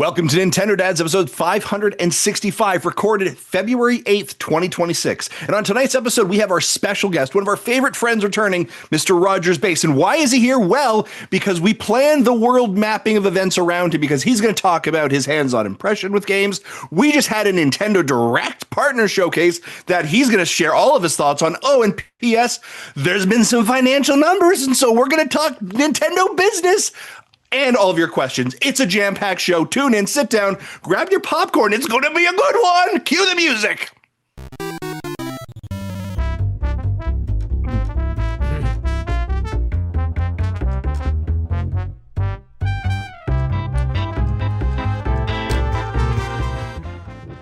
Welcome to Nintendo Dads episode 565, recorded February 8th, 2026. And on tonight's episode, we have our special guest, one of our favorite friends returning, Mr. Rogers Base. And why is he here? Well, because we planned the world mapping of events around him, because he's going to talk about his hands-on impression with games. We just had a Nintendo Direct partner showcase that he's going to share all of his thoughts on. Oh, and P.S., there's been some financial numbers, and so we're going to talk Nintendo business. And all of your questions. It's a jam-packed show. Tune in, sit down, grab your popcorn. It's going to be a good one. Cue the music.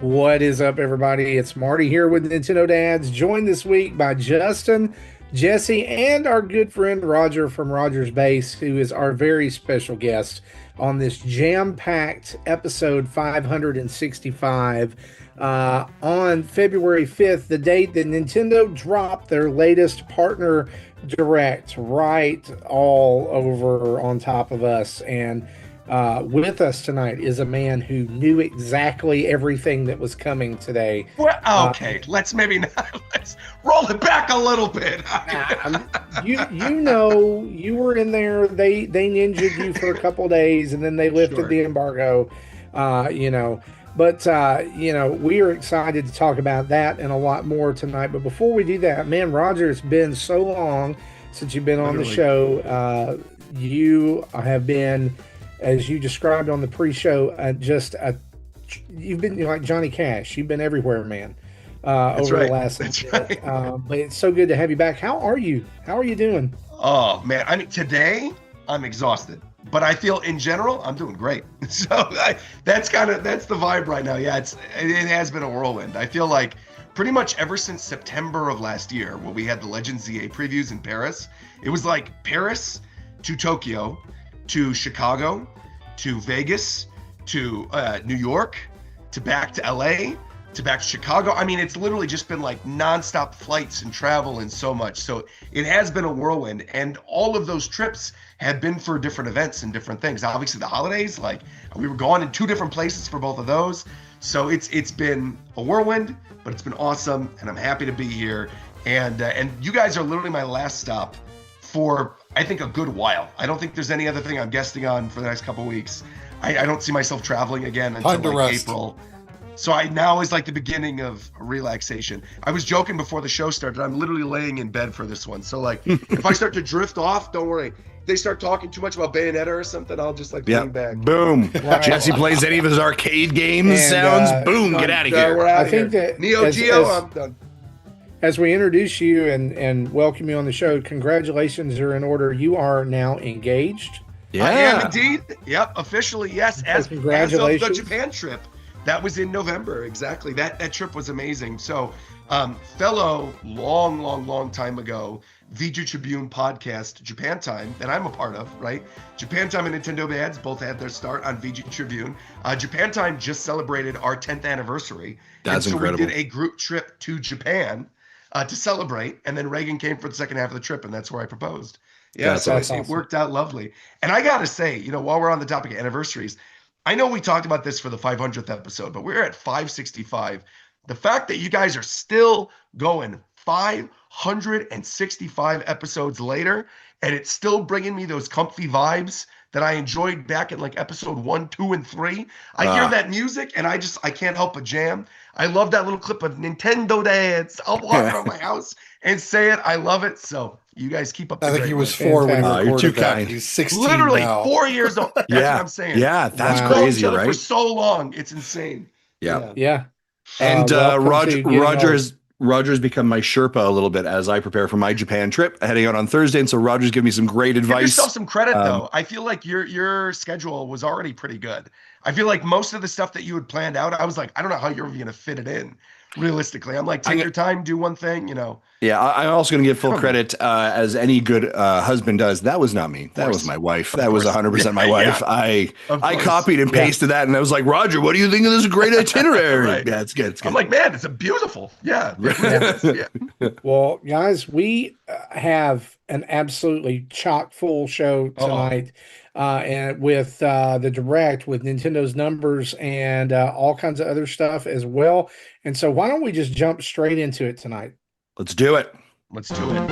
What is up, everybody? It's Marty here with Nintendo Dads, joined this week by Justin, Jesse, and our good friend Roger from Rogers Base, who is our very special guest on this jam-packed episode 565 on February 5th, the date that Nintendo dropped their latest partner direct right all over on top of us. And with us tonight is a man who knew exactly everything that was coming today. Well, okay, let's roll it back a little bit. you know, you were in there. They ninja'd you for a couple days, and then they lifted the embargo. But we are excited to talk about that and a lot more tonight. But before we do that, man, Roger, it's been so long since you've been on the show. You have been, as you described on the pre-show, you've been like Johnny Cash. You've been everywhere, man, over the last bit. But it's so good to have you back. How are you? How are you doing? Oh, man. I mean, today I'm exhausted, but I feel in general I'm doing great. So that's the vibe right now. Yeah, it has been a whirlwind. I feel like pretty much ever since September of last year, when we had the Legends ZA previews in Paris, it was like Paris to Tokyo, to Chicago, to Vegas, to New York, to back to LA, to back to Chicago. I mean, it's literally just been like nonstop flights and travel and so much. So it has been a whirlwind, and all of those trips have been for different events and different things. Obviously the holidays, like we were gone in 2 different places for both of those. So it's been a whirlwind, but it's been awesome, and I'm happy to be here. And you guys are literally my last stop for, I think, a good while. I don't think there's any other thing I'm guesting on for the next couple of weeks. I don't see myself traveling again until like April. So now is like the beginning of relaxation. I was joking before the show started. I'm literally laying in bed for this one. So like, if I start to drift off, don't worry. If they start talking too much about Bayonetta or something, I'll just like lean back. Boom. Right. Jesse plays any of his arcade games. Boom. Get out of here. I think that Neo Geo, I'm done. As we introduce you and welcome you on the show, congratulations are in order. You are now engaged. Yeah. I am indeed. Yep, officially, yes. As of the Japan trip. That was in November, exactly. That trip was amazing. So, fellow long time ago, VG Tribune podcast, Japan Time, that I'm a part of, right? Japan Time and Nintendo Dads both had their start on VG Tribune. Japan Time just celebrated our 10th anniversary. That's incredible. We did a group trip to Japan to celebrate, and then Reagan came for the second half of the trip, and that's where I proposed. Yeah, so awesome. It worked out lovely. And I got to say, while we're on the topic of anniversaries, I know we talked about this for the 500th episode, but we're at 565. The fact that you guys are still going 565 episodes later, and it's still bringing me those comfy vibes that I enjoyed back in like episode 1, 2, and 3. I hear that music, and I can't help but jam. I love that little clip of Nintendo Dads. I'll walk around my house and say it. I love it. So you guys keep up the I think he was 4 when he recorded you're too that. kind. He's 16 Literally now. 4 years old. That's what I'm saying. Yeah, that's Wow. crazy, right? For so long. It's insane. Yeah. And Roger's become my Sherpa a little bit as I prepare for my Japan trip heading out on Thursday. And so Roger's giving me some great advice. Give yourself some credit, though. I feel like your schedule was already pretty good. I feel like most of the stuff that you had planned out, I was like, I don't know how you're going to fit it in. Realistically, I'm like, take your time, do one thing, Yeah, I'm also going to give full Come on, credit as any good husband does. That was not me. That was course. my wife. Of That was course. 100% my Yeah, wife. yeah, of I course. copied and Yeah. pasted that, and I was like, Roger, what do you think of this great itinerary? Right. Yeah, it's good. It's I'm good. like, man, it's a beautiful. Yeah. Yeah. Yeah. Well, guys, we have an absolutely chock full show Oh, tonight, and with the direct with Nintendo's numbers and all kinds of other stuff as well. And so, why don't we just jump straight into it tonight? Let's do it. let's do it.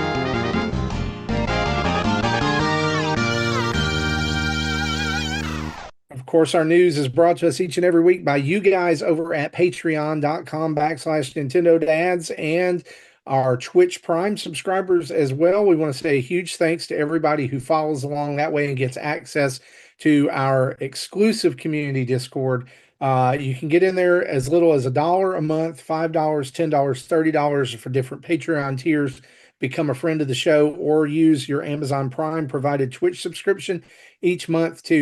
Of course, our news is brought to us each and every week by you guys over at patreon.com/Nintendo Dads and our Twitch Prime subscribers as well. We want to say a huge thanks to everybody who follows along that way and gets access to our exclusive community Discord. You can get in there as little as $1 a month, $5, $10, $30 for different Patreon tiers. Become a friend of the show or use your Amazon Prime provided Twitch subscription each month to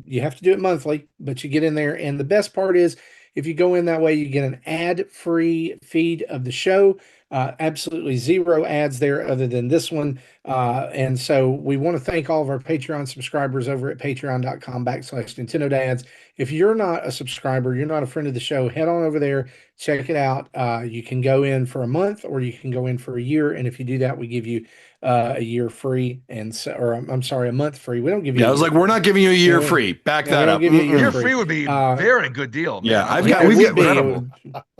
you have to do it monthly, but you get in there. And the best part is if you go in that way, you get an ad-free feed of the show. Absolutely zero ads there other than this one. And so we want to thank all of our Patreon subscribers over at patreon.com/Nintendo Dads. If you're not a subscriber, you're not a friend of the show, head on over there, check it out. You can go in for a month or you can go in for a year. And if you do that, we give you a year free and so, or I'm sorry, a month free. We don't give you. Yeah, I was like, we're not giving you a year free. Back Yeah, we that don't up. give you a year Year free. free would be very good deal. Man. Yeah, I'm I've like, got- we've would got be. incredible.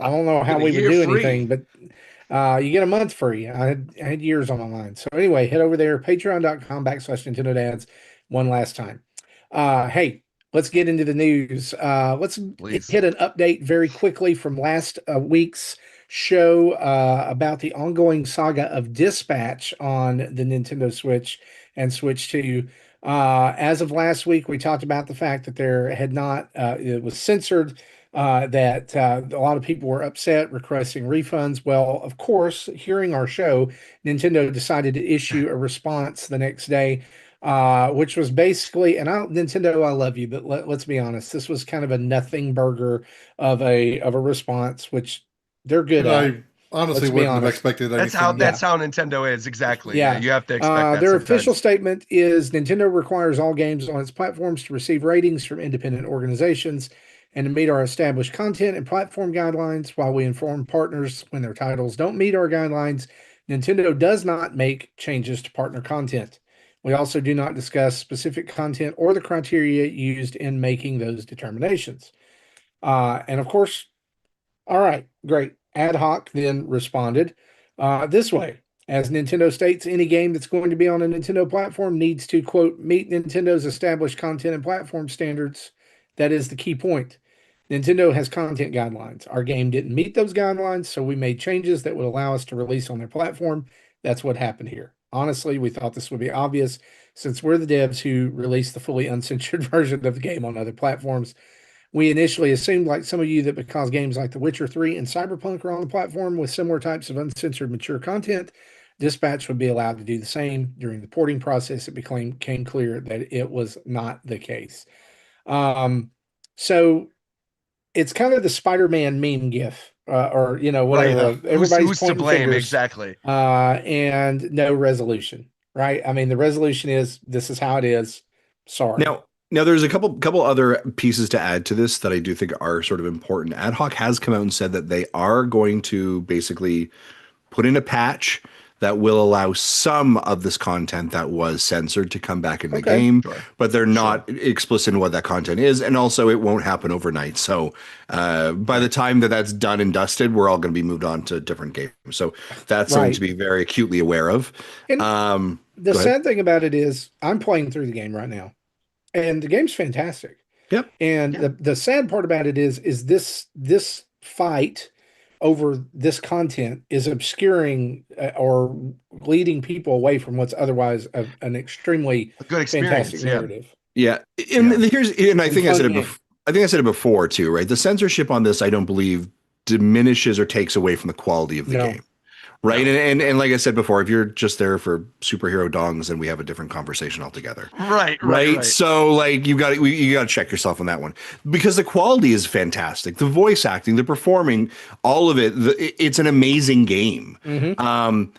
I don't know how Get a we would year do free. anything, but you get a month free. I had years on my mind. So anyway, head over there, patreon.com/Nintendo Dads one last time. Hey, let's get into the news. Let's Please. hit an update very quickly from last week's show about the ongoing saga of Dispatch on the Nintendo Switch and Switch 2. As of last week, we talked about the fact that there had not, it was censored, that a lot of people were upset, requesting refunds. Well, of course, hearing our show, Nintendo decided to issue a response the next day, which was basically, and Nintendo, I love you, but let's be honest, this was kind of a nothing burger of a response, which they're good And at. I honestly Let's be wouldn't have honest. expected That's anything. how Nintendo is exactly. Yeah. Yeah, you have to expect that. Their sometimes. official statement is Nintendo requires all games on its platforms to receive ratings from independent organizations and to meet our established content and platform guidelines. While we inform partners when their titles don't meet our guidelines, Nintendo does not make changes to partner content. We also do not discuss specific content or the criteria used in making those determinations. And of course, all right, great. Ad hoc then responded this way. As Nintendo states, any game that's going to be on a Nintendo platform needs to, quote, meet Nintendo's established content and platform standards. That is the key point. Nintendo has content guidelines. Our game didn't meet those guidelines, so we made changes that would allow us to release on their platform. That's what happened here. Honestly, we thought this would be obvious since we're the devs who released the fully uncensored version of the game on other platforms. We initially assumed, like some of you, that because games like The Witcher 3 and Cyberpunk are on the platform with similar types of uncensored mature content, Dispatch would be allowed to do the same. During the porting process, it became clear that it was not the case. So it's kind of the Spider-Man meme gif, or whatever. Right. Everybody's Who's to pointing blame? fingers, Exactly. and no resolution. Right? I mean, the resolution is this is how it is. Sorry. Now there's a couple other pieces to add to this that I do think are sort of important. Ad hoc has come out and said that they are going to basically put in a patch that will allow some of this content that was censored to come back in the game, Sure. but they're not explicit in what that content is, and also it won't happen overnight. So by the time that's done and dusted, we're all going to be moved on to different games. So that's something to be very acutely aware of. And the sad thing about it is I'm playing through the game right now. And the game's fantastic. Yep. And the sad part about it is this fight over this content is obscuring or leading people away from what's otherwise an extremely A good experience. fantastic narrative. Yeah. And I think I said it before. I think I said it before too, right? The censorship on this, I don't believe, diminishes or takes away from the quality of the game. Right. No. And like I said before, if you're just there for superhero dongs, then we have a different conversation altogether. Right. Right. So like you got to check yourself on that one because the quality is fantastic. The voice acting, the performing, all of it. It's an amazing game. Mm-hmm.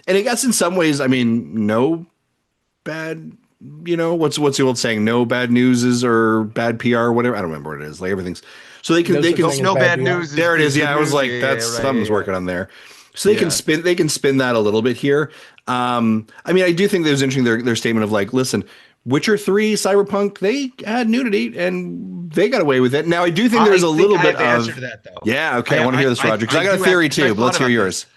And I guess in some ways, I mean, no bad, what's the old saying? No bad news is or bad PR or whatever. I don't remember what it is. Like everything's so No they such can thing as No bad bad PR. news there it is. is good Yeah, I was news. like, Yeah, that's right. something's Yeah. working on there. So Yeah. they can spin that a little bit here. I mean, I do think that was interesting their statement of like, listen, Witcher 3, Cyberpunk, they had nudity and they got away with it. Now I do think I there's a think little I bit have the answer of to that though. yeah, okay, I want to hear this, Roger, because I I got a do have theory because I too, but thought let's hear about yours. this.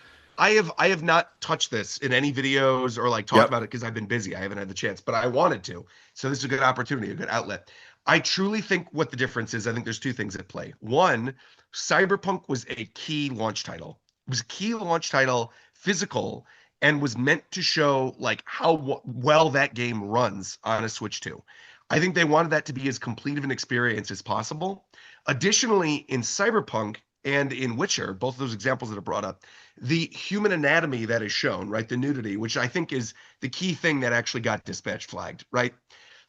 I have not touched this in any videos or like talked Yep. about it because I've been busy. I haven't had the chance, but I wanted to. So this is a good opportunity, a good outlet. I truly think what the difference is, I think there's two things at play. One, Cyberpunk was a key launch title. It was a key launch title, physical, and was meant to show like how well that game runs on a Switch 2. I think they wanted that to be as complete of an experience as possible. Additionally, in Cyberpunk and in Witcher, both of those examples that are brought up, the human anatomy that is shown, right? The nudity, which I think is the key thing that actually got dispatch flagged, right?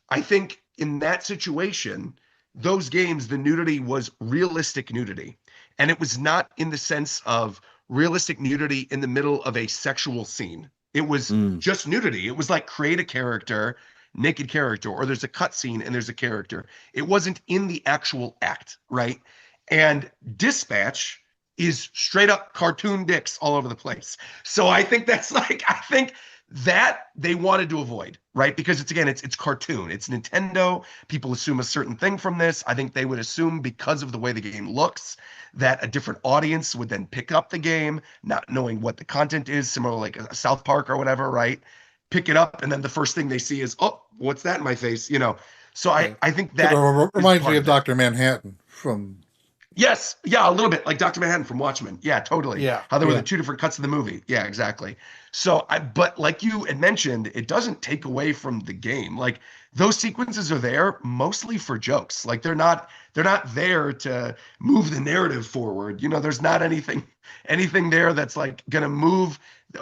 I think in that situation, those games, the nudity was realistic nudity. And it was not in the sense of realistic nudity in the middle of a sexual scene. It was Mm. just nudity. It was like create a character, naked character, or there's a cutscene and there's a character. It wasn't in the actual act, right? And Dispatch is straight up cartoon dicks all over the place. So I think that's like, I think that they wanted to avoid, right? Because it's again, it's cartoon, it's Nintendo. People assume a certain thing from this. I think they would assume because of the way the game looks that a different audience would then pick up the game, not knowing what the content is, similar like a South Park or whatever, right? Pick it up, and then the first thing they see is, oh, what's that in my face? So Yeah. I think It that reminds me of that. Dr. Manhattan from Yes, yeah, a little bit like Dr. Manhattan from Watchmen. Yeah, totally. Yeah, How there were yeah. the two different cuts of the movie. Yeah, exactly. But like you had mentioned, it doesn't take away from the game. Like those sequences are there mostly for jokes. Like they're not there to move the narrative forward. There's not anything there that's like gonna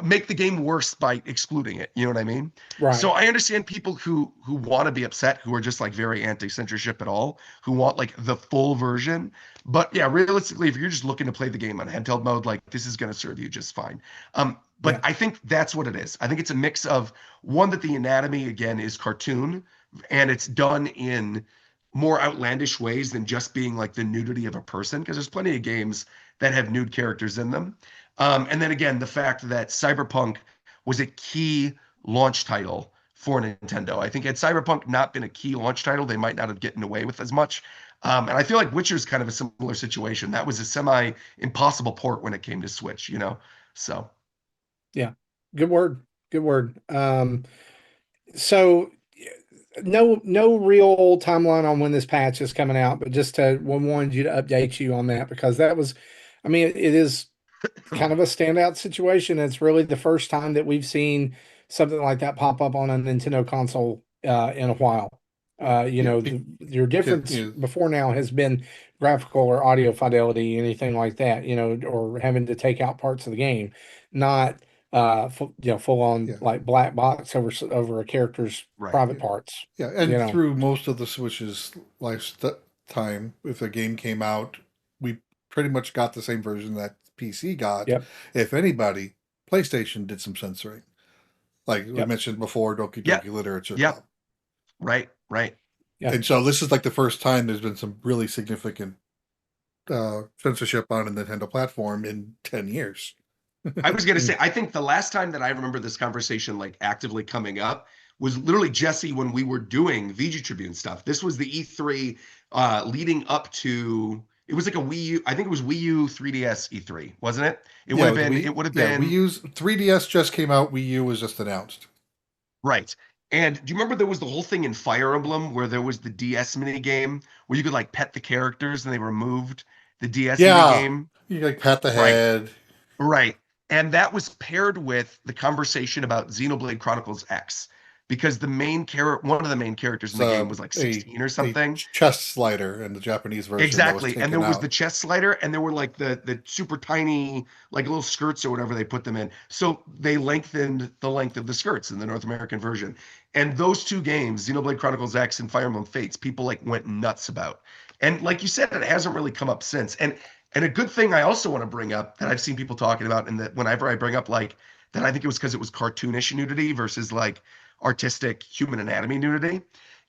make the game worse by excluding it. You know what I mean? Right. So I understand people who want to be upset, who are just like very anti-censorship at all, who want like the full version. But yeah, realistically, if you're just looking to play the game on handheld mode, like this is going to serve you just fine. But Yeah. I think that's what it is. I think it's a mix of one that the anatomy again is cartoon, and it's done in more outlandish ways than just being like the nudity of a person, because there's plenty of games that have nude characters in them. And then again, the fact that Cyberpunk was a key launch title for Nintendo. I think had Cyberpunk not been a key launch title, they might not have gotten away with as much. And I feel like Witcher's kind of a similar situation. That was a semi impossible port when it came to Switch, So Yeah. Good word. Good word. So no real timeline on when this patch is coming out, but just we wanted you to update you on that because that was, I mean, it is kind of a standout situation. It's really the first time that we've seen something like that pop up on a Nintendo console in a while. Your difference before now has been graphical or audio fidelity, anything like that, or having to take out parts of the game, not full on like black box over a character's private parts. Yeah, and through most of the Switch's lifetime, if a game came out, we pretty much got the same version that PC got. Yep. If anybody, PlayStation did some censoring. Like we mentioned before, Doki Doki Literature Club. Right. Yeah. And so this is like the first time there's been some really significant censorship on a Nintendo platform in 10 years. I was going to say, I think the last time that I remember this conversation like actively coming up was literally Jesse when we were doing VG Tribune stuff. This was the E3 leading up to, it was like a Wii U, I think it was Wii U 3DS E3, wasn't it? It would have been. Wii U's 3DS just came out. Wii U was just announced. Right. And do you remember there was the whole thing in Fire Emblem where there was the DS mini game where you could like pet the characters and they removed the DS mini game? You like pat the head. Right. And that was paired with the conversation about Xenoblade Chronicles X. because one of the main characters in the game was like 16 or a something. chest slider in the Japanese version. Exactly. And there was out. the chest slider, and there were like the super tiny, like little skirts or whatever they put them in. So they lengthened the length of the skirts in the North American version. And those two games, Xenoblade Chronicles X and Fire Emblem Fates, people like went nuts about. And like you said, it hasn't really come up since. And a good thing I also want to bring up that I've seen people talking about, and that whenever I bring up like that, I think it was because it was cartoonish nudity versus like artistic human anatomy nudity,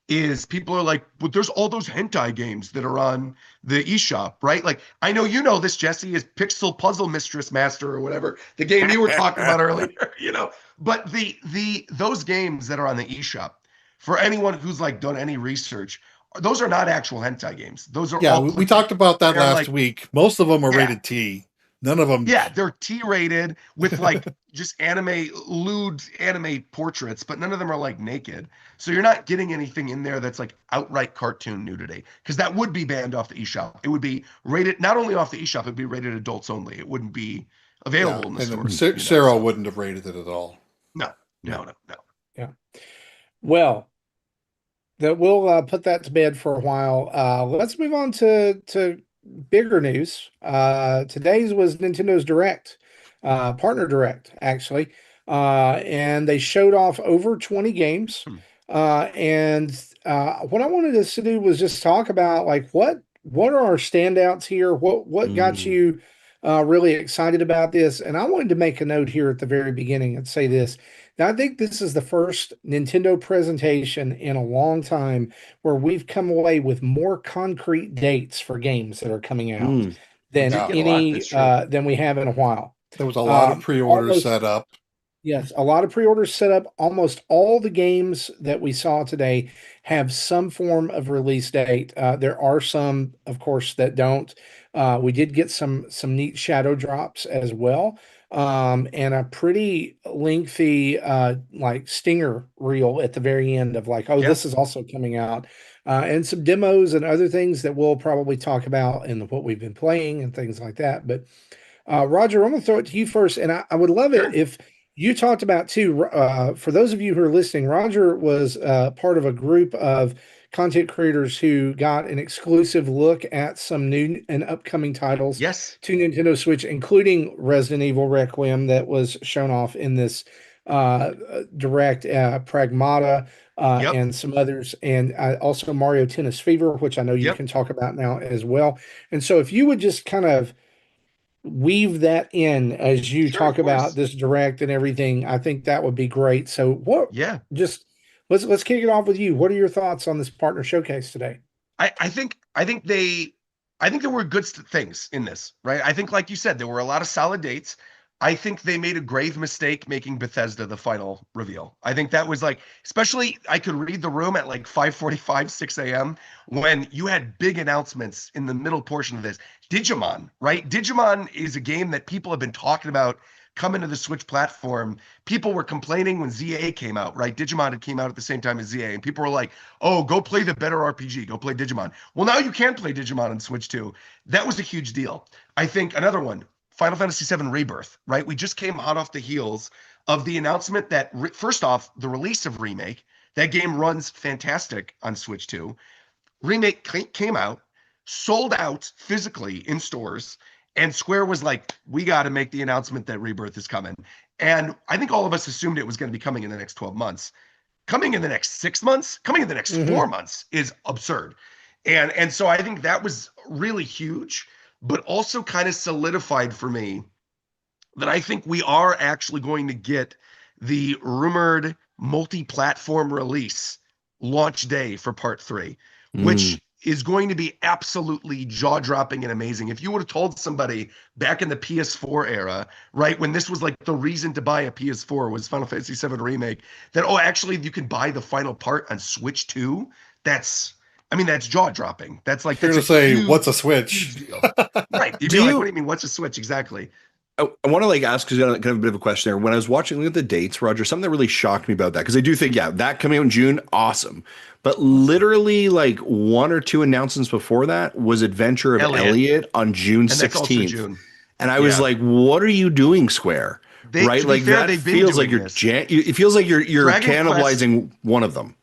is people are like, but there's all those hentai games that are on the eShop, right? Like, I know you know this, Jesse, is Pixel Puzzle Mistress Master or whatever, the game you were talking about earlier, you know. But those games that are on the eShop, for anyone who's like done any research, those are not actual hentai games. Those are all we talked about that last like, week. Most of them are rated T. None of them. Yeah, they're T-rated with like just lewd anime portraits, but none of them are like naked. So you're not getting anything in there that's like outright cartoon nudity, because that would be banned off the eShop. It would be rated not only off the eShop, it'd be rated adults only. It wouldn't be available in the stores. Sarah wouldn't have rated it at all. No. Yeah. Well, that we'll put that to bed for a while. Let's move on to bigger news. Today's was Nintendo's Direct, partner Direct, actually. And they showed off over 20 games. And what I wanted us to do was just talk about like what are our standouts here? What got you really excited about this? And I wanted to make a note here at the very beginning and say this. Now, I think this is the first Nintendo presentation in a long time where we've come away with more concrete dates for games that are coming out than we have in a while. There was a lot of pre-orders set up. Yes, a lot of pre-orders set up. Almost all the games that we saw today have some form of release date. There are some, of course, that don't. We did get some neat shadow drops as well. And a pretty lengthy like stinger reel at the very end of like, this is also coming out, and some demos and other things that we'll probably talk about and what we've been playing and things like that. But Roger, I'm going to throw it to you first, and I would love it if you talked about too. For those of you who are listening, Roger was part of a group of content creators who got an exclusive look at some new and upcoming titles to Nintendo Switch, including Resident Evil Requiem that was shown off in this Direct, Pragmata, and some others, and also Mario Tennis Fever, which I know you can talk about now as well. And so if you would just kind of weave that in as you talk about this Direct and everything, I think that would be great. So let's kick it off with you. What are your thoughts on this partner showcase today? I think there were good things in this, right? I think, like you said, there were a lot of solid dates. I think they made a grave mistake making Bethesda the final reveal. I think that was like, especially I could read the room at like 5:45, 6 a.m. when you had big announcements in the middle portion of this. Digimon, right? Digimon is a game that people have been talking about coming to the Switch platform. People were complaining when ZA came out, right? Digimon had came out at the same time as ZA, and people were like, oh, go play the better RPG, go play Digimon. Well, now you can play Digimon on Switch too. That was a huge deal. I think another one, Final Fantasy VII Rebirth, right? We just came hot off the heels of the announcement that, first off, the release of Remake. That game runs fantastic on Switch 2. Remake came out, sold out physically in stores, and Square was like, we got to make the announcement that Rebirth is coming. And I think all of us assumed it was going to be coming in the next 12 months. Coming in the next 6 months, coming in the next 4 months is absurd. And so I think that was really huge, but also kind of solidified for me that I think we are actually going to get the rumored multi-platform release launch day for Part 3, which is going to be absolutely jaw-dropping and amazing. If you would have told somebody back in the PS4 era, right, when this was like the reason to buy a PS4 was Final Fantasy VII Remake, that, actually you can buy the final part on Switch 2, that's jaw-dropping. That's like, you're going to say, what's a Switch? Right. You'd be like, what do you mean, what's a Switch? Exactly. I want to ask, because I kind of a bit of a question there. When I was looking at the dates, Roger, something that really shocked me about that, because I do think, that coming out in June, awesome. But literally like 1 or 2 announcements before that was Adventure of Elliot on June 16th. And I was like, what are you doing, Square? They, right? to be Like fair, that they've been feels like doing you're this. it feels like you're Dragon Quest cannibalizing one of them.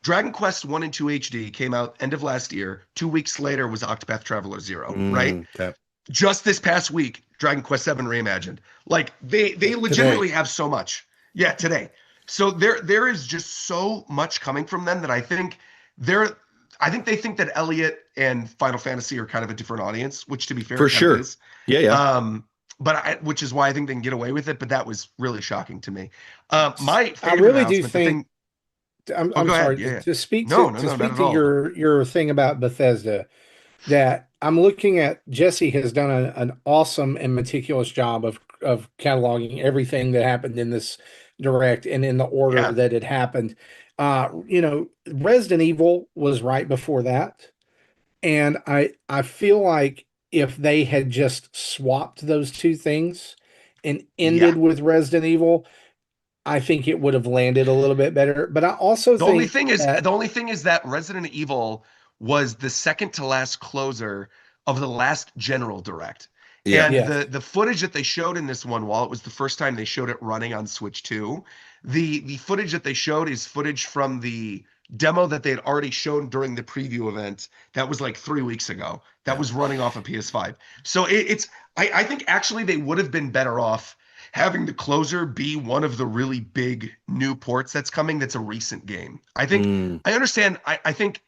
Dragon Quest 1 and 2 HD came out end of last year. 2 weeks later was Octopath Traveler 0, right? Okay. Just this past week, Dragon Quest 7 Reimagined. Like they legitimately have so much. Yeah, today. So there is just so much coming from them that they're I think they think that Elliot and Final Fantasy are kind of a different audience, which to be fair, For it kind of sure. is. Yeah, yeah. Which is why I think they can get away with it. But that was really shocking to me. My I favorite really do announcement, the think. thing. I'm Oh, I'm go ahead. sorry Yeah, yeah. to speak No, no, to no, not speak at to all. your thing about Bethesda. That I'm looking at. Jesse has done an awesome and meticulous job of cataloging everything that happened in this direct and in the order Yeah, that it happened. Resident Evil was right before that, and I feel like if they had just swapped those two things and yeah. ended with Resident Evil, I think it would have landed a little bit better. But I also think The that only thing is that Resident Evil was the second to last closer of the last General Direct. Yeah. And yes, the footage that they showed in this one, while it was the first time they showed it running on Switch 2, the footage that they showed is footage from the demo that they had already shown during the preview event. That was like 3 weeks ago. That Yeah. was running off of PS5. So I think actually they would have been better off having the closer be one of the really big new ports that's coming that's a recent game. Mm. I understand. I think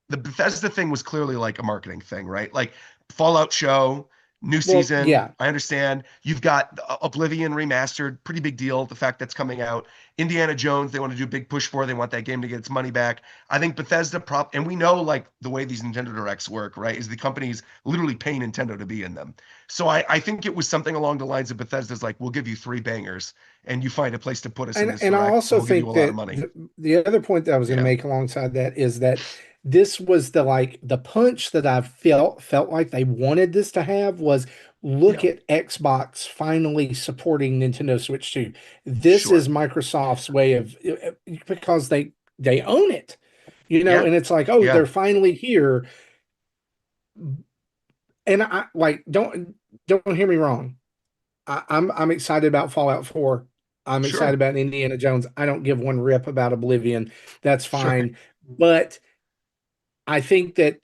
the Bethesda thing was clearly like a marketing thing, right? Like Fallout show, new well, season. yeah. I understand. You've got Oblivion remastered, pretty big deal. The fact that's coming out. Indiana Jones, they want to do a big push for. They want that game to get its money back. I think Bethesda and we know like the way these Nintendo Directs work, right? Is the companies literally pay Nintendo to be in them. So I think it was something along the lines of Bethesda's like, we'll give you 3 bangers and you find a place to put us in this And I direct, and also we'll give you a think lot of that money. the other point that I was going to Yeah. make alongside that is that this was the punch that I felt like they wanted this to have was look Yeah. at Xbox finally supporting Nintendo Switch 2. This Sure. is Microsoft's way of because they own it, Yeah. and it's like, oh, Yeah. they're finally here. And I like don't hear me wrong. I'm excited about Fallout 4. I'm excited Sure. about Indiana Jones. I don't give one rip about Oblivion. That's Sure. fine. But I think that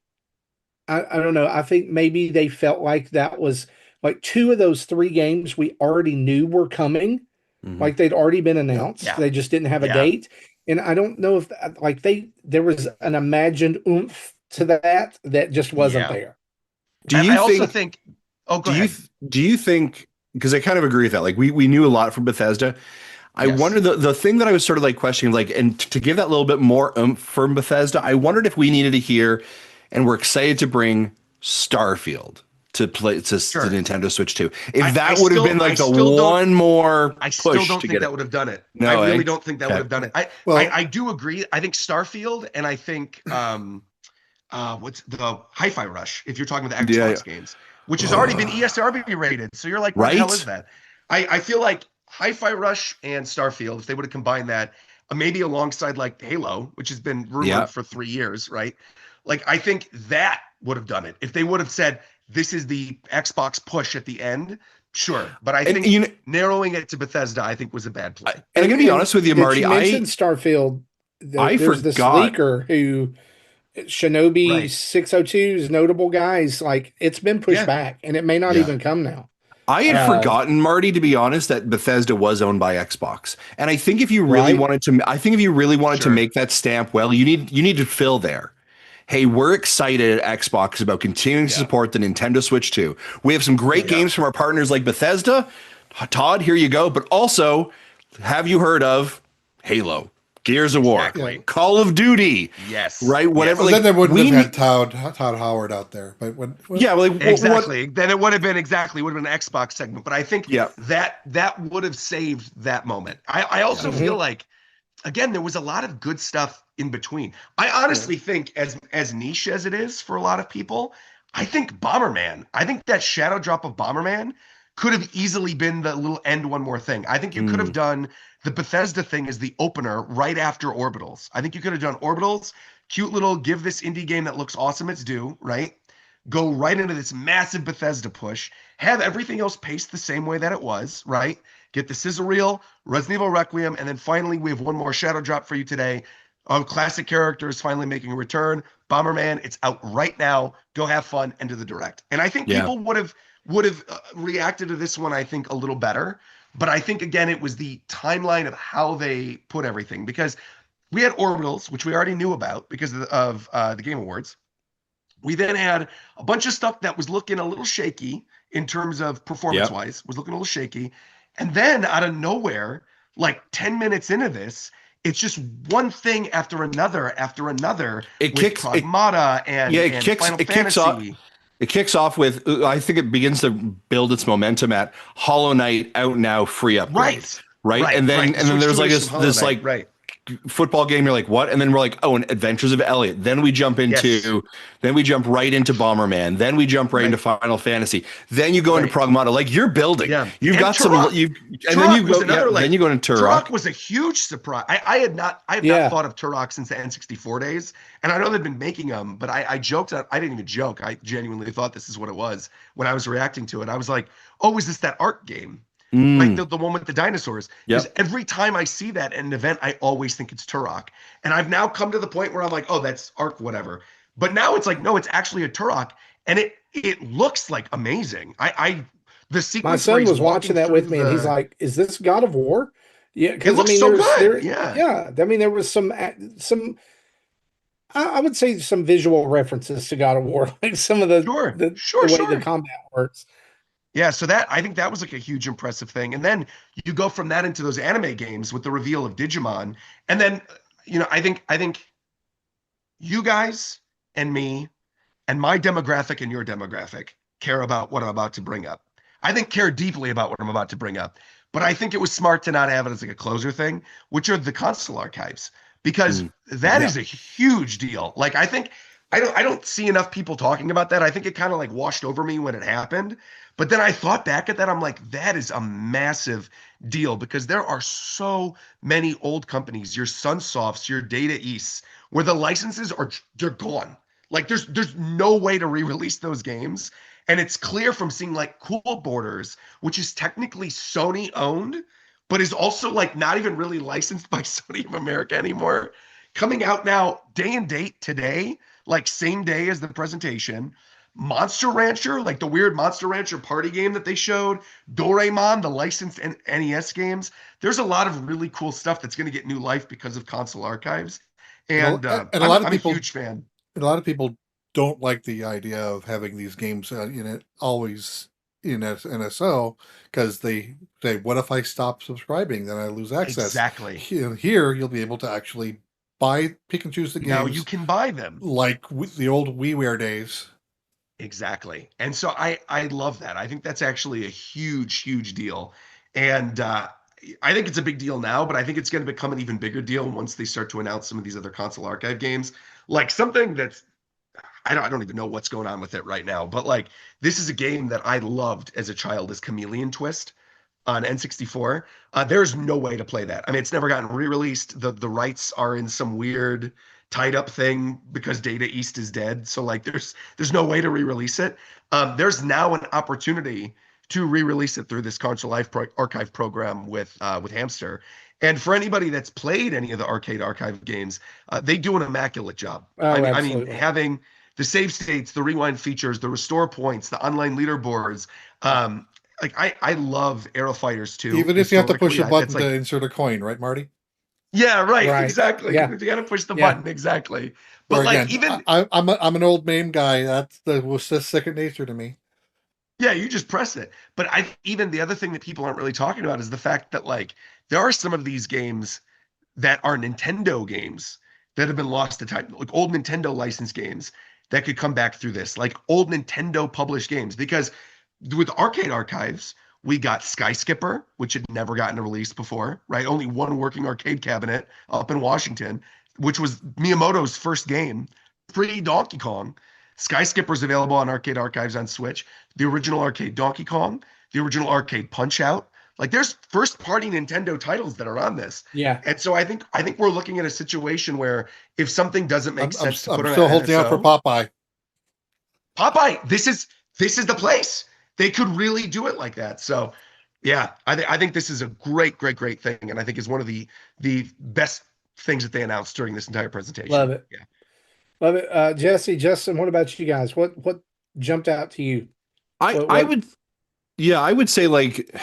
I don't know. I think maybe they felt like that was like two of those three games we already knew were coming. Mhm. Like they'd already been Yeah. announced. Yeah. They just didn't have a Yeah. date. And I don't know if like there was an imagined oomph to that just wasn't Yeah. there. Do I you also think think, oh, go do you ahead. do you think, because I kind of agree with that. Like we knew a lot from Bethesda. I Yes. wonder the thing that I was sort of like questioning, like, and to give that little bit more oomph from Bethesda, I wondered if we needed to hear, and we're excited to bring Starfield to play to Sure. Nintendo Switch 2. If I that would have been I like the still don't one more I still push don't to think get that it. would have done it. I No, eh? really don't think that would Okay. have done it. Well, I do agree. I think Starfield and I think what's the Hi-Fi Rush, if you're talking about the Yeah. Xbox games, which has already been ESRB rated. So you're like, what the hell is Right? that? I feel like Hi-Fi Rush and Starfield, if they would have combined that, maybe alongside like Halo, which has been Yeah. rumored for 3 years, right? Like I think that would have done it. If they would have said this is the Xbox push at the end, sure. But I And think narrowing it to Bethesda, I think was a bad play. and I'm gonna be honest with you, That Marty. you mentioned Starfield, I there's this forgot. leaker who Shinobi Right. 602's notable guys, like it's been pushed Yeah. back and it may not Yeah. even come now. I had Uh, forgotten, Marty, to be honest, that Bethesda was owned by Xbox. And I think if you really right? wanted to, I think if you really wanted to Sure. make that stamp, well, you need to fill there. Hey, we're excited at Xbox about continuing to Yeah. support the Nintendo Switch 2. We have some great Yeah. games from our partners like Bethesda. Todd, here you go. But also, have you heard of Halo, Gears of War, Exactly. Call of Duty? Yes. Right? Whatever. Yes. well, then they wouldn't we have had need- Todd Howard out there. But yeah, like what? Exactly. Then it would have been an Xbox segment. But I think Yeah. that would have saved that moment. I also feel like again, there was a lot of good stuff in between. I honestly think as niche as it is for a lot of people, I think Bomberman, I think that shadow drop of Bomberman could have easily been the little end one more thing. I think you could have done the Bethesda thing as the opener right after Orbitals. I think you could have done Orbitals, cute little give this indie game that looks awesome its due, right? Go right into this massive Bethesda push, have everything else paced the same way that it was, right? get the sizzle reel, Resident Evil Requiem, and then finally we have one more shadow drop for you today. Classic characters finally making a return. Bomberman, it's out right now. Go have fun and do the direct. And I think people would have reacted to this one, I think, a little better. But I think, again, it was the timeline of how they put everything, because we had Orbitals, which we already knew about because of the Game Awards. We then had a bunch of stuff that was looking a little shaky in terms of performance-wise, was looking a little shaky. And then out of nowhere, like 10 minutes into this, it's just one thing after another It kicks Pragmata and Final Fantasy. It kicks off with, I think it begins to build its momentum at Hollow Knight out now free upgrade. Right. And then there's like this like football game. You're like, what? And then we're like, oh, and Adventures of Elliot. Then we jump into, then we jump right into Bomberman. Then we jump right into Final Fantasy. Then you go into Pragmata. Like, you're building. Yeah. You've got Turok. Then you go into Turok. Turok was a huge surprise. I have not thought of Turok since the N64 days. And I know they've been making them, but I joked. I didn't even joke. I genuinely thought this is what it was when I was reacting to it. I was like, oh, is this that art game? Like the one with the dinosaurs. Because every time I see that at an event, I always think it's Turok. And I've now come to the point where I'm like, oh, that's Ark, whatever. But now it's like, no, it's actually a Turok. And it looks like amazing. The sequence. My son was watching that with me, and he's like, is this God of War? Yeah, because I mean, I mean, there was some I would say some visual references to God of War, like some of the way the combat works. Yeah, so I think that was like a huge impressive thing. And then you go from that into those anime games with the reveal of Digimon. And then, I think you guys and me and my demographic and your demographic care about what I'm about to bring up. I think care deeply about what I'm about to bring up. But I think it was smart to not have it as like a closer thing, which are the console archives, because that is a huge deal. Like, I think I don't see enough people talking about that. I think it kind of like washed over me when it happened. But then I thought back at that. I'm like, that is a massive deal, because there are so many old companies, your Sunsofts, your Data Easts, where the licenses they're gone. Like there's no way to re-release those games. And it's clear from seeing like Cool Borders, which is technically Sony owned, but is also like not even really licensed by Sony of America anymore, coming out now day and date today, like same day as the presentation. Monster Rancher, like the weird Monster Rancher party game that they showed, Doraemon, the licensed NES games. There's a lot of really cool stuff that's going to get new life because of console archives. And a lot of people, I'm a huge fan. And a lot of people don't like the idea of having these games always in NSO, because they say, what if I stop subscribing? Then I lose access. Exactly. Here, you'll be able to actually pick and choose the games. Now you can buy them. Like the old WiiWare days. Exactly. And so I love that. I think that's actually a huge, huge deal. And I think it's a big deal now, but I think it's going to become an even bigger deal once they start to announce some of these other console archive games. Like something that's, I don't even know what's going on with it right now, but like this is a game that I loved as a child, as Chameleon Twist on N64. There's no way to play that. I mean, it's never gotten re-released. The rights are in some weird tied up thing because Data East is dead. So like there's no way to re-release it. There's now an opportunity to re-release it through this console archive program with Hamster. And for anybody that's played any of the arcade archive games, they do an immaculate job. I mean, having the save states, the rewind features, the restore points, the online leaderboards. Like I love Aero Fighters too. Even if you have to push a button to insert a coin, right, Marty? Yeah, right. Exactly. Yeah. You got to push the button, exactly. But like, again, I'm an old MAME guy. Was just second nature to me. Yeah, you just press it. But even the other thing that people aren't really talking about is the fact that like there are some of these games that are Nintendo games that have been lost to time, like old Nintendo licensed games that could come back through this, like old Nintendo published games. Because with arcade archives, we got Sky Skipper, which had never gotten a release before, right? Only one working arcade cabinet up in Washington, which was Miyamoto's first game, pre-Donkey Kong. Sky Skipper's available on Arcade Archives on Switch. The original arcade Donkey Kong, the original arcade Punch-Out. Like there's first-party Nintendo titles that are on this. Yeah. And so I think we're looking at a situation where if something doesn't make sense to put on I'm still holding out for Popeye. Popeye, this is the place. They could really do it like that. So Yeah, I think this is a great, great, great thing, and I think is one of the best things that they announced during this entire Love presentation. it. Yeah. Love it. Jesse, Justin, what about you guys? What jumped out to you? I What would, yeah, I would say like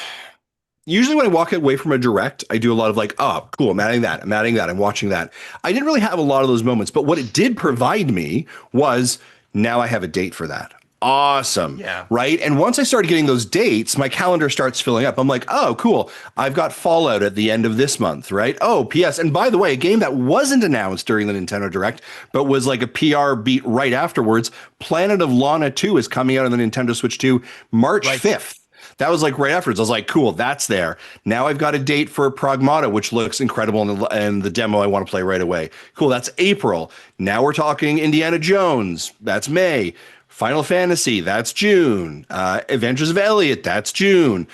usually when I walk away from a direct, I do a lot of like, oh, cool, I'm adding that, I'm adding that, I'm watching that. I didn't really have a lot of those moments, but what it did provide me was now I have a date for that. Awesome. Yeah. Right. And once I started getting those dates, my calendar starts filling up. I'm like, oh, cool. I've got Fallout at the end of this month. Right. Oh, P.S. And by the way, a game that wasn't announced during the Nintendo Direct, but was like a PR beat right afterwards. Planet of Lana 2 is coming out on the Nintendo Switch 2 March Right. 5th. That was like right afterwards. I was like, cool, that's there. Now I've got a date for Pragmata, which looks incredible and the demo I want to play right away. Cool, that's April. Now we're talking Indiana Jones. That's May. Final Fantasy, that's June. Adventures of Elliot, that's June.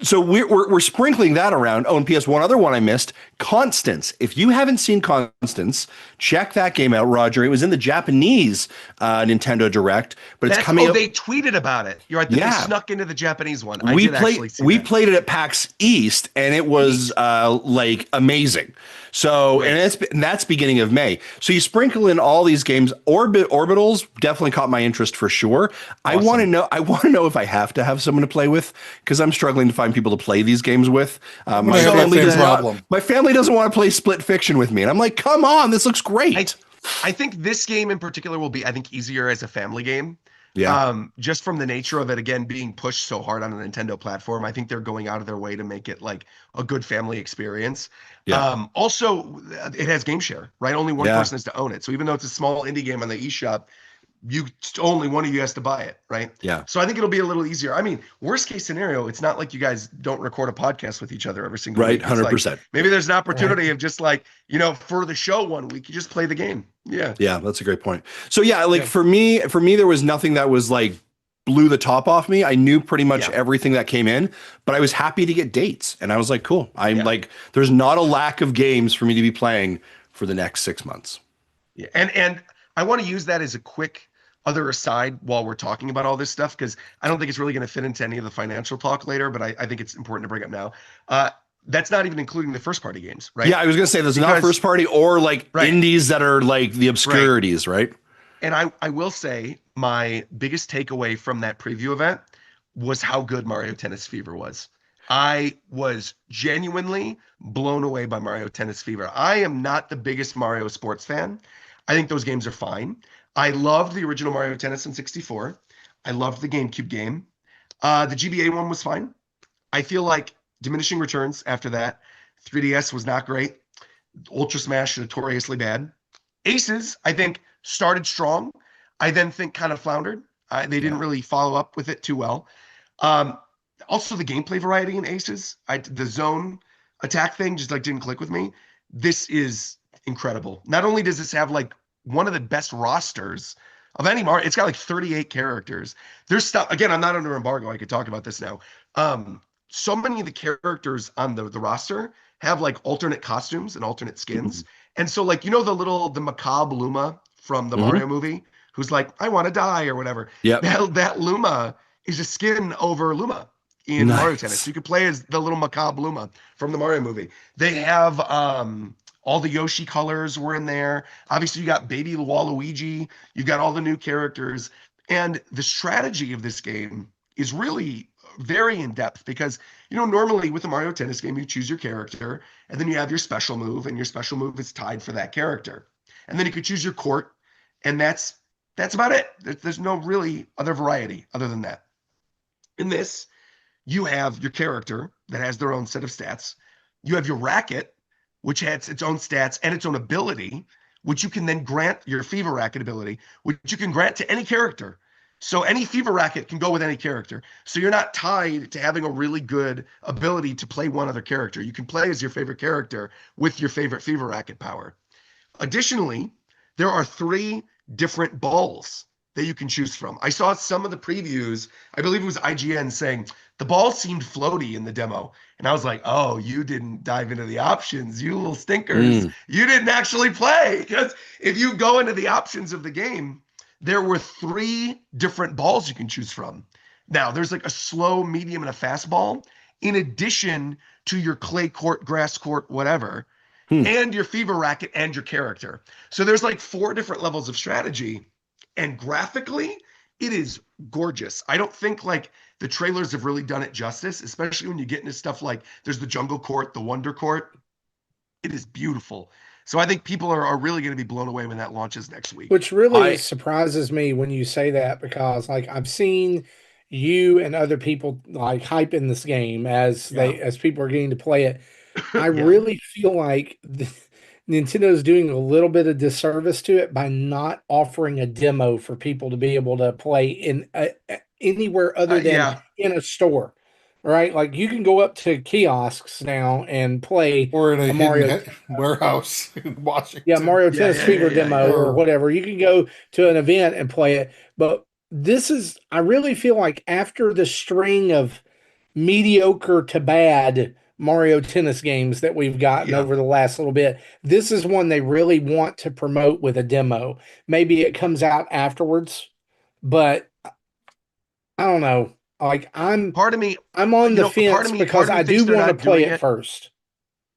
So we're sprinkling that around. Oh, and PS, one other one I missed, Constance. If you haven't seen Constance, check that game out, Roger. It was in the Japanese Nintendo Direct, but it's coming out. They tweeted about it. You're right. They snuck into the Japanese one. I did actually see we that. played it at PAX East, and it was like amazing. So, and that's beginning of May. So you sprinkle in all these games. Orbitals definitely caught my interest for sure. Awesome. I want to know if I have to have someone to play with, because I'm struggling to find people to play these games with. My family doesn't want to play Split Fiction with me, and I'm like, come on, this looks great. I think this game in particular will be, I think, easier as a family game. Yeah. Just from the nature of it, again, being pushed so hard on a Nintendo platform, I think they're going out of their way to make it like a good family experience. Yeah. Also, it has game share, right? Only one person has to own it. So even though it's a small indie game on the eShop, only one of you has to buy it, right? Yeah. So I think it'll be a little easier. I mean, worst case scenario, it's not like you guys don't record a podcast with each other every single week. Right, 100%. Maybe there's an opportunity of just like, for the show one week, you just play the game. Yeah. Yeah, that's a great point. So yeah, like for me, there was nothing that was like blew the top off me. I knew pretty much everything that came in, but I was happy to get dates. And I was like, cool. I'm like, there's not a lack of games for me to be playing for the next 6 months. Yeah. And I want to use that as a quick other aside while we're talking about all this stuff, because I don't think it's really going to fit into any of the financial talk later, but I think it's important to bring up now. That's not even including the first party games, right? Yeah, I was going to say there's not first party or like indies that are like the obscurities, right? And I will say my biggest takeaway from that preview event was how good Mario Tennis Fever was. I was genuinely blown away by Mario Tennis Fever. I am not the biggest Mario sports fan. I think those games are fine. I loved the original Mario Tennis in 64. I loved the GameCube game. The GBA one was fine. I feel like diminishing returns after that. 3DS was not great. Ultra Smash, notoriously bad. Aces, I think, started strong. I then think kind of floundered. They didn't really follow up with it too well. Also, the gameplay variety in Aces, the zone attack thing just like didn't click with me. This is incredible. Not only does this have like one of the best rosters of any Mario, it's got like 38 characters. There's stuff, again, I'm not under embargo. I could talk about this now. So many of the characters on the roster have like alternate costumes and alternate skins. And so like, the macabre Luma from the Mario movie, who's like, I want to die or whatever. Yeah. That Luma is a skin over Luma in Mario Tennis. You could play as the little macabre Luma from the Mario movie. They have all the Yoshi colors were in there. Obviously, you got Baby Waluigi. You've got all the new characters. And the strategy of this game is really very in-depth because, normally with a Mario Tennis game, you choose your character, and then you have your special move, and your special move is tied for that character. And then you could choose your court, and that's about it. There's no really other variety other than that. In this, you have your character that has their own set of stats. You have your racket, which has its own stats and its own ability, which you can then grant your Fever Racket ability, which you can grant to any character. So any Fever Racket can go with any character. So you're not tied to having a really good ability to play one other character. You can play as your favorite character with your favorite Fever Racket power. Additionally, there are 3 different balls that you can choose from. I saw some of the previews, I believe it was IGN, saying the ball seemed floaty in the demo. And I was like, oh, you didn't dive into the options, you little stinkers. You didn't actually play. Because if you go into the options of the game, there were 3 different balls you can choose from. Now, there's like a slow, medium, and a fast ball. in addition to your clay court, grass court, whatever, and your fever racket and your character. So there's like 4 different levels of strategy. And graphically, it is gorgeous. I don't think like the trailers have really done it justice, especially when you get into stuff like there's the jungle court, the wonder court. It is beautiful. So I think people are really going to be blown away when that launches next week. Which really surprises me when you say that, because like I've seen you and other people like hyping this game as as people are getting to play it. I really feel like Nintendo's doing a little bit of disservice to it by not offering a demo for people to be able to play in anywhere other than in a store. Right? Like you can go up to kiosks now and play or in a Mario warehouse in Washington. Yeah, Mario Tennis Fever demo or whatever. You can go to an event and play it. But this is, I really feel like after the string of mediocre to bad Mario Tennis games that we've gotten over the last little bit, this is one they really want to promote with a demo. Maybe it comes out afterwards, but I don't know. Like I'm on the fence because I do want to play it first.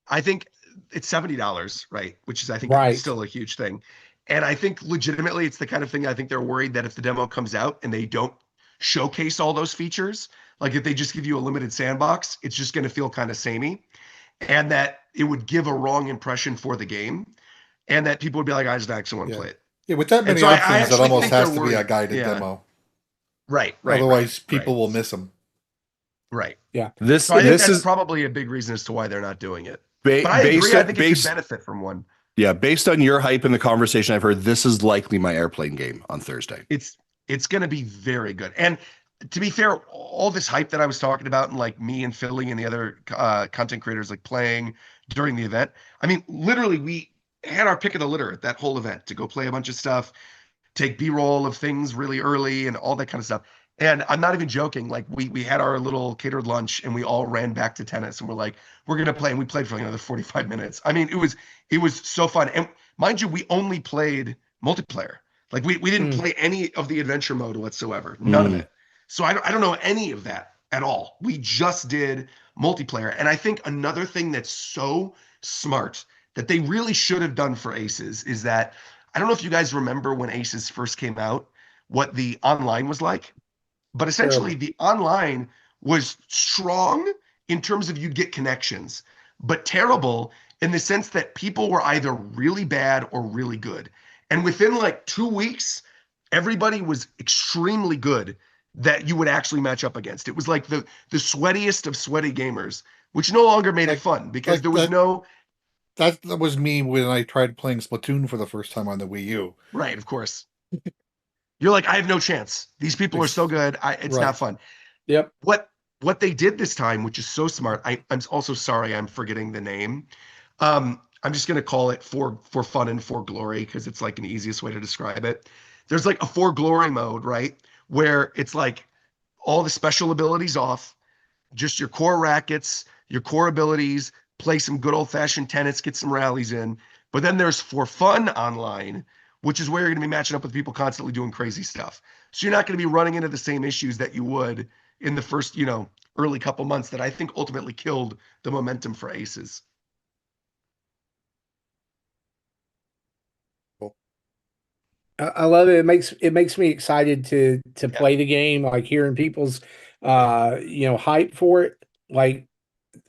I think it's $70, right? Which is, I think, still a huge thing. And I think legitimately it's the kind of thing I think they're worried that if the demo comes out and they don't showcase all those features, like if they just give you a limited sandbox, it's just going to feel kind of samey, and that it would give a wrong impression for the game, and that people would be like, I just actually want to play it. Yeah, with that many options, it almost has to be a guided demo. Right. Otherwise, people will miss them. Right. Yeah. I think that's probably a big reason as to why they're not doing it. But I agree. I think it could benefit from one. Yeah, based on your hype and the conversation I've heard, this is likely my airplane game on Thursday. It's going to be very good. And to be fair, all this hype that I was talking about, and like me and Philly and the other content creators like playing during the event, I mean, literally, we had our pick of the litter at that whole event to go play a bunch of stuff, take B-roll of things really early and all that kind of stuff. And I'm not even joking. Like we had our little catered lunch and we all ran back to tennis and we're like, we're going to play. And we played for like another 45 minutes. I mean, it was so fun. And mind you, we only played multiplayer. Like we didn't play any of the adventure mode whatsoever. None of it. So I don't know any of that at all. We just did multiplayer. And I think another thing that's so smart that they really should have done for Aces is that, I don't know if you guys remember when Aces first came out, what the online was like, but essentially the online was strong in terms of you'd get connections, but terrible in the sense that people were either really bad or really good. And within like 2 weeks, everybody was extremely good that you would actually match up against. It was like the sweatiest of sweaty gamers, which no longer made it fun because there was no... That was me when I tried playing Splatoon for the first time on the Wii U. Right, of course. You're like, I have no chance. These people are so good. It's not fun. Yep. What they did this time, which is so smart, I'm also sorry I'm forgetting the name. I'm just going to call it for fun and for glory because it's like an easiest way to describe it. There's like a for glory mode, right? Where it's like all the special abilities off, just your core rackets, your core abilities, play some good old-fashioned tennis, get some rallies in. But then there's for fun online, which is where you're going to be matching up with people constantly doing crazy stuff. So you're not going to be running into the same issues that you would in the first, early couple months that I think ultimately killed the momentum for Aces. I love it. It makes me excited to play the game, like hearing people's hype for it. Like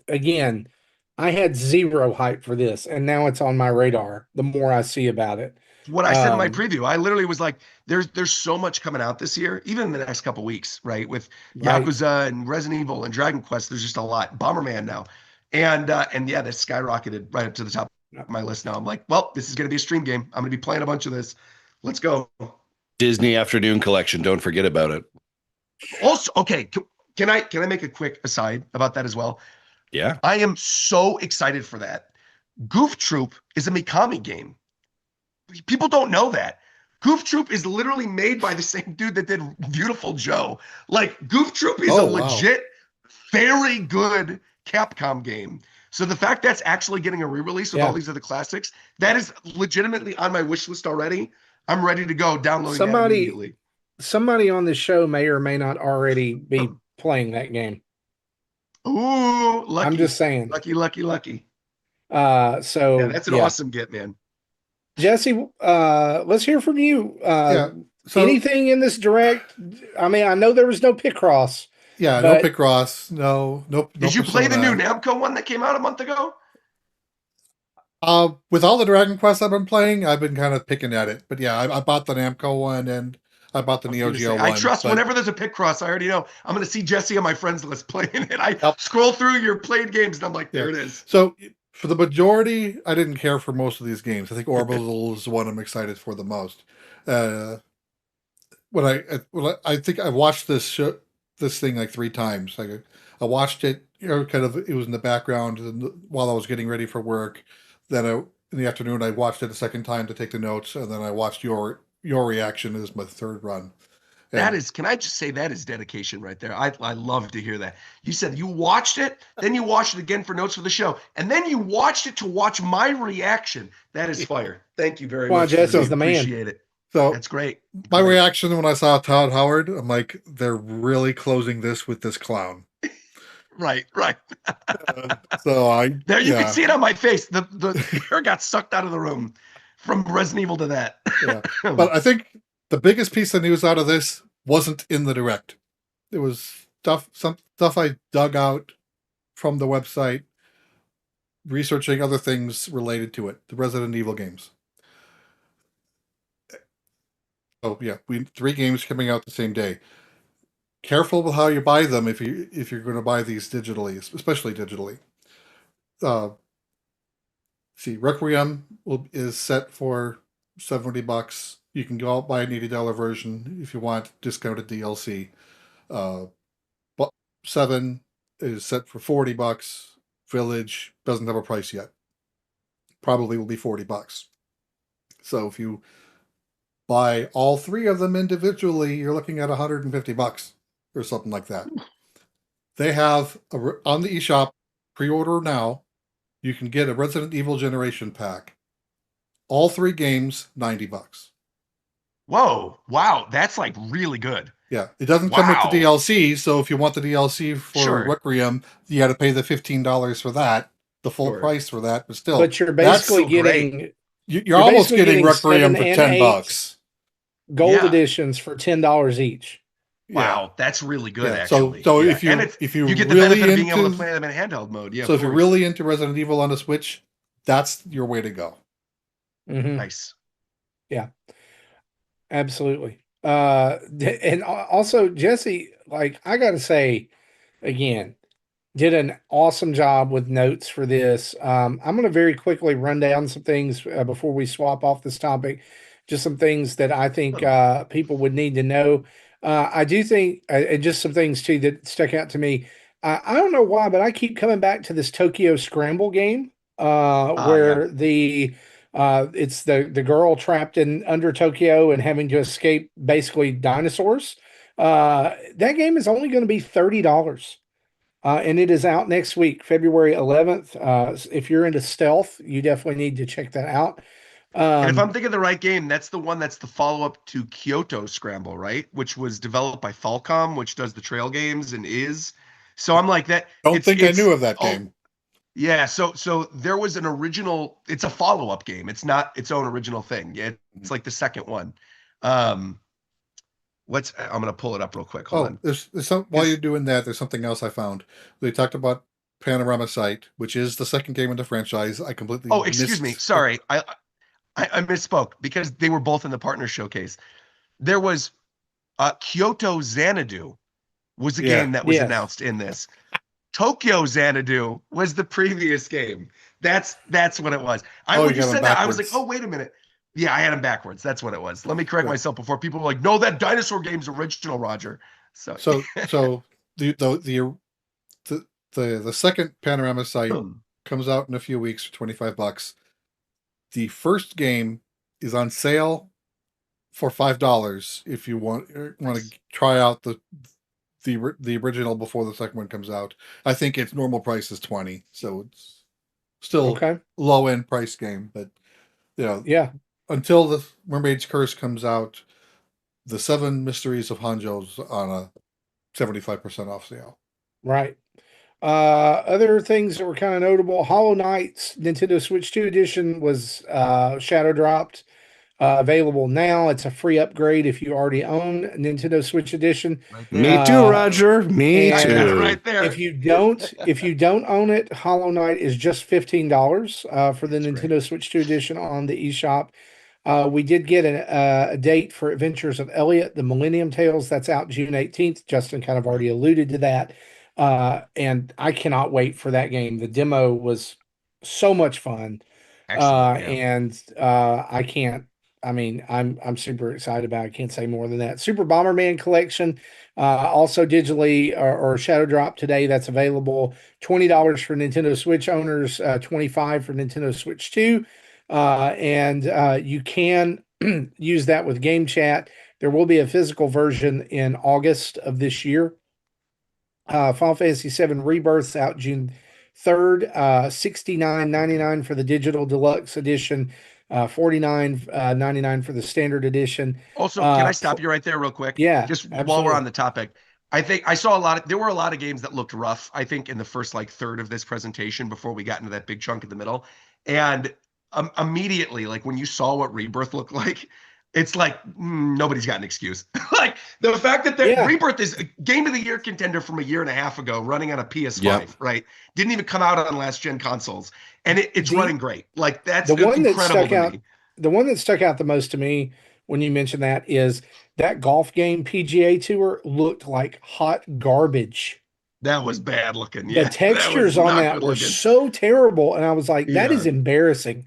again, I had zero hype for this, and now it's on my radar the more I see about it. What I said in my preview, I literally was like, there's so much coming out this year, even in the next couple weeks, right? With Yakuza and Resident Evil and Dragon Quest, there's just a lot. Bomberman now. And yeah, that skyrocketed right up to the top of my list now. I'm like, well, this is going to be a stream game. I'm going to be playing a bunch of this. Let's go. Disney Afternoon Collection. Don't forget about it. Also, okay, can I make a quick aside about that as well? Yeah. I am so excited for that. Goof Troop is a Mikami game. People don't know that. Goof Troop is literally made by the same dude that did Beautiful Joe. Like, Goof Troop is a legit, very good Capcom game. So the fact that's actually getting a re-release with all these other classics, that is legitimately on my wish list already. I'm ready to go download that immediately. Somebody on the show may or may not already be playing that game. Ooh, lucky. I'm just saying. Lucky, lucky, lucky. So Yeah, that's an yeah, awesome get, man. Jesse, let's hear from you. Yeah. So Anything in this direct? I mean, I know there was no Picross, yeah, no but Picross, no Did you play the new Persona. Namco one that came out a month ago? With all the Dragon Quest I've been playing, I've been kind of picking at it. But yeah, I bought the Namco one and I bought the I was Neo going to Geo say, I one. trust But whenever there's a pick cross, I already know I'm going to see Jesse on my friends list playing it. I Yep. scroll through your played games and I'm like, there yeah. it is. So for the majority, I didn't care for most of these games. I think Orbital is the one I'm excited for the most. I think I watched this thing like 3 times. Like I watched it, kind of it was in the background while I was getting ready for work. Then in the afternoon I watched it a second time to take the notes, and then I watched your reaction as my third run. That And is, can I just say that is dedication right there? I love to hear that. You said you watched it, then you watched it again for notes for the show, and then you watched it to watch my reaction. That is fire. Thank you very come on, much, dude. I Jesse's the man. appreciate it. so That's great. my Great. reaction when I saw Todd Howard, I'm like, they're really closing this with this clown. Right, right. So There, you can yeah. see it on my face. The hair got sucked out of the room from Resident Evil to that. Yeah. But I think the biggest piece of news out of this wasn't in the direct. It was some stuff I dug out from the website, researching other things related to it, the Resident Evil games. Oh yeah, 3 games coming out the same day. Careful with how you buy them if you're going to buy these digitally, especially digitally. Uh, see, Requiem is set for $70. You can go out buy an $80 version if you want discounted DLC. But 7 is set for $40. Village doesn't have a price yet. Probably will be $40. So if you buy all 3 of them individually, you're looking at $150 or something like that. They have on the eShop pre-order now. You can get a Resident Evil Generation Pack. All 3 games, $90. Whoa, wow, that's like really good. Yeah, it doesn't come with the Wow. DLC, so if you want the DLC for Sure. Requiem, you got to pay the $15 for that, the full Sure. price for that. But still, but you're basically so great. getting you're almost basically getting getting Requiem 7 for and 10 8 bucks. gold Yeah. editions for $10 each. Wow, that's really good, Yeah, actually. so Yeah, if you and it's, if you you get the really benefit of being able into to play them in handheld mode. Yeah, so of if you're course. really into Resident Evil on the Switch, that's your way to go. Mhm. Nice. Yeah, absolutely. And also Jesse, like I gotta say, again, did an awesome job with notes for this. I'm going to very quickly run down some things before we swap off this topic. Just some things that I think people would need to know. I do think, and just some things too that stuck out to me. I don't know why, but I keep coming back to this Tokyo Scramble game, Yeah. where it's the girl trapped in under Tokyo and having to escape basically dinosaurs. That game is only going to be $30. And it is out next week, February 11th. If you're into stealth, you definitely need to check that out. And if I'm thinking the right game, that's the one that's the follow-up to Kyoto Scramble, right? Which was developed by Falcom, which does the trail games and is. So I'm like that. Don't think I knew of that oh, game. Yeah, so there was an original, it's a follow-up game. It's not its own original thing. Yeah, it's like the second one. I'm gonna pull it up real quick. Hold on. There's some while you're doing that, there's something else I found. They talked about Panorama Sight, which is the second game in the franchise. I completely Oh, excuse me. Sorry. I misspoke because they were both in the partner showcase. There was Kyoto Xanadu was the game that was announced in this. Tokyo Xanadu was the previous game. That's what it was. When you said that, I was like, oh, wait a minute. Yeah, I had them backwards. That's what it was. Let me correct myself before people were like, no, that dinosaur game's original, Roger. So the second Panorama Sight comes out in a few weeks for $25. The first game is on sale for $5 if you want to try out the original before the second one comes out. I think its normal price is $20, so it's still low end price game. But until the Mermaid's Curse comes out, the 7 Mysteries of Hanjo's on a 75% off sale. Right. Other things that were kind of notable: Hollow Knight's Nintendo Switch 2 edition was shadow dropped. Available now. It's a free upgrade if you already own Nintendo Switch edition. Right Me there. too, Uh, Roger. Me I and got it too. right there. if you don't own it, Hollow Knight is just $15 for the That's great. Nintendo Switch 2 edition on the eShop. We did get a date for Adventures of Elliot, the Millennium Tales. That's out June 18th. Justin kind of already alluded to that. And I cannot wait for that game. The demo was so much fun. Excellent. Yeah. I can't. I mean, I'm super excited about it. I can't say more than that. Super Bomberman collection, also digitally or shadow drop today. That's available. $20 for Nintendo Switch owners, 25 for Nintendo Switch 2. And you can use that with Game Chat. There will be a physical version in August of this year. Final Fantasy VII Rebirth's out June 3rd. $69.99 for the digital deluxe edition. $49.99 for the standard edition. Also, can I stop you right there real quick? Yeah, Just while absolutely. we're on the topic. I think I saw there were a lot of games that looked rough, I think, in the first like third of this presentation before we got into that big chunk in the middle. And immediately, like when you saw what Rebirth looked like, it's like nobody's got an excuse. Like the fact that Rebirth is a game of the year contender from a year and a half ago, running on a PS5, right? Didn't even come out on last gen consoles, and it's running great. Like that's the one that stuck incredible out. to me. The one that stuck out the most to me when you mentioned that is that golf game PGA Tour looked like hot garbage. That was bad looking. Yeah, The textures on that were so terrible, and I was like, "That is embarrassing."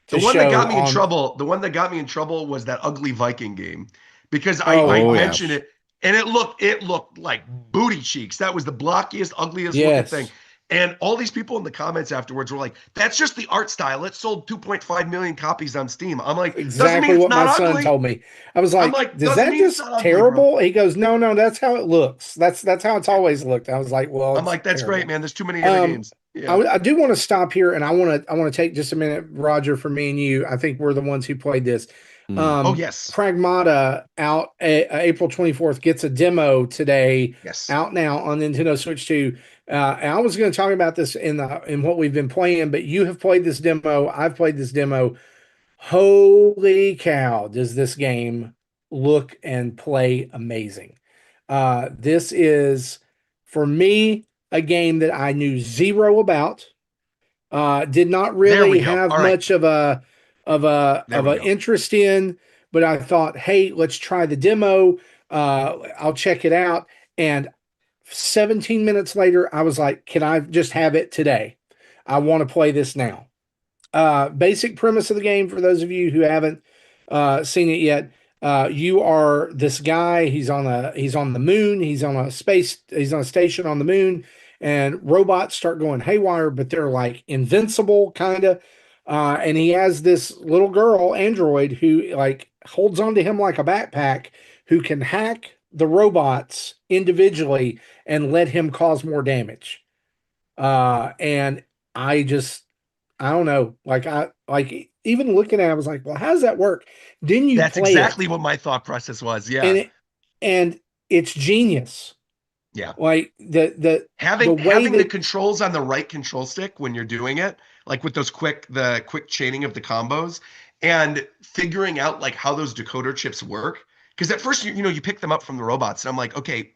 The one that got me in trouble, the one that got me in trouble was that ugly Viking game, because I mentioned it, and it looked like booty cheeks. That was the blockiest, ugliest looking thing. And all these people in the comments afterwards were like, "That's just the art style. It sold 2.5 million copies on Steam." I'm like, exactly what my son told me. I was like, "Is that just terrible?" He goes, "No, that's how it looks. That's how it's always looked." I was like, "Well," I'm like, "That's great, man. There's too many other games." Yeah. I do want to stop here, and I want to take just a minute, Roger, for me and you. I think we're the ones who played this. Oh yes, Pragmata out April 24th gets a demo today. Yes, out now on Nintendo Switch 2. And I was going to talk about this in what we've been playing, but you have played this demo. I've played this demo. Holy cow! Does this game look and play amazing? This is for me a game that I knew zero about. Did not really have much of a interest in, but I thought, hey, let's try the demo. I'll check it out. And 17 minutes later, I was like, can I just have it today? I want to play this now. Basic premise of the game for those of you who haven't seen it yet. You are this guy. He's on the moon. He's on a station on the moon, and robots start going haywire, but they're like invincible kind of. And he has this little girl, android, who like holds onto him like a backpack, who can hack the robots individually and let him cause more damage. And I don't know. Even looking at it, I was like, well, how does that work? Didn't you That's play exactly it? what my thought process was. Yeah. And it's genius. Yeah. Like having the controls on the right control stick when you're doing it, like with those quick chaining of the combos, and figuring out like how those decoder chips work. Because at first you pick them up from the robots, and I'm like, okay,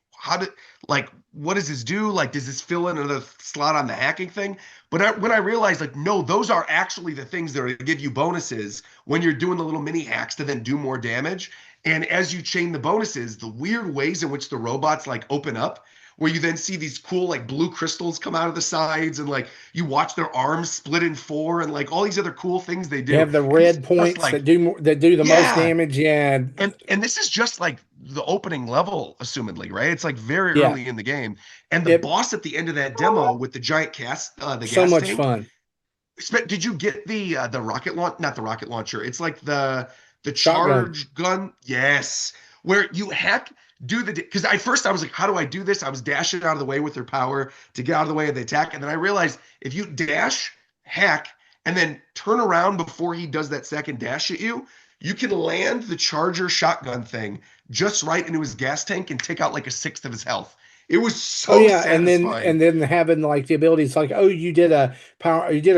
what does this do? Like, does this fill in another slot on the hacking thing? But when I realized, like, no, those are actually the things that are give you bonuses when you're doing the little mini hacks to then do more damage. And as you chain the bonuses, the weird ways in which the robots like open up, where you then see these cool like blue crystals come out of the sides, and like you watch their arms split in four, and like all these other cool things they do. You have the red points that do the most damage. Yeah. And this is just like the opening level, assumedly, right? It's like very early in the game. And the boss at the end of that demo with the giant gas so much tank, fun. Did you get the rocket launch? Not the rocket launcher. It's like the charge gun. Yes, where you because at first I was like, how do I do this? I was dashing out of the way with their power to get out of the way of the attack, and then I realized if you dash, hack, and then turn around before he does that second dash at you, you can land the charger shotgun thing just right into his gas tank and take out like a sixth of his health. It was Oh so yeah, and then satisfying. having like the abilities like, oh, you did a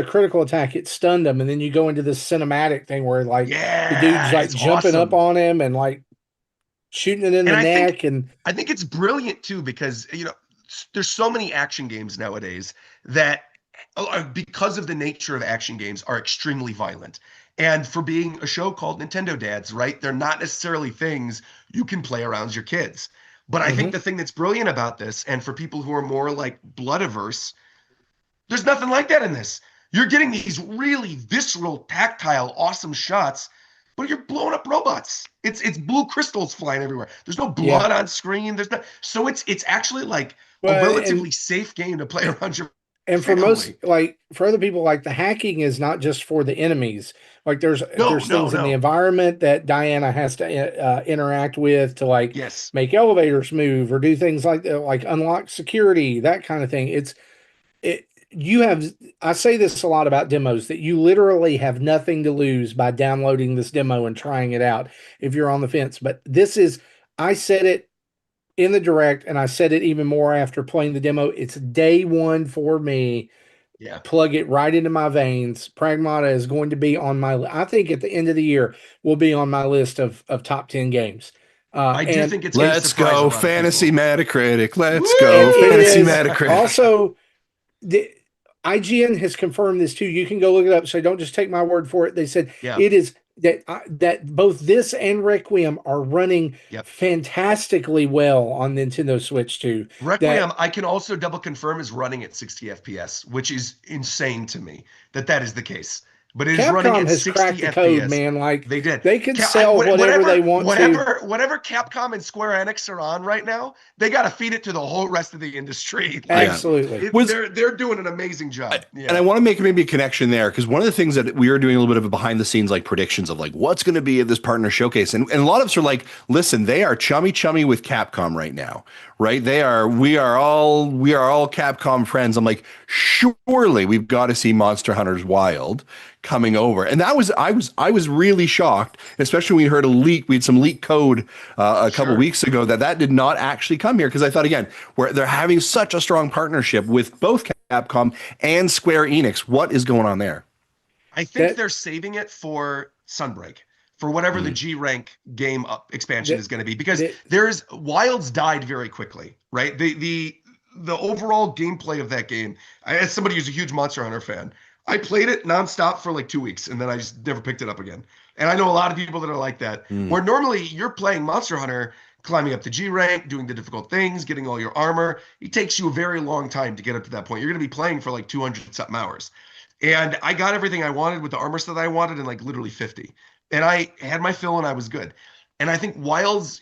critical attack, it stunned him, and then you go into this cinematic thing where like the dude's Yeah, like it's jumping up awesome. on him and like shooting it in And the neck and I think it's brilliant too because there's so many action games nowadays that because of the nature of action games are extremely violent. And for being a show called Nintendo Dads, right? They're not necessarily things you can play around your kids. But I think Mhm. the thing that's brilliant about this, and for people who are more like blood averse, there's nothing like that in this. You're getting these really visceral, tactile, awesome shots, but you're blowing up robots. It's blue crystals flying everywhere. There's no Yeah. blood on screen. There's no so it's actually like a Well, relatively safe game to play around your and for most family. like for other people, like the hacking is not just for the enemies. Like No, there's no, things in the no. environment that Diana has to interact with to like Yes. make elevators move or do things like that, like unlock security, that kind of thing. It you have I say this a lot about demos, that you literally have nothing to lose by downloading this demo and trying it out if you're on the fence. But this is, I said it in the direct and I said it even more after playing the demo. It's day one for me. Yeah. Plug it right into my veins. Pragmata is going to be on my, I think at the end of the year will be on my list of top 10 games. I do And think it's going to Let's surprise a go, lot of Fantasy people. Metacritic. Let's and go, it Woo! Fantasy is Metacritic. also the IGN has confirmed this too. You can go look it up. So don't just take my word for it. They said Yeah. it is that both this and Requiem are running Yep. fantastically well on Nintendo Switch 2. Requiem, That I can also double confirm is running at 60 FPS, which is insane to me that is the case. But it is running Capcom at has 60 cracked the code, FPS. man. Like They did. they can sell whatever they want to. Whatever Capcom and Square Enix are on right now, they got to feed it to the whole rest of the industry. Like Yeah. Absolutely. Was they're doing an amazing I, job. and I Yeah. want to make maybe a connection there because one of the things that we are doing a little bit of a behind the scenes like predictions of like what's going to be at this partner showcase, and a lot of us are like, listen, they are chummy with Capcom right now, right? We are all Capcom friends. I'm like, surely we've got to see Monster Hunters Wild coming over, and I was really shocked, especially when we heard a leak. We had some leak code a couple Sure. weeks ago that did not actually come here because I thought again, where they're having such a strong partnership with both Capcom and Square Enix. What is going on there? I think That they're saving it for Sunbreak, for whatever the Mm. G rank game expansion that is going to be, because that there's Wilds died very quickly, right? The overall gameplay of that game, as somebody who's a huge Monster Hunter fan, I played it nonstop for like 2 weeks and then I just never picked it up again. And I know a lot of people that are like that, Mm. where normally you're playing Monster Hunter, climbing up the G rank, doing the difficult things, getting all your armor. It takes you a very long time to get up to that point. You're going to be playing for like 200 something hours. And I got everything I wanted with the armor set that I wanted in like literally 50. And I had my fill and I was good. And I think Wilds,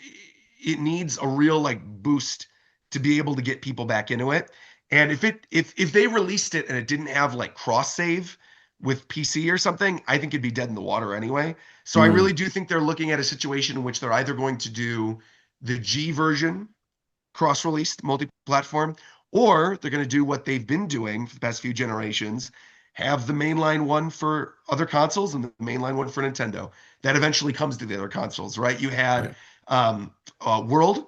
it needs a real like boost to be able to get people back into it. And if they released it and it didn't have like cross save with PC or something, I think it'd be dead in the water anyway. So I Mm. really do think they're looking at a situation in which they're either going to do the G version cross-released multi-platform, or they're going to do what they've been doing for the past few generations, have the mainline one for other consoles and the mainline one for Nintendo. That eventually comes to the other consoles, right? You had Right. World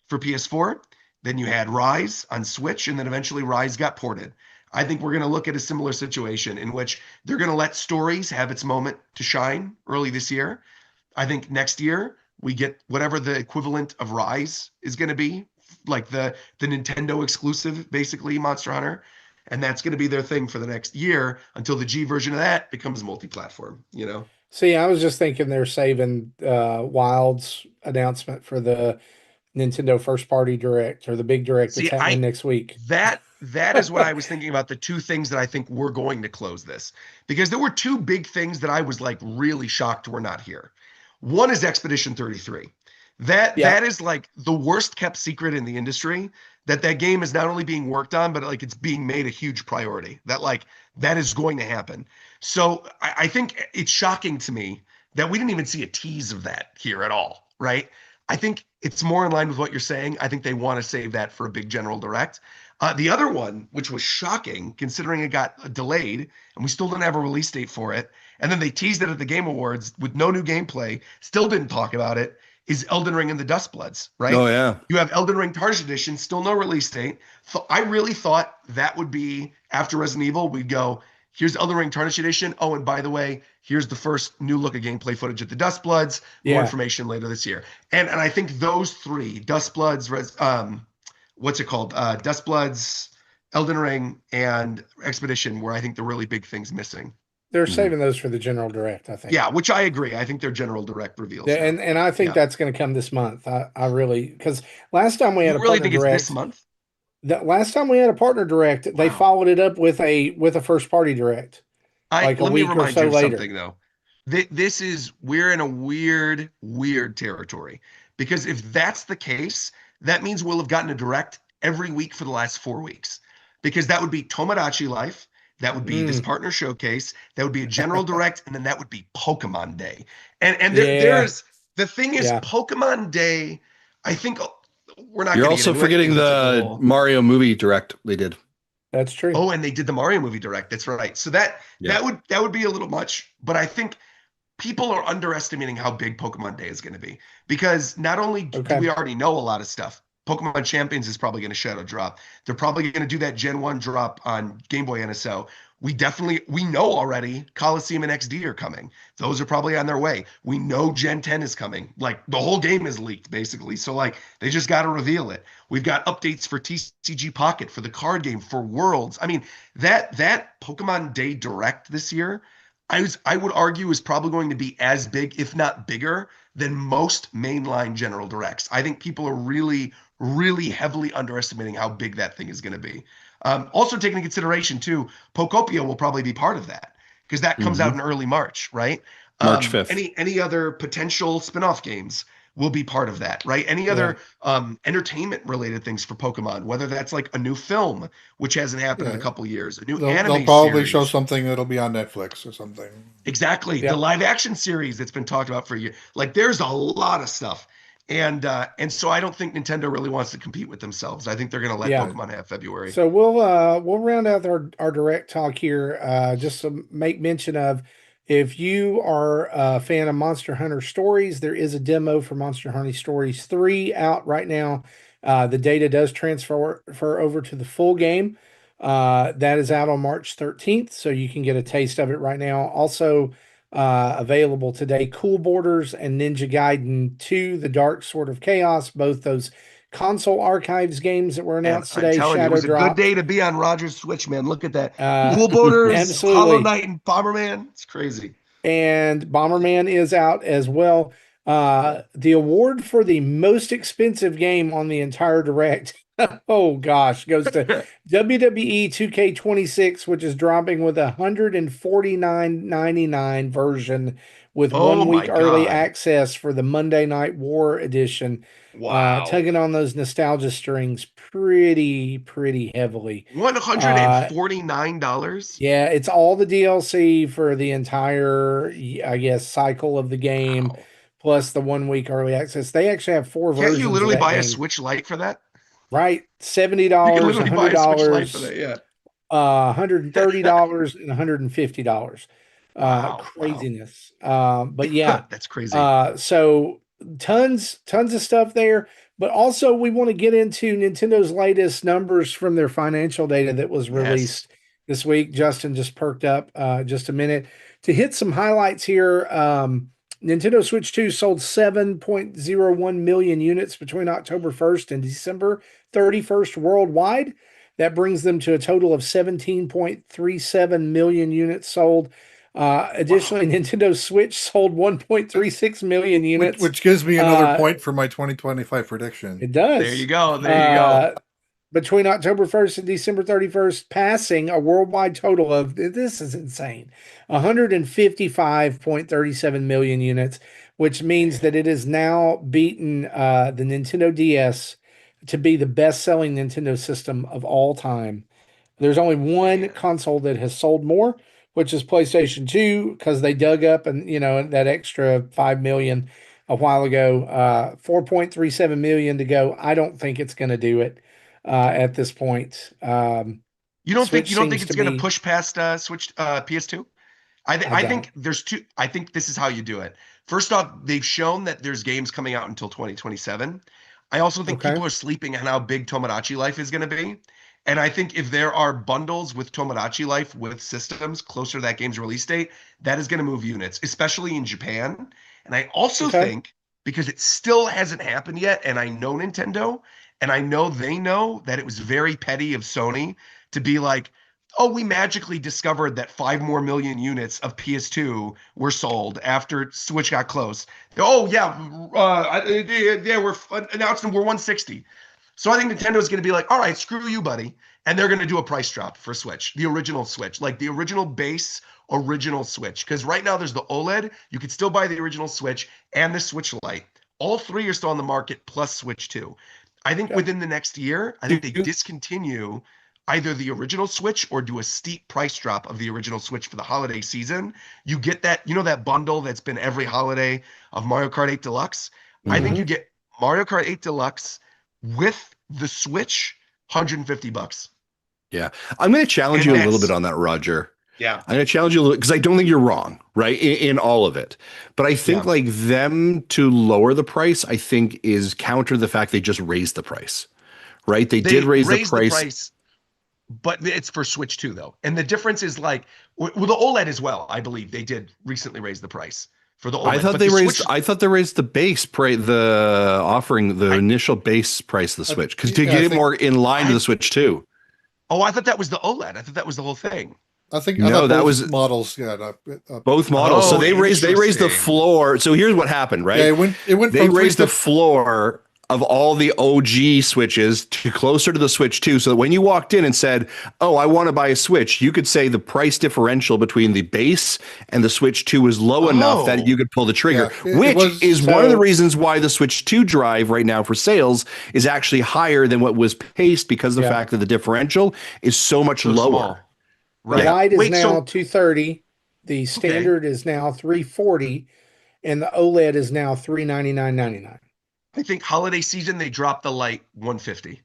for PS4, then you had Rise on Switch, and then eventually Rise got ported. I think we're going to look at a similar situation in which they're going to let stories have its moment to shine early this year. I think next year we get whatever the equivalent of Rise is going to be, like the Nintendo exclusive, basically Monster Hunter, and that's going to be their thing for the next year until the G version of that becomes multi-platform. See, I was just thinking they're saving Wild's announcement for the Nintendo first party direct or the big direct that's See, happening I next week. that is what I was thinking about, the two things that I think we're going to close this, because there were two big things that I was like really shocked were not here. One is Expedition 33. Yeah. That is like the worst kept secret in the industry, that game is not only being worked on, but like it's being made a huge priority, that like that is going to happen. So I think it's shocking to me that we didn't even see a tease of that here at all, right? I think it's more in line with what you're saying. I think they want to save that for a big general direct. The other one, which was shocking considering it got delayed and we still didn't have a release date for it, and then they teased it at the Game Awards with no new gameplay, still didn't talk about it, is Elden Ring and the Dustbloods, right? Oh yeah. You have Elden Ring Target Edition, still no release date. I really thought that would be after Resident Evil, we'd go, here's Elden Ring Tarnished Edition. Oh, and by the way, here's the first new look at gameplay footage of the Dustbloods. More Yeah. information later this year. And I think those three, Dustbloods, what's it called? Dustbloods, Elden Ring, and Expedition, were I think the really big things missing. They're saving those for the General Direct, I think. Yeah, which I agree. I think they're General Direct reveals. Yeah, now. and I think Yeah. that's going to come this month. I really, because last time we had You a really partner think it's direct, this month? the last time we had a partner direct, they Wow. followed it up with a first party direct, like a Let me week or remind so you of later. something though. We're in a weird territory, because if that's the case, that means we'll have gotten a direct every week for the last 4 weeks, because that would be Tomodachi Life, that would be this partner showcase, that would be a general direct, and then that would be Pokemon Day. And Yeah. there's the thing is Yeah. Pokemon Day, I think we're not You're going to also forgetting the Mario movie direct they did. That's true. Oh, and they did the Mario movie direct. That's right. So that would be a little much, but I think people are underestimating how big Pokemon Day is going to be, because not only do we already know a lot of stuff. Pokemon Champions is probably going to shadow drop. They're probably going to do that Gen 1 drop on Game Boy NSO. We know already Coliseum and XD are coming. Those are probably on their way. We know Gen 10 is coming. Like, the whole game is leaked basically. So like, they just got to reveal it. We've got updates for TCG Pocket, for the card game, for Worlds. I mean, that Pokemon Day Direct this year, I would argue, is probably going to be as big, if not bigger, than most mainline general directs. I think people are really, really heavily underestimating how big that thing is going to be. Also taking into consideration too, Pokopia will probably be part of that, because that comes out in early March, right? March 5th. Any other potential spin-off games will be part of that, right? Any other entertainment related things for Pokemon, whether that's like a new film, which hasn't happened in a couple years, a new anime they'll probably series. show something that'll be on Netflix or something. Exactly. The live action series that's been talked about for a year. Like, there's a lot of stuff. And so I don't think Nintendo really wants to compete with themselves. I think they're going to let Pokemon have February. So we'll round out our direct talk here, just to make mention of, if you are a fan of Monster Hunter Stories, there is a demo for Monster Hunter Stories 3 out right now. The data does transfer over to the full game. That is out on March 13th, so you can get a taste of it right now. Also available today, Cool Borders and Ninja Gaiden 2, The Dark Sword of Chaos, both those console archives games that were announced today. Shadow, it was dropped. a good day to be on Roger's Switch, man. Look at that. Cool Borders, Hollow Knight, and Bomberman. It's crazy. And Bomberman is out as well. The award for the most expensive game on the entire direct, oh gosh, goes to WWE 2K26, which is dropping with $149.99 version with 1 week early access for the Monday Night War edition. Wow. Tugging on those nostalgia strings pretty heavily. $149? Yeah, it's all the DLC for the entire, I guess, cycle of the game, plus the 1 week early access. They actually have 4 versions. Can't you literally of that buy game. a Switch Lite for that? Right, $70, You can literally buy a Switch Lite $100, for that, yeah. $130, and $150. Wow, craziness. But yeah, that's crazy. So tons of stuff there. But also, we want to get into Nintendo's latest numbers from their financial data that was released this week. Justin just perked up just a minute to hit some highlights here. Nintendo Switch 2 sold 7.01 million units between October 1st and December 31st worldwide. That brings them to a total of 17.37 million units sold. Additionally, Nintendo Switch sold 1.36 million units. Which gives me another point for my 2025 prediction. It does. There you go. Between October 1st and December 31st, passing a worldwide total of, this is insane, 155.37 million units, which means that it has now beaten the Nintendo DS to be the best-selling Nintendo system of all time. There's only one console that has sold more, which is PlayStation 2, because they dug up that extra 5 million a while ago. 4.37 million to go. I don't think it's going to do it at this point. You don't think it's going to push past Switch PS2? I think there's two. I think this is how you do it. First off, they've shown that there's games coming out until 2027. I also think Okay. people are sleeping on how big Tomodachi Life is going to be. And I think if there are bundles with Tomodachi Life with systems closer to that game's release date, that is going to move units, especially in Japan. And I also Okay. think because it still hasn't happened yet, and I know Nintendo, and I know they know that it was very petty of Sony to be like, oh, we magically discovered that 5 more million units of PS2 were sold after Switch got close. Oh yeah, yeah, we're announcing we're 160. So I think Nintendo is going to be like, all right, screw you, buddy, and they're going to do a price drop for Switch, the original Switch, like the original base original Switch. Because right now there's the OLED, you could still buy the original Switch and the Switch Lite. All three are still on the market, plus Switch 2. I think Okay. within the next year, I think they discontinue either the original Switch or do a steep price drop of the original Switch for the holiday season. You get that, that bundle that's been every holiday of Mario Kart 8 Deluxe. I think you get Mario Kart 8 Deluxe with the Switch, $150. Yeah. I'm going to challenge And you a little bit that's on that, Roger. yeah, I'm going to challenge you a little because I don't think you're wrong, right? In all of it. But I think yeah. like them to lower the price, I think is counter the fact they just raised the price, right? They did raise the raised price. but it's for Switch 2 though. And the difference is like with the OLED as well, I believe they did recently raise the price for the OLED. But the Switch, I thought they raised the base price, the offering, the I, initial base price of the Switch, because to Yeah, I get it think more in line to I the Switch too. oh, I thought that was the OLED. I thought that was the whole thing. I No, thought that both was models got both models. So Oh, they raised the interesting. floor. So here's what happened, right? yeah, it went They from raised the 350 floor of all the OG Switches to closer to the Switch 2. So that when you walked in and said, "Oh, I want to buy a Switch," you could say the price differential between the base and the Switch 2 was low enough that you Oh, could pull the trigger, Yeah, it which was is one of the so reasons why the Switch 2 drive right now for sales is actually higher than what was paced because of the yeah. fact that the differential is so much so small. lower. The Right. Yeah. Lite is Wait, now so 230. The okay. standard is now 340, and the OLED is now 399.99. I think holiday season they dropped the light 150.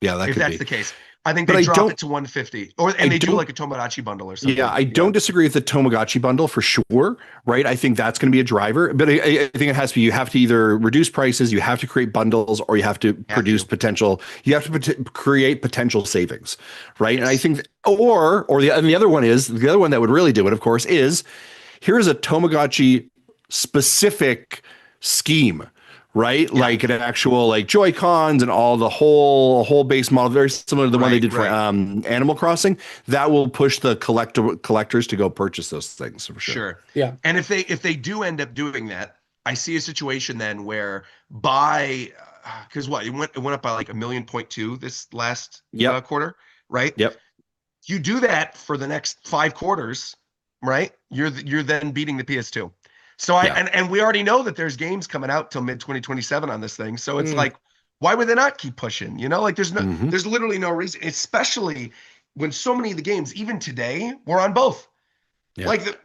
Yeah, that If could that's be. the case. I think But they I drop don't it to 150. Or I and they do don't like a Tomodachi bundle or Yeah, something. I Yeah. don't disagree with the Tamagotchi bundle for sure, right? I think that's going to be a driver, but I think it has to be, you have to either reduce prices, you have to create bundles, or you have to Have produce to. you have to create potential savings, right? And I think, and the other one is, the other one that would really do it, of course, is here's a Tamagotchi specific scheme, right? Yeah. Like an actual like Joy Cons and all the whole base model, very similar to the one they Right, did for right. Animal Crossing. That will push the collectors to go purchase those things for sure. Sure. Yeah. And if they do end up doing that, I see a situation then where by because what it went up by like 1.2 million this last Yep. quarter, right? Yep. You do that for the next 5 quarters, right? You're then beating the PS2. So Yeah. and we already know that there's games coming out till mid 2027 on this thing. So it's Mm. like, why would they not keep pushing? Like Mhm. there's literally no reason, especially when so many of the games, even today, were on both. Yeah. Like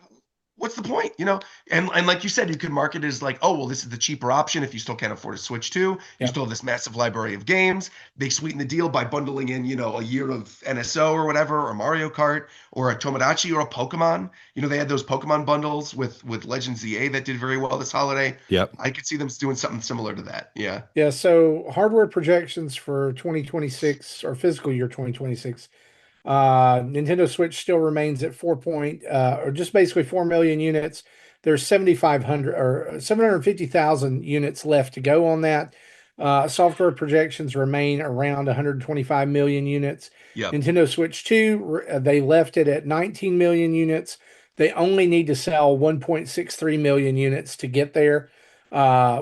what's the point? And like you said, you could market it as like, oh well, this is the cheaper option if you still can't afford a Switch 2. You Yeah. still have this massive library of games. They sweeten the deal by bundling in, a year of NSO or whatever, or Mario Kart, or a Tomodachi or a Pokemon. They had those Pokemon bundles with Legends ZA that did very well this holiday. Yep. I could see them doing something similar to that. Yeah. Yeah. So hardware projections for 2026 or fiscal year 2026. Nintendo Switch still remains at or just basically 4 million units. There's 7,500 or 750,000 units left to go on that. Software projections remain around 125 million units. Yep. Nintendo Switch 2, they left it at 19 million units. They only need to sell 1.63 million units to get there,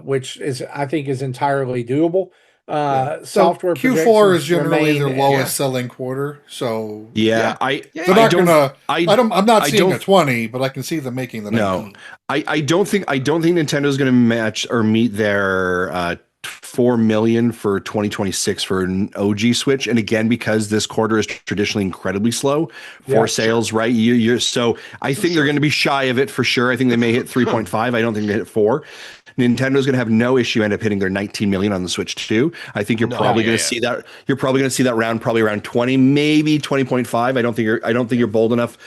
which I think is entirely doable. So Software Q4 is projections generally their remain lowest Yeah. selling quarter. So Yeah. Yeah. they're not gonna. I I'm not I seeing a don't 20, but I can see them making the no. 19. I don't think Nintendo is going to match or meet their 4 million for 2026 for an OG Switch. And again, because this quarter is traditionally incredibly slow for Yeah, sales, right? So I think they're going to be shy of it for sure. I think they may hit 3.5. I don't think they hit 4. Nintendo's going to have no issue end up hitting their 19 million on the Switch 2. I think you're No, probably yeah, going to yeah. see that. You're probably going to see that probably around 20, maybe 20.5. I don't think you're bold enough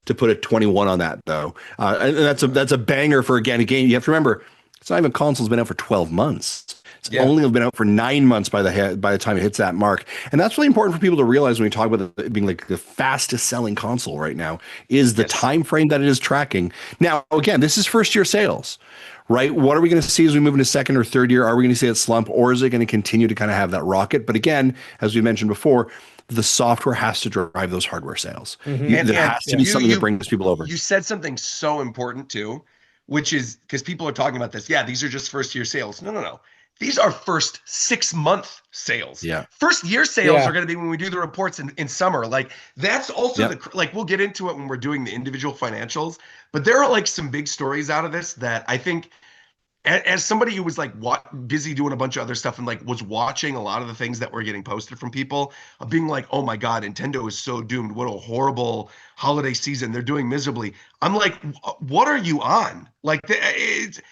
to put a 21 on that though. And that's a banger for a game. You have to remember, it's not even console's been out for 12 months. It's Yeah. only been out for 9 months by the time it hits that mark. And that's really important for people to realize when we talk about it being like the fastest selling console right now is the time frame that it is tracking. Now, again, this is first year sales, right? What are we going to see as we move into second or third year? Are we going to see it slump, or is it going to continue to kind of have that rocket? But again, as we mentioned before, the software has to drive those hardware sales. There has to be something that brings people over. You said something so important too, which is because people are talking about this. Yeah, these are just first year sales. No. These are first 6-month sales. Yeah. First year sales are going to be when we do the reports in summer. Like that's also like we'll get into it when we're doing the individual financials, but there are like some big stories out of this that I think as somebody who was like busy doing a bunch of other stuff and like was watching a lot of the things that were getting posted from people of being like, oh my God, Nintendo is so doomed. What a horrible holiday season. They're doing miserably. I'm like, what are you on? Like it's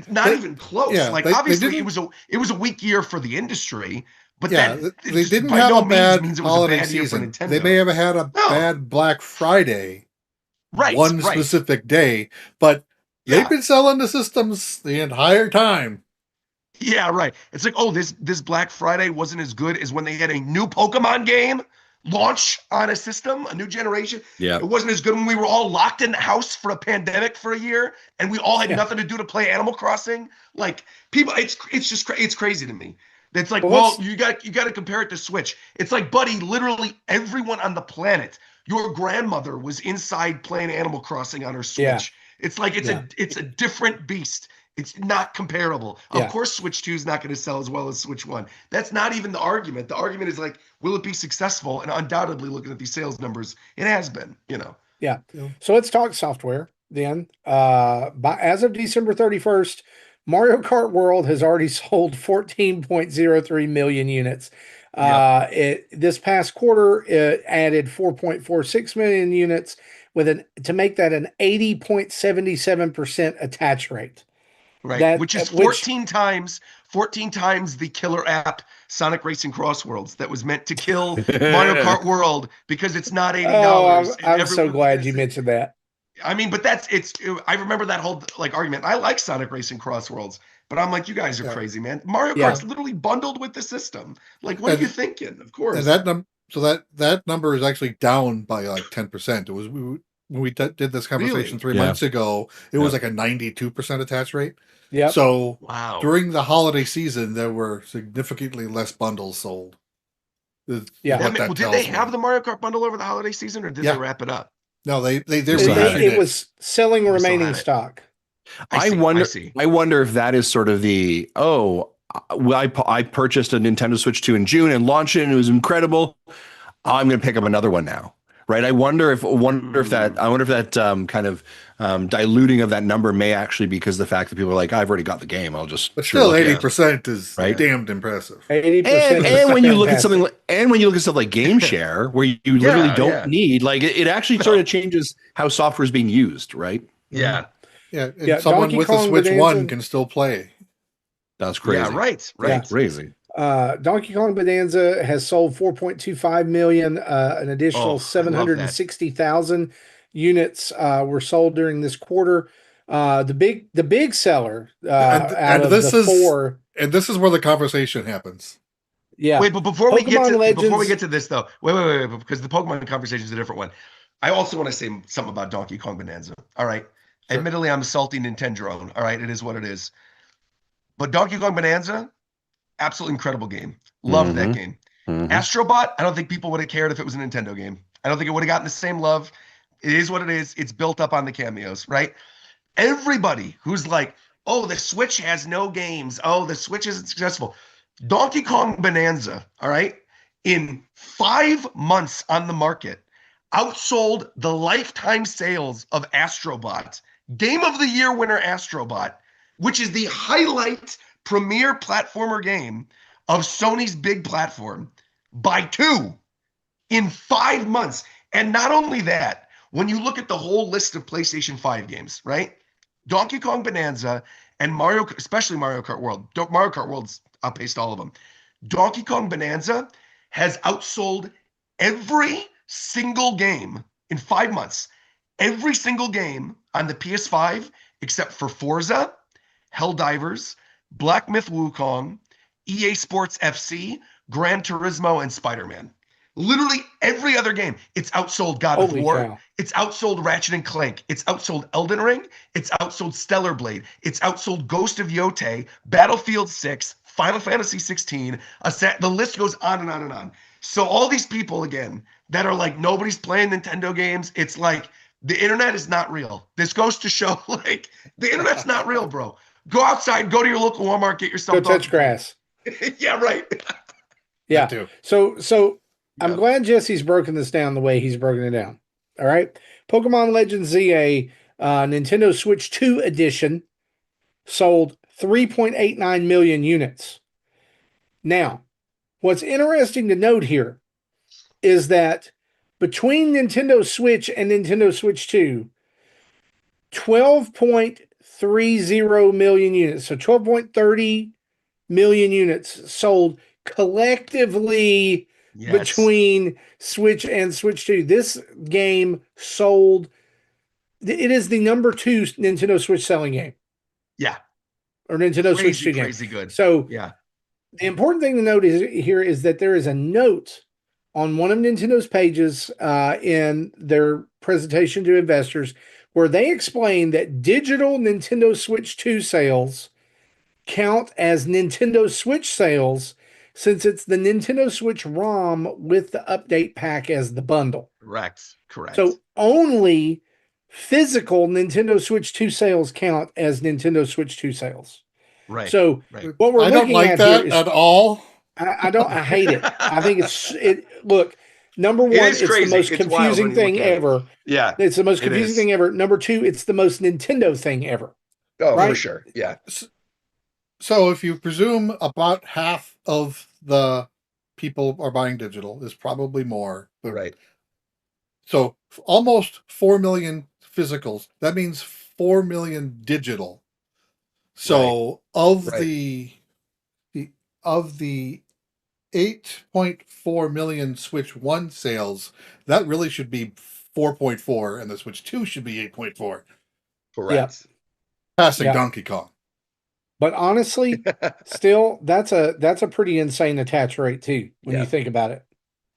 not even close. Yeah, like obviously it was a weak year for the industry, but they didn't by have no a bad means it was holiday a bad year for season. Nintendo. They may have had a bad Black Friday, one specific day, but they've been selling the systems the entire time. Yeah, right. It's like, oh, this Black Friday wasn't as good as when they had a new Pokemon game launch on a system, a new generation. Yeah. It wasn't as good when we were all locked in the house for a pandemic for a year and we all had nothing to do to play Animal Crossing. Like people, it's just it's crazy to me. It's like, well, you got to compare it to Switch. It's like, buddy, literally everyone on the planet, your grandmother was inside playing Animal Crossing on her Switch. Yeah. It's like it's a different beast. It's not comparable. Of course, Switch 2 is not going to sell as well as Switch 1. That's not even the argument. The argument is like, will it be successful? And undoubtedly, looking at these sales numbers, it has been, Yeah. So let's talk software then. As of December 31st, Mario Kart World has already sold 14.03 million units. This past quarter, it added 4.46 million units to make that an 80.77% attach rate. Right, which is 14 times the killer app Sonic Racing Cross Worlds that was meant to kill Mario Kart World because it's not $80. I'm so glad you mentioned that. I mean, but I remember that whole like argument. I like Sonic Racing Cross Worlds, but I'm like, you guys are crazy, man. Mario Kart's literally bundled with the system. Like, what are you thinking? Of course. And that number is actually down by like 10%. It was when we did this conversation 3 months ago, it was like a 92% attach rate. Yeah. So during the holiday season, there were significantly less bundles sold. Did they have the Mario Kart bundle over the holiday season, or did they wrap it up? No, it was selling remaining stock. I wonder if that is sort of the I purchased a Nintendo Switch 2 in June and launched it, and it was incredible. I'm going to pick up another one now. Right. I wonder if that kind of diluting of that number may actually be because the fact that people are like, I've already got the game. I'll just. But still, 80% is damned impressive. 80%. And when you look at something, stuff like Game Share, where you literally don't need, like, it actually sort of changes how software is being used, right? Yeah. Yeah. And someone with a Switch 1 can still play. That's crazy. Yeah. Right. That's crazy. Donkey Kong Bonanza has sold 4.25 million. An additional 760,000 units were sold during this quarter. The big seller and this is where the conversation happens. Yeah. Wait, but before we get to this though, wait, because the Pokemon conversation is a different one. I also want to say something about Donkey Kong Bonanza. All right. Sure. Admittedly, I'm salty Nintendo. All right, it is what it is. But Donkey Kong Bonanza, absolutely incredible game. Loved that game. Astrobot, I don't think people would have cared if it was a Nintendo game. I don't think it would have gotten the same love. It is what it is. It's built up on the cameos, right? Everybody who's like, oh, the Switch has no games. Oh, the Switch isn't successful. Donkey Kong Bonanza, all right, in 5 months on the market, outsold the lifetime sales of Astrobot. Game of the Year winner Astrobot, which is the highlight premier platformer game of Sony's big platform, by 2 in 5 months. And not only that, when you look at the whole list of PlayStation 5 games, right? Donkey Kong Bonanza and especially Mario Kart World. Mario Kart World's outpaced all of them. Donkey Kong Bonanza has outsold every single game in 5 months. every single game on the PS5 except for Forza, Helldivers, Black Myth Wukong, EA Sports FC, Gran Turismo, and Spider-Man. Literally every other game. It's outsold God of Holy War. cow. It's outsold Ratchet and Clank. It's outsold Elden Ring. It's outsold Stellar Blade. It's outsold Ghost of Yotei, Battlefield 6, Final Fantasy 16. The list goes on and on and on. So all these people, again, that are like, nobody's playing Nintendo games. It's like, the internet is not real. This goes to show, like, the internet's not real, bro. Go outside, go to your local Walmart, get yourself Go touch grass. Yeah, right. Yeah. too. So I'm Yeah. glad Jesse's broken this down the way he's broken it down. All right. Pokemon Legends ZA Nintendo Switch 2 edition sold 3.89 million units. Now, what's interesting to note here is that between Nintendo Switch and Nintendo Switch 2, 12.30 million units, so 12.30 million units sold collectively Yes. between Switch and Switch 2. This game sold, it is the number 2 Nintendo Switch selling game. Yeah. Or Nintendo Switch 2 game. Crazy good. So yeah. The important thing to note here is that there is a note on one of Nintendo's pages in their presentation to investors where they explain that digital Nintendo Switch 2 sales count as Nintendo Switch sales since it's the Nintendo Switch ROM with the update pack as the bundle. Correct. So only physical Nintendo Switch 2 sales count as Nintendo Switch 2 sales. Right. So right. what we're I don't looking like at that here is, at all. I hate it. I think look, number one, it's crazy. the most It's wild when confusing you thing look at it. ever. Yeah. It's the most it confusing is. thing ever. Number two, it's the most Nintendo thing ever. Oh, right? for sure. Yeah. So if you presume about half of the people are buying digital, is probably more. But, Right. So almost 4 million physicals. That means 4 million digital. So of the 8.4 million Switch 1 sales, that really should be 4.4, and the Switch 2 should be 8.4. Correct. Passing Donkey Kong. But honestly, still, that's a pretty insane attach rate too, when you think about it.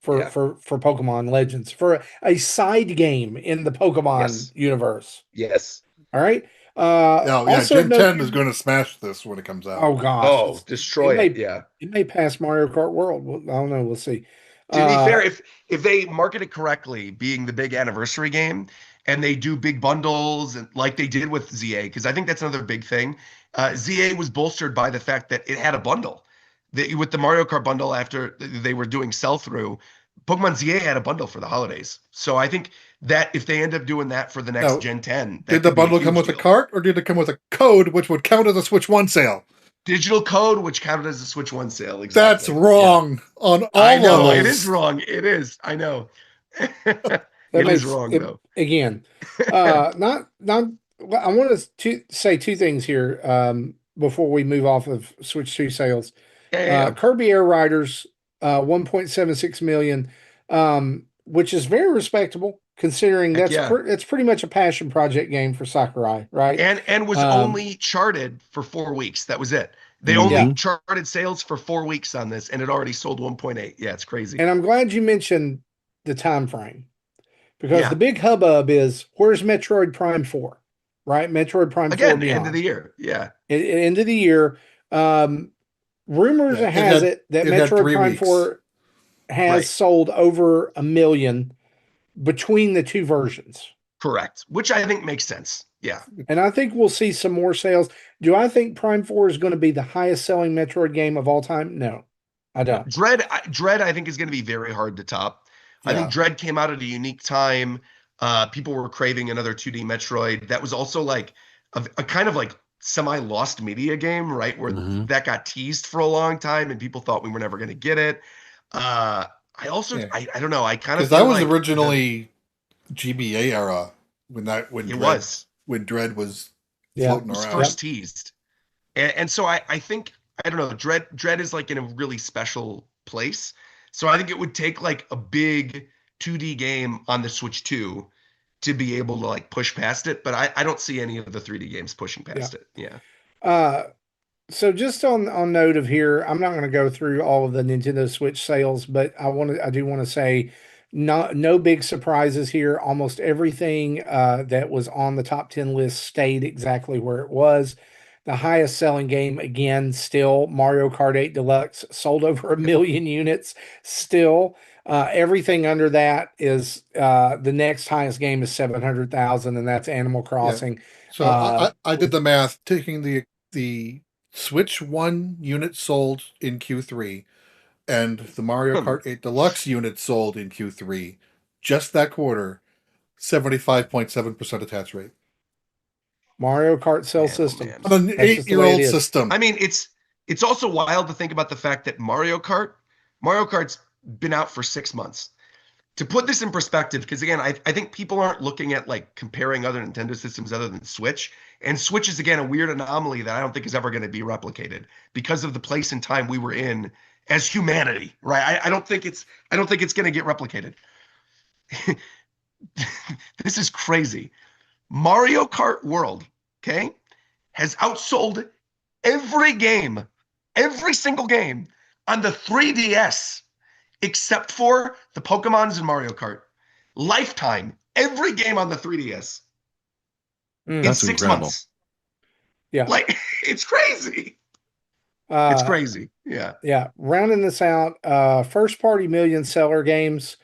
For Pokemon Legends, for a side game in the Pokemon universe. Yes. All right. Gen 10 is going to smash this when it comes out. Oh gosh. Oh, destroy it. It may pass Mario Kart World. I don't know. We'll see. To be fair, if they market it correctly, being the big anniversary game, and they do big bundles and like they did with ZA, because I think that's another big thing. ZA was bolstered by the fact that it had a bundle. With the Mario Kart bundle, after they were doing sell-through, Pokemon ZA had a bundle for the holidays. So I think that if they end up doing that for the next Gen 10, did the bundle come with a cart, or did it come with a code which would count as a Switch 1 sale? Digital code, which counted as a Switch 1 sale. Exactly. That's wrong on all I know, levels. it is wrong. It is. I know. It is wrong, though. Again, not. I want to say two things here before we move off of Switch 2 sales. Kirby Air Riders, 1.76 million, which is very respectable considering it's pretty much a passion project game for Sakurai, right? And was only charted for 4 weeks. That was it. They only charted sales for 4 weeks on this, and it already sold 1.8. Yeah, it's crazy. And I'm glad you mentioned the time frame, because the big hubbub is, where's Metroid Prime 4? Right? Metroid Prime 4 Beyond. End of the year. Yeah. End of the year. Rumors has it that Metroid Prime 4 has sold over 1 million between the two versions. Correct. Which I think makes sense. Yeah. And I think we'll see some more sales. Do I think Prime 4 is going to be the highest selling Metroid game of all time? No, I don't. Dread, I think, is going to be very hard to top. I think Dread came out at a unique time. People were craving another 2D Metroid. That was also like a kind of like semi-lost media game, right? Where that got teased for a long time and people thought we were never going to get it. I don't know. I kind of because that was originally GBA era when Dread was floating around. First teased. And so I think, I don't know, Dread is like in a really special place. So I think it would take like a big 2D game on the Switch 2 to be able to like push past it, but I don't see any of the 3D games pushing Yeah. past it. Yeah. Uh, so just on note of here, I'm not going to go through all of the Nintendo Switch sales, but I do want to say, no big surprises here. Almost everything that was on the top 10 list stayed exactly where it was. The highest selling game, again, still Mario Kart 8 Deluxe, sold over a million units. Still, everything under that is the next highest game is 700,000, and that's Animal Yeah. Crossing. So I did the math, taking the Switch 1 units sold in Q3 and the Mario Kart 8 Deluxe units sold in Q3, just that quarter, 75.7% attach rate. Mario Kart cell Man, oh system. man. On an That's just the way it 8-year-old is. system. I mean, it's also wild to think about the fact that Mario Kart's been out for 6 months. To put this in perspective, because again, I think people aren't looking at like comparing other Nintendo systems other than Switch. And Switch is again a weird anomaly that I don't think is ever going to be replicated because of the place and time we were in as humanity, right? I don't think it's going to get replicated. This is crazy. Mario Kart World, okay, has outsold every single game on the 3DS except for the Pokemons and Mario Kart. Lifetime, every game on the 3DS in That's 6 months. incredible. Yeah. Like, it's crazy. It's Uh, crazy. Yeah. yeah. Rounding this out, first party million seller games.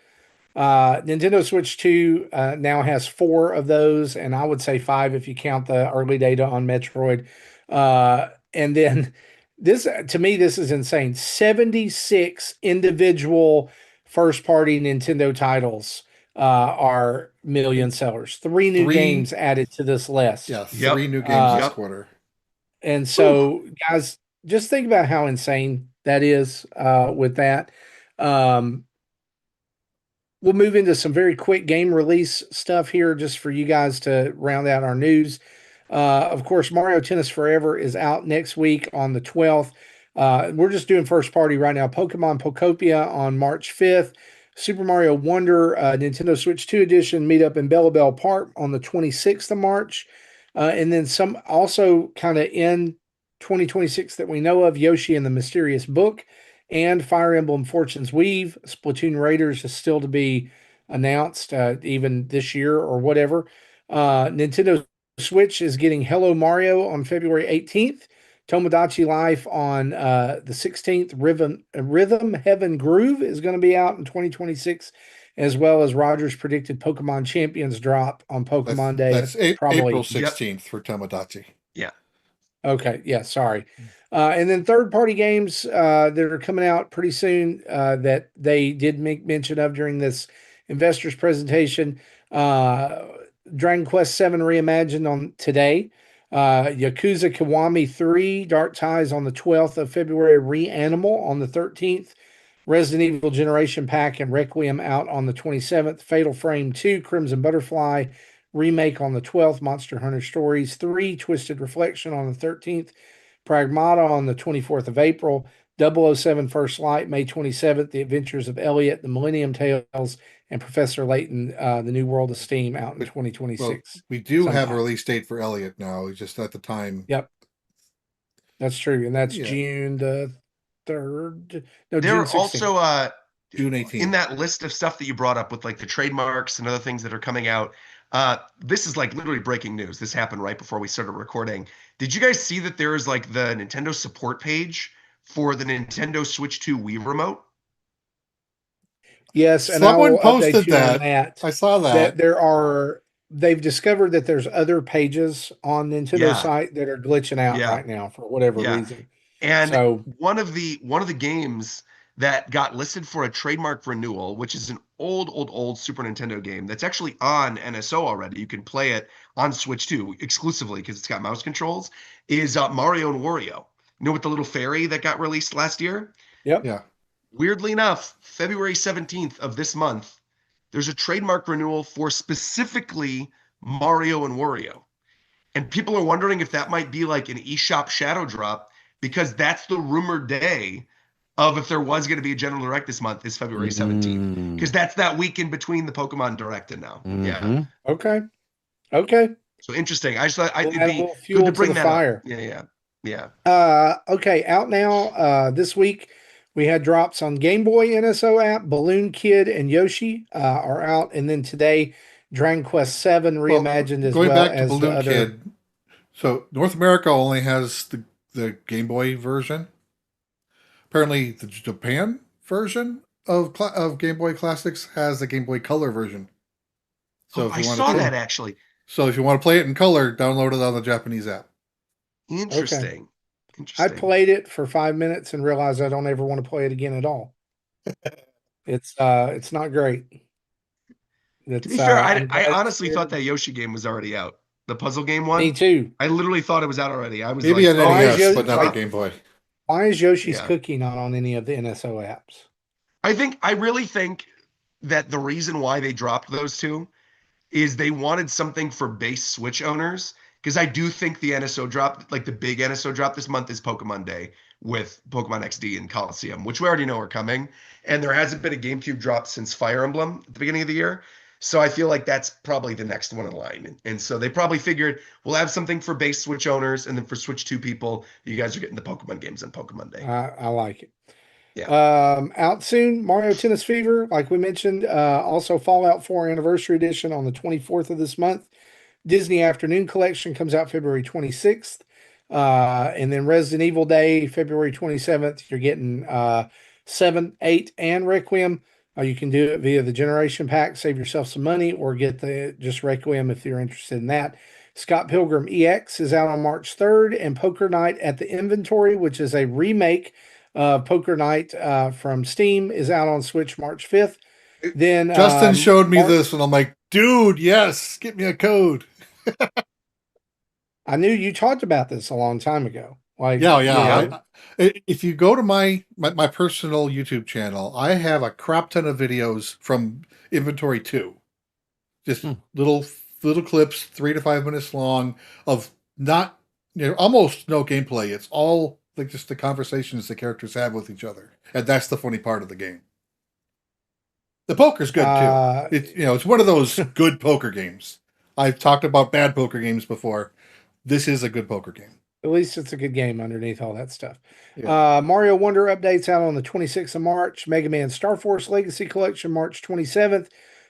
Nintendo Switch 2 now has four of those, and I would say five if you count the early data on Metroid. And then this, to me, this is insane. 76 individual first party Nintendo titles are million sellers. Three new Three, games added to this list. yeah, Yep. 3 new games this Yep. quarter. And Whew. so, guys, just think about how insane that is with that. Um, we'll move into some very quick game release stuff here just for you guys to round out our news. Of course, Mario Tennis Forever is out next week on the 12th. We're just doing first party right now. Pokemon Pokopia on March 5th. Super Mario Wonder Nintendo Switch 2 edition meet up in Bella Bell Park on the 26th of March. And then some also kind of in 2026 that we know of, Yoshi and the Mysterious Book and Fire Emblem Fortune's Weave. Splatoon Raiders is still to be announced even this year or whatever. Nintendo Switch is getting Hello Mario on February 18th. Tomodachi Life on the 16th. Rhythm Heaven Groove is going to be out in 2026, as well as Roger's predicted Pokemon Champions drop on Pokemon Day. That's probably April 16th for Tomodachi. Yeah. Okay, yeah, sorry. And then third-party games that are coming out pretty soon that they did make mention of during this investors presentation. Dragon Quest VII Reimagined on today. Yakuza Kiwami 3 Dark Ties on the 12th of February. Reanimal on the 13th. Resident Evil Generation Pack and Requiem out on the 27th. Fatal Frame 2 Crimson Butterfly remake on the 12th. Monster Hunter Stories 3 Twisted Reflection on the 13th. Pragmata on the 24th of April. 007 First Light May 27th. The Adventures of Elliot, The Millennium Tales, and Professor Layton, The New World of Steam out in 2026. Well, we do have a sometime. release date for Elliot now. Just at the time. Yep. That's true. And that's Yeah. June the 3rd. No, There June are 16th. also June 18th. in that list of stuff that you brought up with like the trademarks and other things that are coming out. This is like literally breaking news. This happened right before we started recording. Did you guys see that there is like the Nintendo support page for the Nintendo Switch 2 Wii remote? Yes, and Someone I will posted update you that. on that. I saw that. They've discovered that there's other pages on Nintendo Yeah. site that are glitching out Yeah. right now for whatever Yeah. reason. And So one of the games that got listed for a trademark renewal, which is an old Super Nintendo game that's actually on NSO already. You can play it on Switch 2 exclusively because it's got mouse controls, is Mario and Wario. You know, with the little fairy that got released last year? yep. Yeah. Weirdly enough, February 17th of this month, there's a trademark renewal for specifically Mario and Wario. And people are wondering if that might be like an eShop shadow drop because that's the rumored day of if there was going to be a general direct this month is February 17th. Because that's that weekend between the Pokemon Direct and now. Yeah. Okay. Okay. So interesting. I just thought We'll it'd add a be little good fuel to to bring the that up. fire. Yeah. Okay, out now. This week we had drops on Game Boy NSO app, Balloon Kid and Yoshi are out, and then today Dragon Quest VII Reimagined as going well back to as the Balloon other. Kid, so North America only has the Game Boy version. Apparently, the Japan version of Game Boy Classics has the Game Boy Color version. So if I you want saw to, that actually. so if you want to play it in color, download it on the Japanese app. Interesting. I played it for 5 minutes and realized I don't ever want to play it again at all. It's not great. To be fair, I'm I glad it's honestly thought there. that Yoshi game was already out. The puzzle game one. Me too. I literally thought it was out already. I was Maybe like, on Why is NES, Yoshi but not like- on Game Boy. Why is Yoshi's Yeah. Cookie not on any of the NSO apps? I really think that the reason why they dropped those two is they wanted something for base Switch owners. Because I do think the NSO drop, like the big NSO drop this month, is Pokemon Day with Pokemon XD and Coliseum, which we already know are coming. And there hasn't been a GameCube drop since Fire Emblem at the beginning of the year. So I feel like that's probably the next one in line. And so they probably figured we'll have something for base Switch owners, and then for Switch 2 people, you guys are getting the Pokemon games on Pokemon Day. I like it. Yeah. Out soon, Mario Tennis Fever, like we mentioned. Also, Fallout 4 Anniversary Edition on the 24th of this month. Disney Afternoon Collection comes out February 26th. And then Resident Evil Day, February 27th. You're getting 7, 8, and Requiem. You can do it via the Generation Pack, save yourself some money, or get the just Requiem if you're interested in that. Scott Pilgrim EX is out on March 3rd, and Poker Night at the Inventory, which is a remake of Poker Night from Steam, is out on Switch March 5th. Then Justin showed me this, and I'm like, dude, yes, get me a code. I knew you talked about this a long time ago. Like, yeah. If you go to my personal YouTube channel, I have a crap ton of videos from Inventory 2. Just little clips, 3 to 5 minutes long, of not, almost no gameplay. It's all like just the conversations the characters have with each other. And that's the funny part of the game. The poker's good too. It's one of those good poker games. I've talked about bad poker games before. This is a good poker game. At least it's a good game underneath all that stuff. Yeah. Mario Wonder updates out on the 26th of March. Mega Man Star Force Legacy Collection March 27th.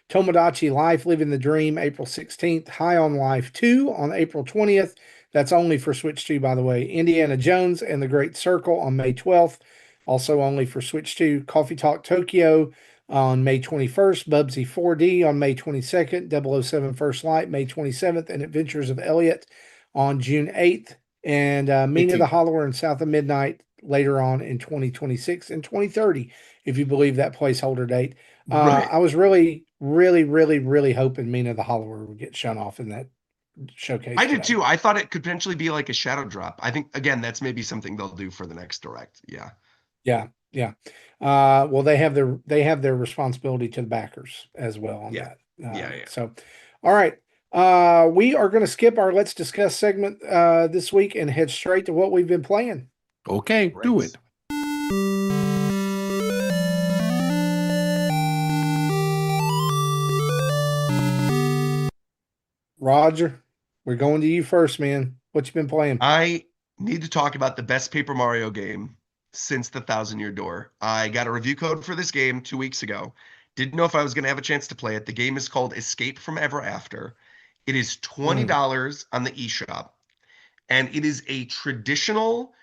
Tomodachi Life Living the Dream April 16th. High on Life 2 on April 20th. That's only for Switch 2, by the way. Indiana Jones and the Great Circle on May 12th. Also only for Switch 2. Coffee Talk Tokyo on May 21st. Bubsy 4D on May 22nd. 007 First Light May 27th. And Adventures of Elliot on June 8th. And Mina the Hollower and South of Midnight later on in 2026 and 2030, if you believe that placeholder date. Right. I was really, really, really, really hoping Mina the Hollower would get shown off in that showcase. I did too. I thought it could potentially be like a shadow drop. I think, again, that's maybe something they'll do for the next direct. Yeah. Well, they have their responsibility to the backers as well on that. So, all right. We are going to skip our Let's Discuss segment this week and head straight to what we've been playing. Okay, do it. Roger, we're going to you first, man. What you been playing? I need to talk about the best Paper Mario game since the Thousand Year Door. I got a review code for this game 2 weeks ago. Didn't know if I was going to have a chance to play it. The game is called Escape from Ever After. It is $20 on the eShop, and it is a traditional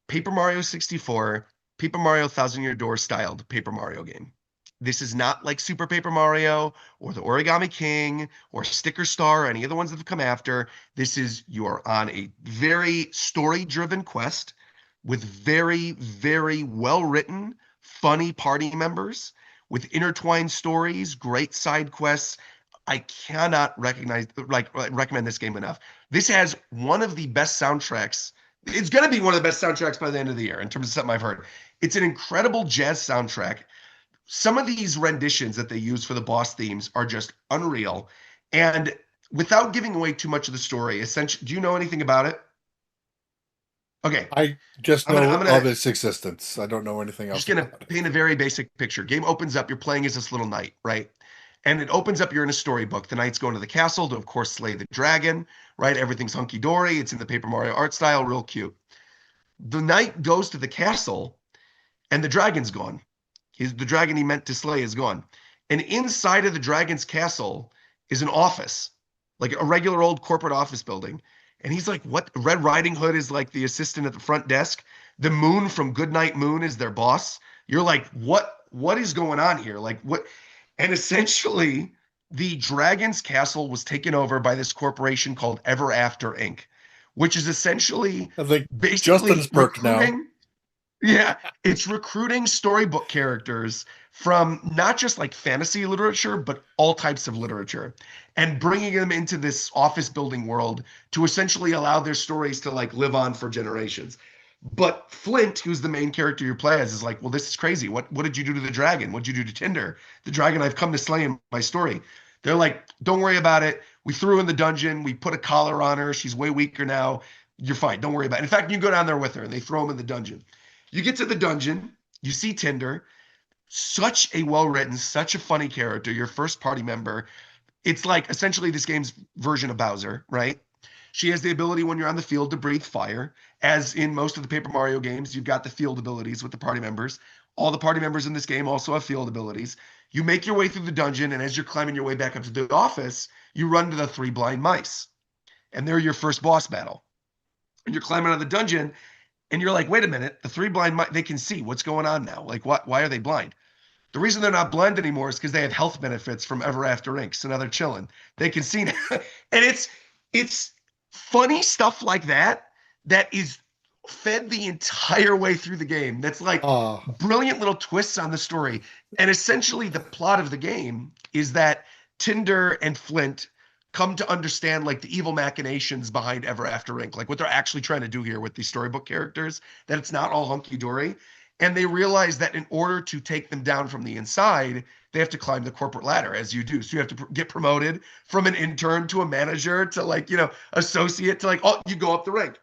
Paper Mario 64, Paper Mario Thousand Year Door styled Paper Mario game. This is not like Super Paper Mario or the Origami King or Sticker Star or any of the ones that have come after. This is, you are on a very story-driven quest with very, very well-written, funny party members with intertwined stories, great side quests. I cannot recommend this game enough. This has one of the best soundtracks. It's going to be one of the best soundtracks by the end of the year in terms of something I've heard. It's an incredible jazz soundtrack. Some of these renditions that they use for the boss themes are just unreal. And without giving away too much of the story, essentially, do you know anything about it? Okay, I just I'm gonna know I'm gonna of its existence. I don't know anything just else gonna about it. paint a very basic picture. Game opens up. You're playing as this little knight, right? And it opens up. You're in a storybook. The knight's going to the castle to, of course, slay the dragon, right? Everything's hunky dory. It's in the Paper Mario art style, real cute. The knight goes to the castle, and the dragon's gone. The dragon he meant to slay is gone. And inside of the dragon's castle is an office, like a regular old corporate office building. And he's like, what? Red Riding Hood is like the assistant at the front desk. The Moon from Goodnight Moon is their boss. You're like, what is going on here? Like what? And essentially, the dragon's castle was taken over by this corporation called Ever After Inc., which is essentially I think Justin's basically perked now. recruiting. Yeah, it's recruiting storybook characters from not just like fantasy literature, but all types of literature, and bringing them into this office building world to essentially allow their stories to like live on for generations. But Flint, who's the main character you play as, is like, well, this is crazy. What did you do to the dragon? What'd you do to Tinder, the dragon I've come to slay in my story? They're like, don't worry about it. We threw her in the dungeon. We put a collar on her. She's way weaker now. You're fine. Don't worry about it. In fact, you can go down there with her, and they throw him in the dungeon. You get to the dungeon, you see Tinder, such a well-written, such a funny character, your first party member. It's like essentially this game's version of Bowser, right? She has the ability when you're on the field to breathe fire. As in most of the Paper Mario games, you've got the field abilities with the party members. All the party members in this game also have field abilities. You make your way through the dungeon, and as you're climbing your way back up to the office, you run to the three blind mice. And they're your first boss battle. And you're climbing out of the dungeon, and you're like, wait a minute, the three blind mice, they can see what's going on now. Like, why are they blind? The reason they're not blind anymore is because they have health benefits from Ever After Inc. So now they're chilling. They can see now. And it's funny stuff like that that is fed the entire way through the game. That's like brilliant little twists on the story. And essentially the plot of the game is that Tinder and Flint come to understand like the evil machinations behind Ever After Inc., like what they're actually trying to do here with these storybook characters, that it's not all hunky-dory. And they realize that in order to take them down from the inside, they have to climb the corporate ladder, as you do. So you have to get promoted from an intern to a manager to like, associate to like, oh, you go up the rank.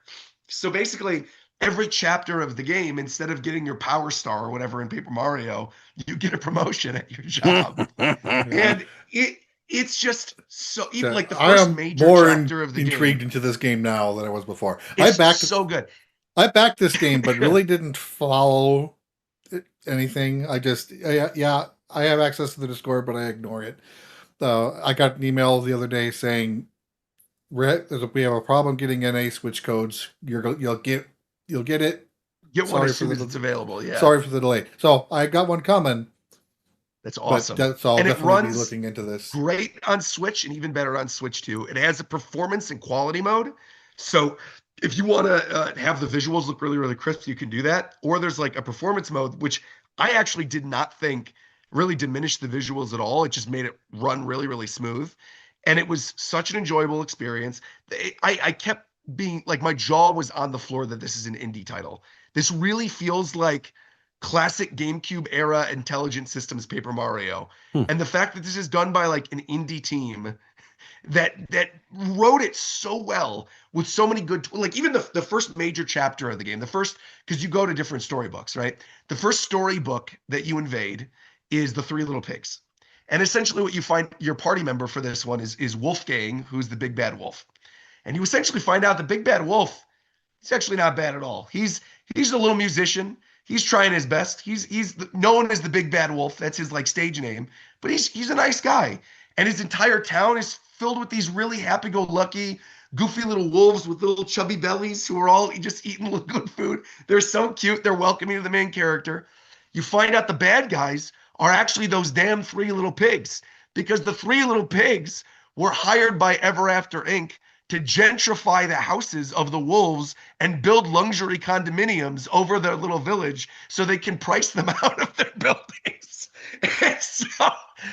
So basically, every chapter of the game, instead of getting your power star or whatever in Paper Mario, you get a promotion at your job. And it's just so, even like the first major chapter of the game. I'm more intrigued into this game now than I was before. It's so good. I backed this game, but really didn't follow anything. I have access to the Discord, but I ignore it. I got an email the other day saying we have a problem getting NA switch codes. You'll get it. Get one as soon as it's available. Yeah. Sorry for the delay. So I got one coming. That's awesome. I'll definitely be looking into this. Great on Switch and even better on Switch 2. It has a performance and quality mode. So if you want to have the visuals look really, really crisp, you can do that. Or there's like a performance mode, which I actually did not think really diminished the visuals at all. It just made it run really, really smooth. And it was such an enjoyable experience. I kept being like, my jaw was on the floor that this is an indie title. This really feels like classic GameCube era Intelligent Systems Paper Mario. And the fact that this is done by like an indie team that wrote it so well with so many good, like even the first major chapter of the game, because you go to different storybooks, right? The first storybook that you invade is the Three Little Pigs. And essentially what you find, your party member for this one is Wolfgang, who's the big bad wolf. And you essentially find out the big bad wolf, he's actually not bad at all. He's a little musician. He's trying his best. He's known as the big bad wolf. That's his like stage name, but he's a nice guy. And his entire town is filled with these really happy-go-lucky, goofy little wolves with little chubby bellies who are all just eating good food. They're so cute. They're welcoming to the main character. You find out the bad guys are actually those damn Three Little Pigs, because the Three Little Pigs were hired by Ever After Inc. to gentrify the houses of the wolves and build luxury condominiums over their little village so they can price them out of their buildings. And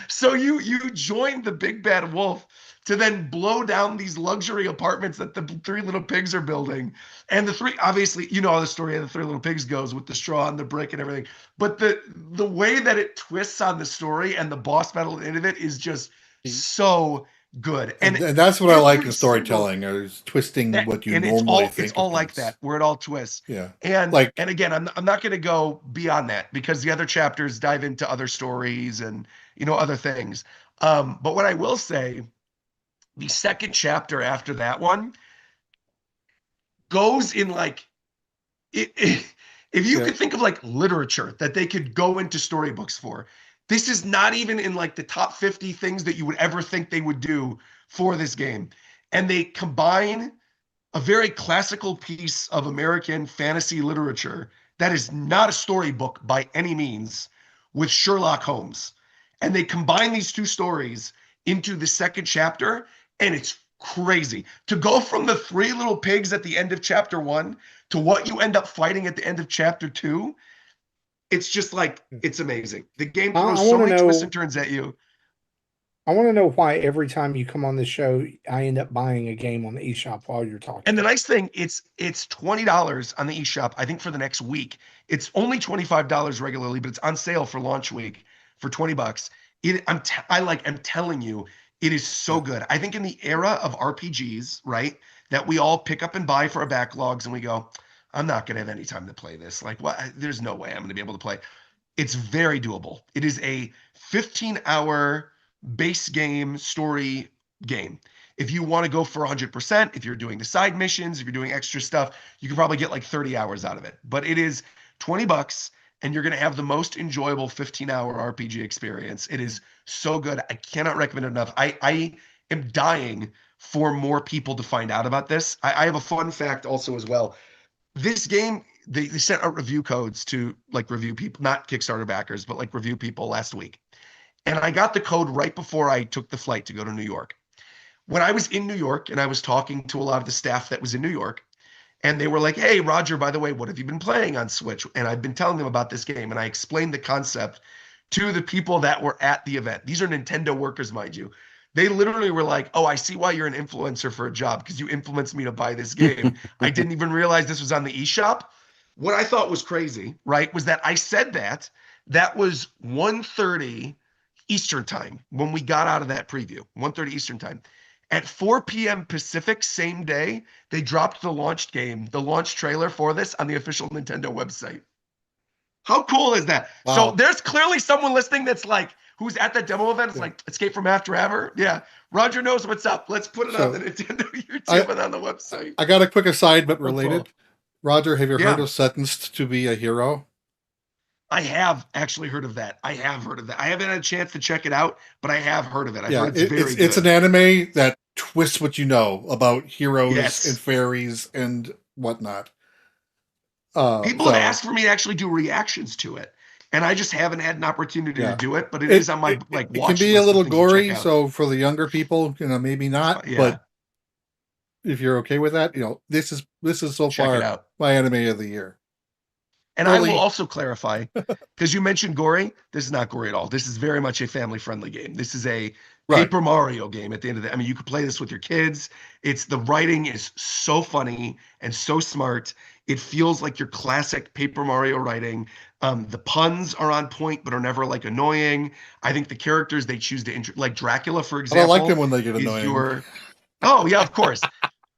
so you join the big bad wolf to then blow down these luxury apartments that the Three Little Pigs are building. And obviously, you know how the story of the Three Little Pigs goes with the straw and the brick and everything. But the way that it twists on the story and the boss battle at the end of it is just so good. And that's what I like in every storytelling, is twisting what you and normally it's think of all like things. that, where it all twists. Yeah. And Like, again, I'm not going to go beyond that because the other chapters dive into other stories and other things. But what I will say, the second chapter after that one goes in like it if you yeah. could think of like literature that they could go into storybooks for, this is not even in like the top 50 things that you would ever think they would do for this game. And they combine a very classical piece of American fantasy literature that is not a storybook by any means with Sherlock Holmes. And they combine these two stories into the second chapter, and it's crazy. To go from the three little pigs at the end of chapter one to what you end up fighting at the end of chapter two, it's just like, it's amazing. The game throws I so want to many twists know. and turns at you. I want to know why every time you come on this show, I end up buying a game on the eShop while you're And the talking. nice thing, it's $20 on the eShop, I think for the next week. It's only $25 regularly, but it's on sale for launch week for 20 bucks. I'm telling you, it is so Yeah. good. I think in the era of RPGs, right, that we all pick up and buy for our backlogs and we go, I'm not going to have any time to play this. Like, what? There's no way I'm going to be able to play. It's very doable. It is a 15-hour base game story game. If you want to go for 100%, if you're doing the side missions, if you're doing extra stuff, you can probably get like 30 hours out of it. But it is 20 bucks and you're going to have the most enjoyable 15-hour RPG experience. It is so good. I cannot recommend it enough. I am dying for more people to find out about this. I have a fun fact also as well. This game, they sent out review codes to like review people, not Kickstarter backers, but like review people last week. And I got the code right before I took the flight to go to New York. When I was in New York and I was talking to a lot of the staff that was in New York, and they were like, hey, Roger, by the way, what have you been playing on Switch? And I've been telling them about this game. And I explained the concept to the people that were at the event. These are Nintendo workers, mind you. They literally were like, oh, I see why you're an influencer for a job because you influenced me to buy this game. I didn't even realize this was on the eShop. What I thought was crazy, right, was that I said that was 1:30 Eastern time when we got out of that preview, 1:30 Eastern time. At 4 p.m. Pacific, same day, they dropped the launch game, the launch trailer for this on the official Nintendo website. How cool is that? So Wow. there's clearly someone listening that's like, who's at that demo event. It's Yeah. like Escape from After Ever. Yeah. Roger knows what's up. Let's put it on the So Nintendo I YouTube and on the website. I got a quick aside but So cool. related. Roger, have you heard Yeah. of Sentenced to be a Hero? I have actually heard of that. I have heard of that. I haven't had a chance to check it out, but I have heard of it. I've Yeah, heard it's very it's an good. anime that twists what you know about heroes Yes. and fairies and whatnot. People have So asked for me to actually do reactions to it, and I just haven't had an opportunity to yeah, do it. But it is on my like it can watch be a list of little things to check gory. out. So for the younger people, maybe not. Yeah, But if you're okay with that, this is so check it far out. my anime of the year. And I will Early, also clarify, because you mentioned gory. This is not gory at all. This is very much a family-friendly game. This is a right? Paper Mario game at the end of the. I mean, you could play this with your kids. The writing is so funny and so smart. It feels like your classic Paper Mario writing. The puns are on point, but are never like annoying. I think the characters they choose to like Dracula, for I don't like them example, when they get is annoying. your. Oh yeah, of course.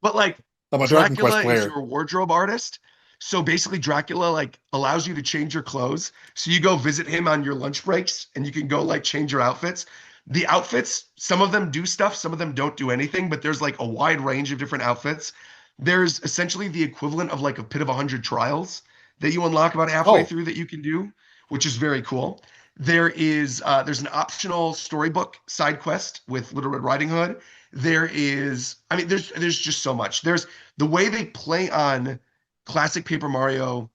But like I'm a Dragon Quest Dracula is player. your wardrobe artist. So basically Dracula like allows you to change your clothes. So you go visit him on your lunch breaks and you can go like change your outfits. The outfits, some of them do stuff, some of them don't do anything, but there's like a wide range of different outfits. There's essentially the equivalent of like a pit of 100 trials that you unlock about halfway Oh, through that you can do, which is very cool. There's an optional storybook side quest with Little Red Riding Hood. There's just so much. There's the way they play on classic Paper Mario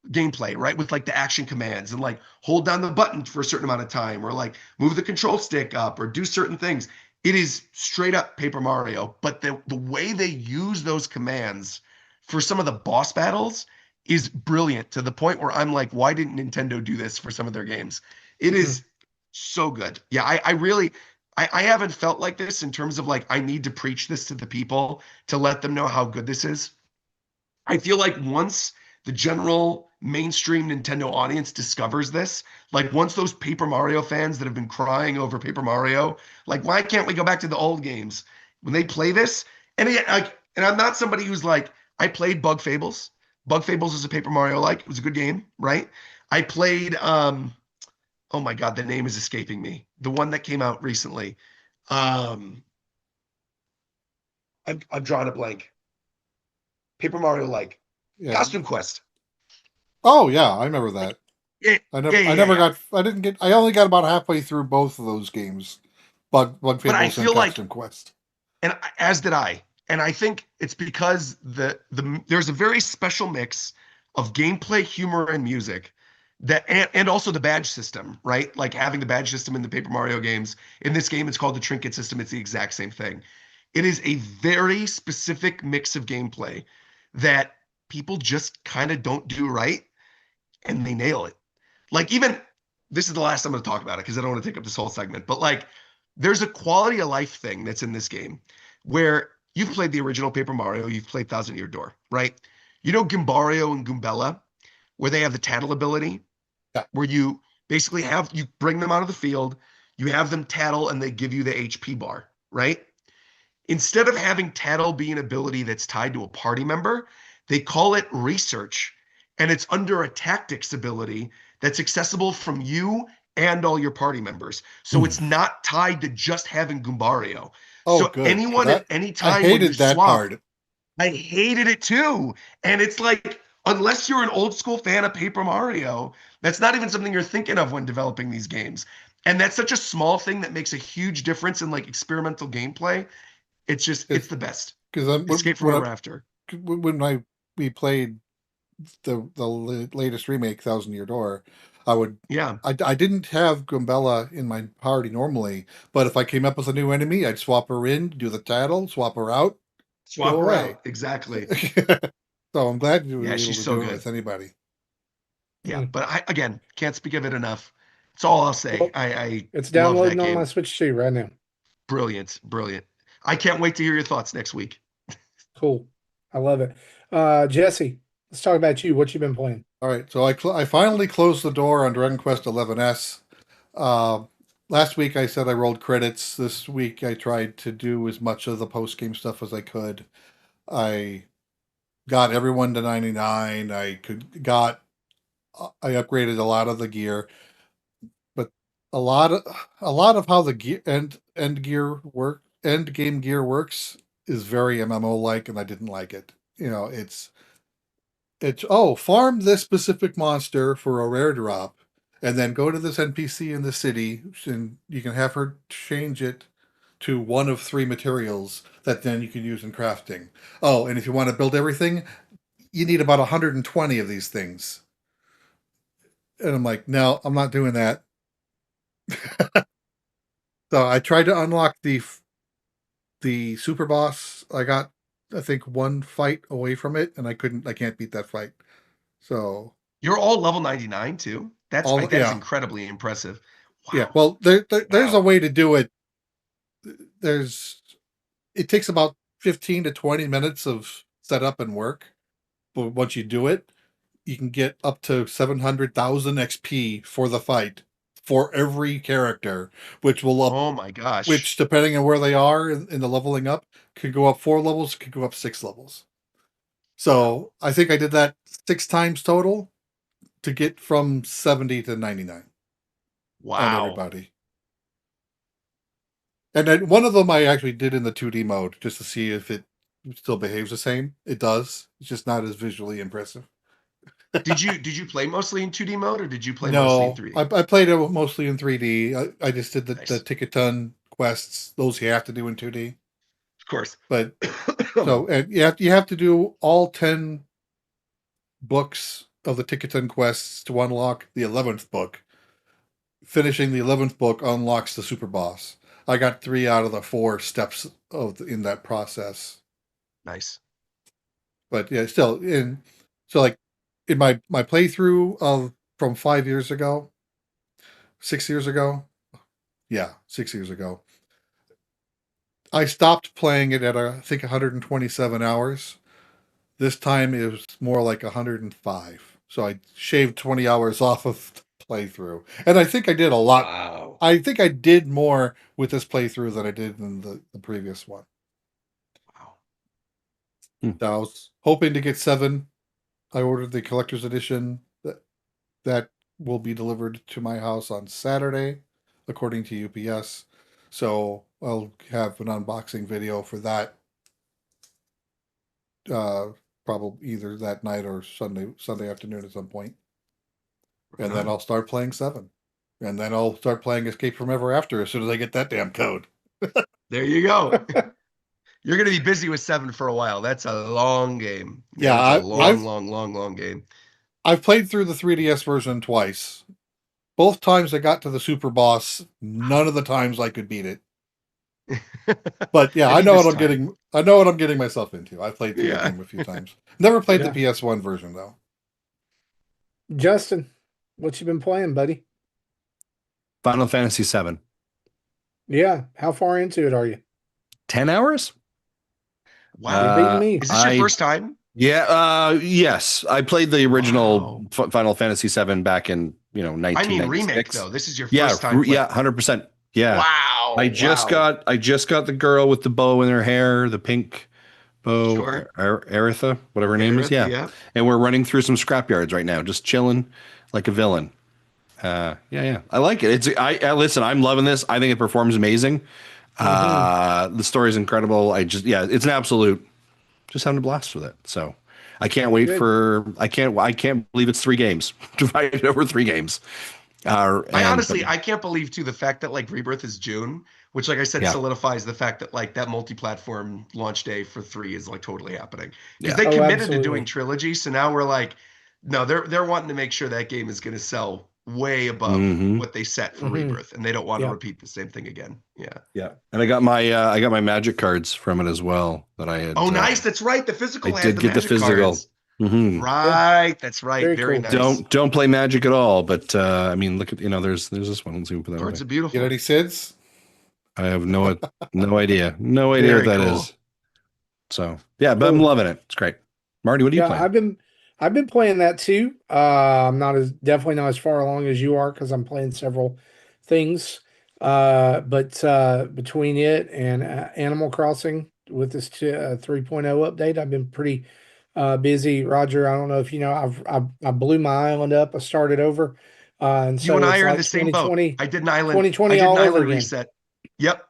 gameplay, right? With like the action commands and like hold down the button for a certain amount of time or like move the control stick up or do certain things. It is straight up Paper Mario, but the way they use those commands for some of the boss battles is brilliant to the point where I'm like, why didn't Nintendo do this for some of their games? It is so good. Yeah, I really I haven't felt like this in terms of like I need to preach this to the people to let them know how good this is. I feel like once the general mainstream Nintendo audience discovers this, like once those Paper Mario fans that have been crying over Paper Mario, like why can't we go back to the old games? When they play this, and again, like, and I'm not somebody who's like, I played Bug Fables. Bug Fables is a Paper Mario like. It was a good game, right? I played oh my God, the name is escaping me. The one that came out recently. Um I'm drawing a blank. Paper Mario like. Yeah. Costume Quest. Oh yeah, I remember that. Yeah, I yeah, never yeah. I only got about halfway through both of those games. Bug But I Fables and feel like, Costume Quest. and as did I, and I think it's because there's a very special mix of gameplay, humor, and music that, and also the badge system, right? Like having the badge system in the Paper Mario games. In this game, it's called the trinket system. It's the exact same thing. It is a very specific mix of gameplay that people just kind of don't do right, and they nail it. Like even this is the last time I'm going to talk about it because I don't want to take up this whole segment, but like there's a quality of life thing that's in this game where you've played the original Paper Mario, you've played Thousand Year Door, right? You know Gimbario and Goombella, where they have the tattle ability, Yeah. where you basically have you bring them out of the field, you have them tattle, and they give you the HP bar, right? Instead of having tattle be an ability that's tied to a party member, they call it research, and it's under a tactics ability that's accessible from you and all your party members. So it's not tied to just having Goombario. Oh, So good. anyone at any I time when you hated that swap, part. I hated it too. And it's like, unless you're an old school fan of Paper Mario, that's not even something you're thinking of when developing these games. And that's such a small thing that makes a huge difference in like experimental gameplay. It's just, it's the best. Because Escape from Ever After. when we played the latest remake, Thousand Year Door, Yeah. I didn't have Gumbella in my party normally, but if I came up with a new enemy, I'd swap her in, do the tattle, swap her out, Swap go her away. out. Exactly. So I'm glad you were Yeah, able she's to so do it good. with anybody. Yeah. But I, again, can't speak of it enough. That's all I'll say. Well, I it's love that downloading on my game. Switch too right now. Brilliant. Brilliant. I can't wait to hear your thoughts next week. Cool. I love it. Jesse, let's talk about you. What you been playing? All right, so I finally closed the door on Dragon Quest XI-S. Last week I said I rolled credits. This week I tried to do as much of the post-game stuff as I could. I got everyone to 99. I upgraded a lot of the gear, but a lot of how the gear end game gear works is very MMO like, and I didn't like it. You know, it's farm this specific monster for a rare drop, and then go to this NPC in the city, and you can have her change it to one of 3 materials that then you can use in crafting. Oh, and if you want to build everything, you need about 120 of these things. And I'm like, no, I'm not doing that. So I tried to unlock the super boss. I got, I think, one fight away from it, and I can't beat that fight. So You're all level 99 too. That's like, that is yeah. incredibly impressive. Wow. Yeah, well, there's a way to do it. It takes about 15 to 20 minutes of setup and work, but once you do it, you can get up to 700,000 XP for the fight for every character, which Oh my gosh. which depending on where they are in the leveling up, could go up 4 levels, could go up 6 levels. So I think I did that 6 times total to get from 70 to 99 Wow. on everybody. And then one of them I actually did in the 2D mode just to see if it still behaves the same. It does. It's just not as visually impressive. Did you play mostly in 2D mode or did you play mostly in No, 3D? I played it mostly in 3D. I just did the Nice. Ticketon quests. Those you have to do in 2D. Of course. But so and you have to do all 10 books of the Ticketon quests to unlock the 11th book. Finishing the 11th book unlocks the super boss. I got 3 out of the 4 steps in that process. Nice. But yeah, still so like in my playthrough of from 5 years ago, 6 years ago. Yeah, 6 years ago. I stopped playing it at I think 127 hours. This time it was more like 105. So I shaved 20 hours off of the playthrough. And I think I did a lot. Wow. I think I did more with this playthrough than I did in the previous one. Wow. So I was hoping to get 7. I ordered the collector's edition that will be delivered to my house on Saturday, according to UPS. So I'll have an unboxing video for that. Probably either that night or Sunday afternoon at some point. And then I'll start playing 7. And then I'll start playing Escape from Ever After as soon as I get that damn code. There you go. You're going to be busy with 7 for a while. That's a long game. Yeah, That's a long game. I've played through the 3DS version twice. Both times I got to the super boss, none of the times I could beat it. But yeah, I know what I'm getting myself into. I played through the game a few times. Never played the PS1 version though. Justin, what you been playing, buddy? Final Fantasy VII. Yeah, how far into it are you? 10 hours? Wow. You're beating me. Is this your first time? Yeah, yes. I played the original Final Fantasy VII back in, 1996. I mean remake though. This is your first time. Yeah, 100%. Yeah. Wow. I just got the girl with the bow in her hair, the pink bow, Sure. Aretha, whatever her name is. Yeah. And we're running through some scrapyards right now, just chilling like a villain. Yeah. I like it. Listen, I'm loving this. I think it performs amazing. The story's incredible. It's an absolute, just having a blast with it. So I can't wait I can't believe it's 3 games divided over 3 games. I can't believe too the fact that like Rebirth is June, which like I said solidifies the fact that like that multi-platform launch day for 3 is like totally happening because they committed to doing trilogy. So now we're like, no, they're wanting to make sure that game is going to sell way above what they set for Rebirth, and they don't want to repeat the same thing again. Yeah. And I got my magic cards from it as well that I had. Oh, nice. That's right. The physical. I did get the physical. Cards. Right. That's right. Very nice. Don't play Magic at all. But I mean, look at there's this one. Let's see what that. Cards are beautiful. Get any SIDS? I have no idea. No idea what that is. So yeah, but I'm loving it. It's great. Marty, what are you playing? I've been playing that too. I'm definitely not as far along as you are because I'm playing several things. But between it and Animal Crossing with this 3.0 update, I've been pretty busy. Roger, I don't know if you know, I blew my island up. I started over. And so you and I are in the same boat. I did an island. 2020 all over again. Reset. Yep.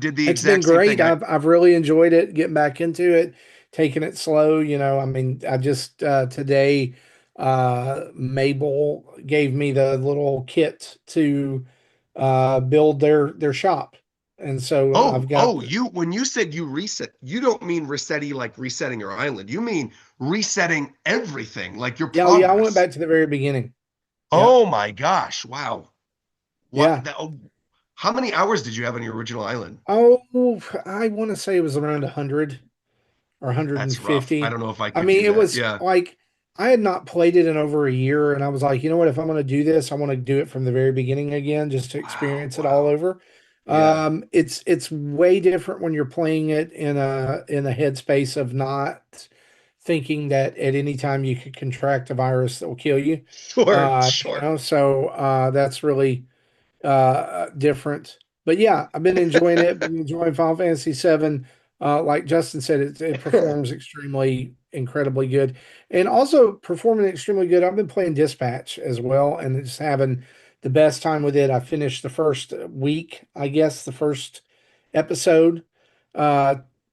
Did the exact It's been great. Same thing. I've really enjoyed it. Getting back into it, taking it slow. I mean, I just today, Mabel gave me the little kit to build their shop, and so I've got. When you said you reset, you don't mean resetting like resetting your island. You mean resetting everything, like your progress. Yeah. I went back to the very beginning. Oh my gosh! Wow. Yeah. How many hours did you have on your original island? Oh, I want to say it was around 100 or 150. I don't know if I could. I mean, it was like I had not played it in over a year, and I was like, you know what? If I'm going to do this, I want to do it from the very beginning again, just to experience it all over. Yeah. It's way different when you're playing it in a headspace of not thinking that at any time you could contract a virus that will kill you. Sure. So that's really different. But yeah, I've been enjoying it. Been enjoying Final Fantasy VII. Like Justin said, it performs incredibly good, and also performing extremely good. I've been playing Dispatch as well, and just having the best time with it. I finished the first week, I guess, the first episode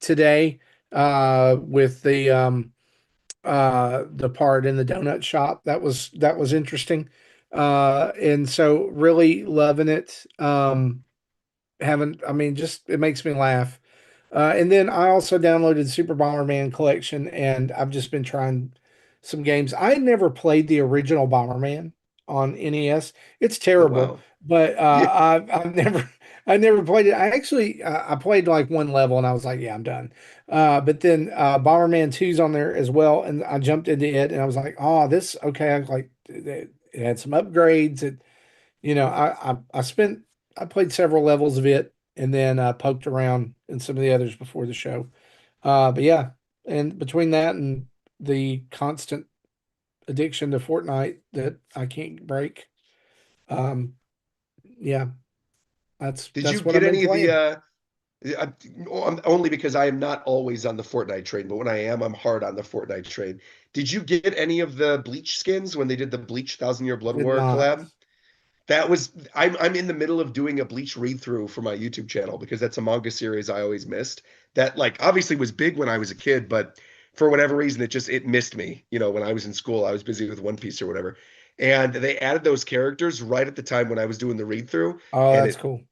today with the part in the donut shop. That was interesting. And so really loving it. It makes me laugh. And then I also downloaded the Super Bomberman collection, and I've just been trying some games. I had never played the original Bomberman on NES. It's terrible, but I never played it. I played like one level, and I was like, yeah, I'm done. But then Bomberman 2's on there as well, and I jumped into it, and I was like, oh, this okay. I was like, it had some upgrades. I played several levels of it, and then poked around in some of the others before the show. But yeah, and between that and the constant addiction to Fortnite that I can't break. Um, yeah, Did you that's what I've get been any of playing. only because I am not always on the Fortnite train, but when I am, I'm hard on the Fortnite train. Did you get any of the Bleach skins when they did the Bleach Thousand Year Blood Did War not. collab? That was I'm in the middle of doing a Bleach read through for my YouTube channel because that's a manga series I always missed. That like obviously was big when I was a kid, but for whatever reason it missed me. You know, when I was in school, I was busy with One Piece or whatever. And they added those characters right at the time when I was doing the read through, Oh, and that's it cool.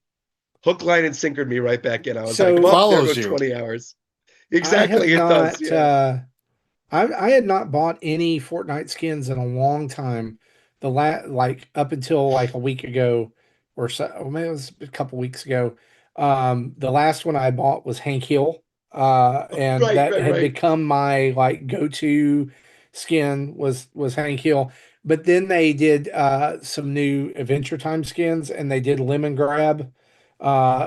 hook, line, and sinkered me right back in. I was like, So well, there Follows goes you. 20 hours. I have Exactly, it does. not. Yeah, I had not bought any Fortnite skins in a long time. Like up until like a week ago or so, or maybe it was a couple weeks ago. The last one I bought was Hank Hill, and right, that right, had right. become my like go-to skin was Hank Hill. But then they did some new Adventure Time skins, and they did Lemon Grab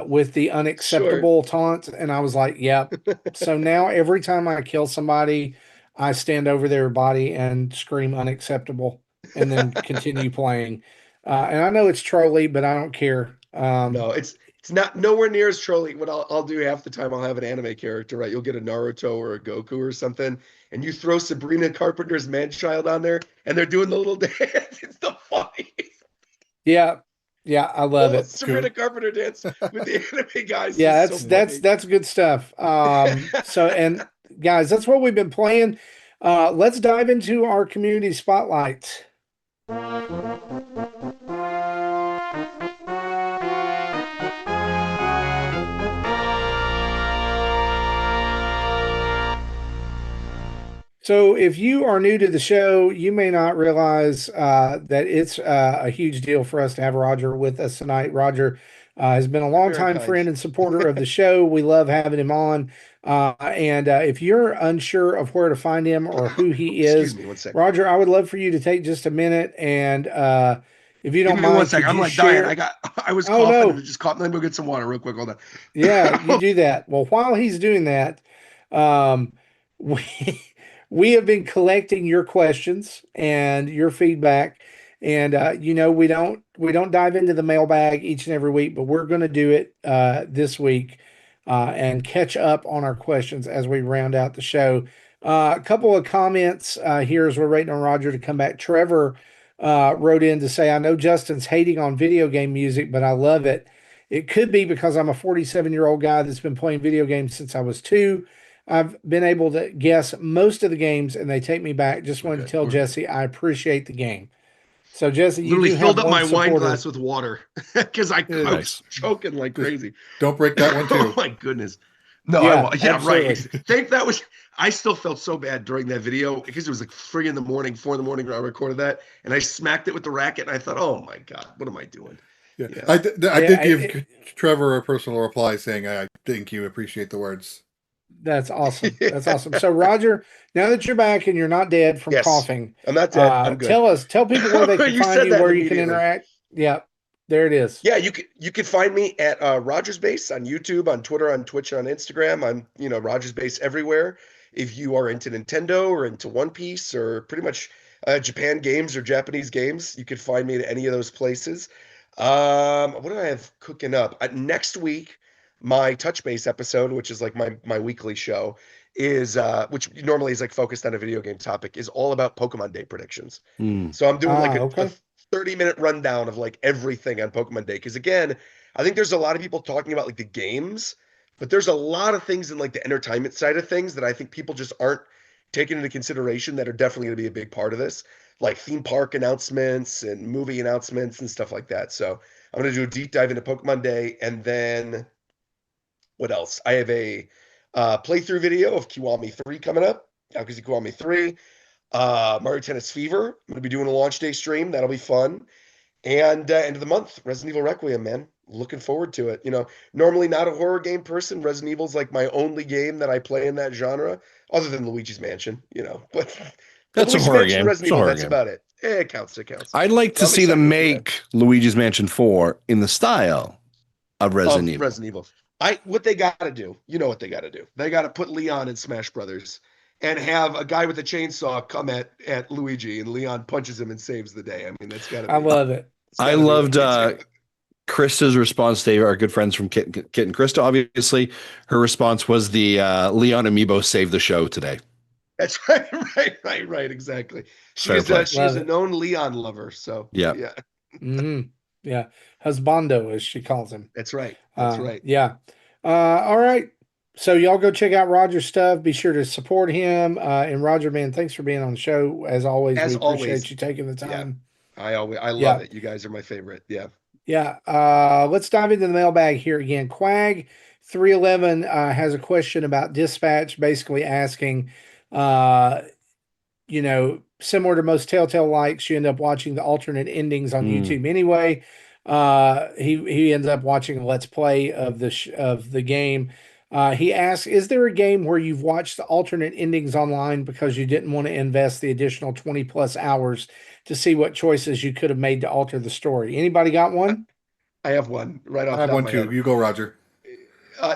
with the Sure. unacceptable taunt, and I was like, "Yep." So now every time I kill somebody, I stand over their body and scream unacceptable and then continue playing. And I know it's trolly, but I don't care. No, it's not nowhere near as trolling. What I'll do half the time, I'll have an anime character, right? You'll get a Naruto or a Goku or something, and you throw Sabrina Carpenter's Man-Child on there, and they're doing the little dance. It's the funniest. Yeah, yeah, I The love little it. Sabrina Carpenter dance with the anime guys Yeah, is so funny. that's good stuff. So and guys, that's what we've been playing. Let's dive into our community spotlight. So, if you are new to the show, you may not realize that it's a huge deal for us to have Roger with us tonight. Roger has been a You're very longtime kind. friend and supporter of the show. We love having him on. And if you're unsure of where to find him or who he Excuse is, me one sec. Roger, I would love for you to take just a minute and if you Give don't me one mind, sec. could I'm you like dying. share? I was Oh, coughing and no. it just caught. Let me go get some water real quick. Hold Yeah, you on. do that. Well, while he's doing that, um, we we have been collecting your questions and your feedback, and we don't dive into the mailbag each and every week, but we're going to do it this week and catch up on our questions as we round out the show. A couple of comments here as we're waiting on Roger to come back. Trevor wrote in to say, "I know Justin's hating on video game music, but I love it. It could be because I'm a 47-year-old guy that's been playing video games since I was two. I've been able to guess most of the games and they take me back. Just We're wanted to good. tell We're good. Jesse I appreciate the game." So, Jesse, you Literally do have filled up one my wine supporter. glass with water because I was Nice. choking like Just crazy. don't break that one Oh too. my goodness. No, I Yeah, won't. Yeah, right. absolutely. Think that was. I still felt so bad during that video because it was like 3 in the morning, 4 in the morning when I recorded that, and I smacked it with the racket, and I thought, "Oh my God, what am I doing?" Yeah, Yeah. I Yeah, did give Trevor a personal reply saying I thank you, appreciate the words. that's awesome. That's awesome. So, Roger, now that you're back and you're not dead from Yes, coughing, I'm not dead. I'm good. tell people where they can You find said you, that where you can immediately. interact. Yeah, there it is. Yeah, you can find me at Rogers Base on YouTube, on Twitter, on Twitch, and on Instagram. I'm Rogers Base everywhere. If you are into Nintendo or into One Piece or pretty much Japan games or Japanese games, you could find me at any of those places. What do I have cooking up? Next week, my Touch Base episode, which is like my weekly show, is which normally is like focused on a video game topic, is all about Pokemon Day predictions. Mm. So I'm doing like a Okay. 30-minute rundown of like everything on Pokemon Day. Because again, I think there's a lot of people talking about like the games, but there's a lot of things in like the entertainment side of things that I think people just aren't taking into consideration that are definitely going to be a big part of this, like theme park announcements and movie announcements and stuff like that. So I'm going to do a deep dive into Pokemon Day. And then what else? I have a playthrough video of Kiwami 3 coming up. Yakuza Kiwami 3. Mario Tennis Fever. I'm going to be doing a launch day stream. That'll be fun. And end of the month, Resident Evil Requiem, man. Looking forward to it. Normally not a horror game person. Resident Evil's like my only game that I play in that genre, other than Luigi's Mansion, But the That's a Luigi's horror Mansion, game. Resident It's a Evil, horror that's game. about it. It counts. It counts. I'd like So to I'm see them excited for that. make Luigi's Mansion 4 in the style of Resident Evil. Resident Evil. What they got to do, you know what they got to do. They got to put Leon in Smash Brothers and have a guy with a chainsaw come at Luigi, and Leon punches him and saves the day. I mean, that's got to I be. love it. It's I got to be loved what gets you. Krista's response. They are good friends from Kit and Krista, obviously. Her response was the Leon Amiibo saved the show today. That's right, right. Exactly. She Fair is play. she is Love a it. known Leon lover. So Yeah. yeah, Yeah. Husbando, as she calls him. that's right. That's right. Yeah. All right. So y'all go check out Roger's stuff. Be sure to support him. And Roger, man, thanks for being on the show. As always, we As appreciate always, you taking the yeah. time. I love Yeah. it. You guys are my favorite. Yeah. Yeah. Let's dive into the mailbag here again. Quag 311 has a question about dispatch, basically asking, similar to most Telltale likes, you end up watching the alternate endings on YouTube anyway. He ends up watching a let's play of the game. He asks, is there a game where you've watched the alternate endings online because you didn't want to invest the additional 20 plus hours to see what choices you could have made to alter the story? Anybody got one? I have one right off I the have top one of my too. head. You go, Roger.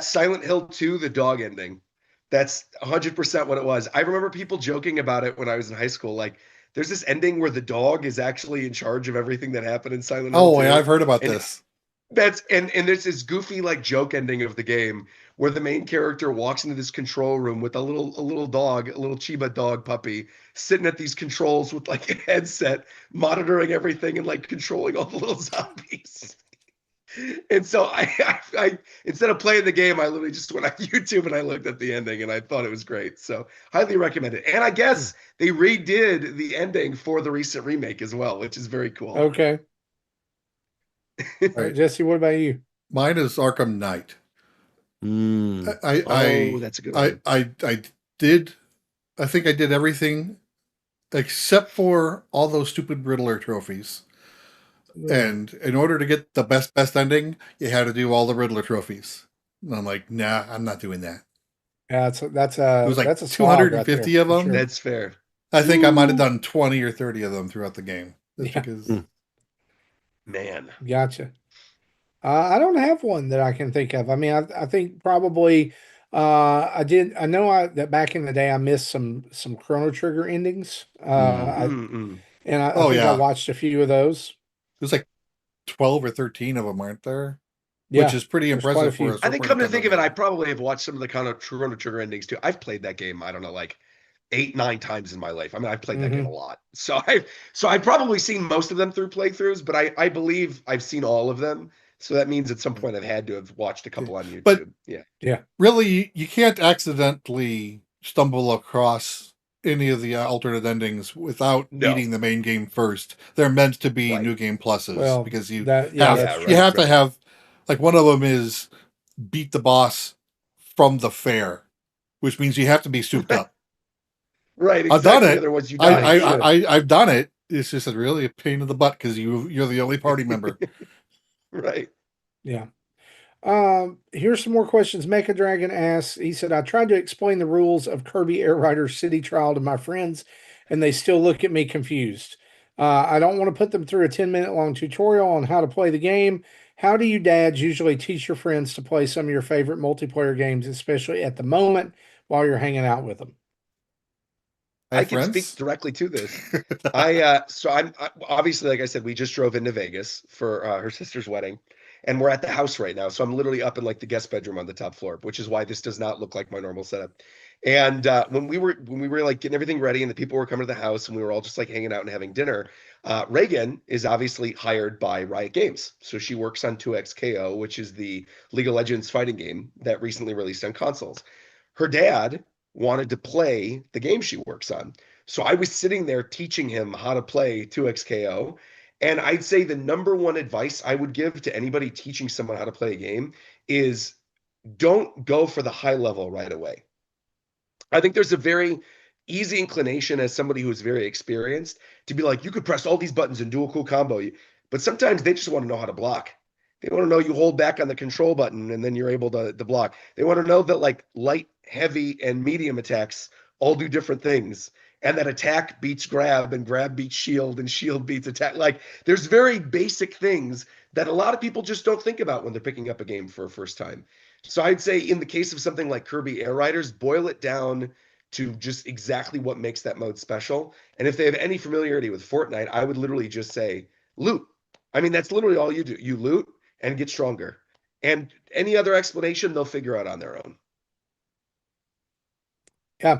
Silent Hill 2, the dog ending. That's 100% what it was. I remember people joking about it when I was in high school. Like, there's this ending where the dog is actually in charge of everything that happened in Silent Hill 2. Oh, yeah, I've heard about And this. That's and there's this goofy like joke ending of the game where the main character walks into this control room with a little dog, a little Chiba dog puppy, sitting at these controls with like a headset, monitoring everything and like controlling all the little zombies. And so I instead of playing the game, I literally just went on YouTube and I looked at the ending and I thought it was great. So highly recommend it. And I guess they redid the ending for the recent remake as well, which is very cool. Okay. Right. Jesse, what about you? Mine is Arkham Knight. That's a good one. I think I did everything except for all those stupid Riddler trophies. And in order to get the best ending, you had to do all the Riddler trophies. And I'm like, nah, I'm not doing that. Yeah, It was like that's a 250 of them. Sure. That's fair. I think I might have done 20 or 30 of them throughout the game. That's because Man. Gotcha. I don't have one that I can think of. I mean, I think probably I did. I know that back in the day I missed some Chrono Trigger endings. I think I watched a few of those. There's like 12 or 13 of them, aren't there? Yeah, which is pretty impressive for us. I think, come to think of it, I probably have watched some of the kind of Chrono Trigger endings too. I've played that game, I don't know, like 8-9 times in my life. I mean, I've played that game a lot. So I've probably seen most of them through playthroughs, but I believe I've seen all of them. So that means at some point I've had to have watched a couple on YouTube. But yeah. Really, you can't accidentally stumble across any of the alternate endings without beating the main game first. They're meant to be new game pluses because you have to have, like, one of them is beat the boss from the fair, which means you have to be souped up. Right, exactly. I've done it. Otherwise you die. I've done it. It's just really a pain in the butt because you're the only party member. Right. Yeah. Here's some more questions. Mecha Dragon asks, he said, I tried to explain the rules of Kirby Air Rider City Trial to my friends, and they still look at me confused. I don't want to put them through a 10-minute long tutorial on how to play the game. How do you dads usually teach your friends to play some of your favorite multiplayer games, especially at the moment while you're hanging out with them? I can speak directly to this. I'm obviously, like I said, we just drove into Vegas for her sister's wedding, and we're at the house right now. So I'm literally up in like the guest bedroom on the top floor, which is why this does not look like my normal setup. And when we were like getting everything ready and the people were coming to the house and we were all just like hanging out and having dinner, Reagan is obviously hired by Riot Games. So she works on 2XKO, which is the League of Legends fighting game that recently released on consoles. Her dad wanted to play the game she works on. So I was sitting there teaching him how to play 2XKO. And I'd say the number one advice I would give to anybody teaching someone how to play a game is don't go for the high level right away. I think there's a very easy inclination as somebody who's very experienced to be like, you could press all these buttons and do a cool combo. But sometimes they just want to know how to block. They want to know you hold back on the control button and then you're able to block. They want to know that like light, heavy, and medium attacks all do different things. And that attack beats grab and grab beats shield and shield beats attack. Like there's very basic things that a lot of people just don't think about when they're picking up a game for a first time. So I'd say in the case of something like Kirby Air Riders, boil it down to just exactly what makes that mode special. And if they have any familiarity with Fortnite, I would literally just say loot. I mean, that's literally all you do. You loot and get stronger. And any other explanation, they'll figure out on their own. Yeah.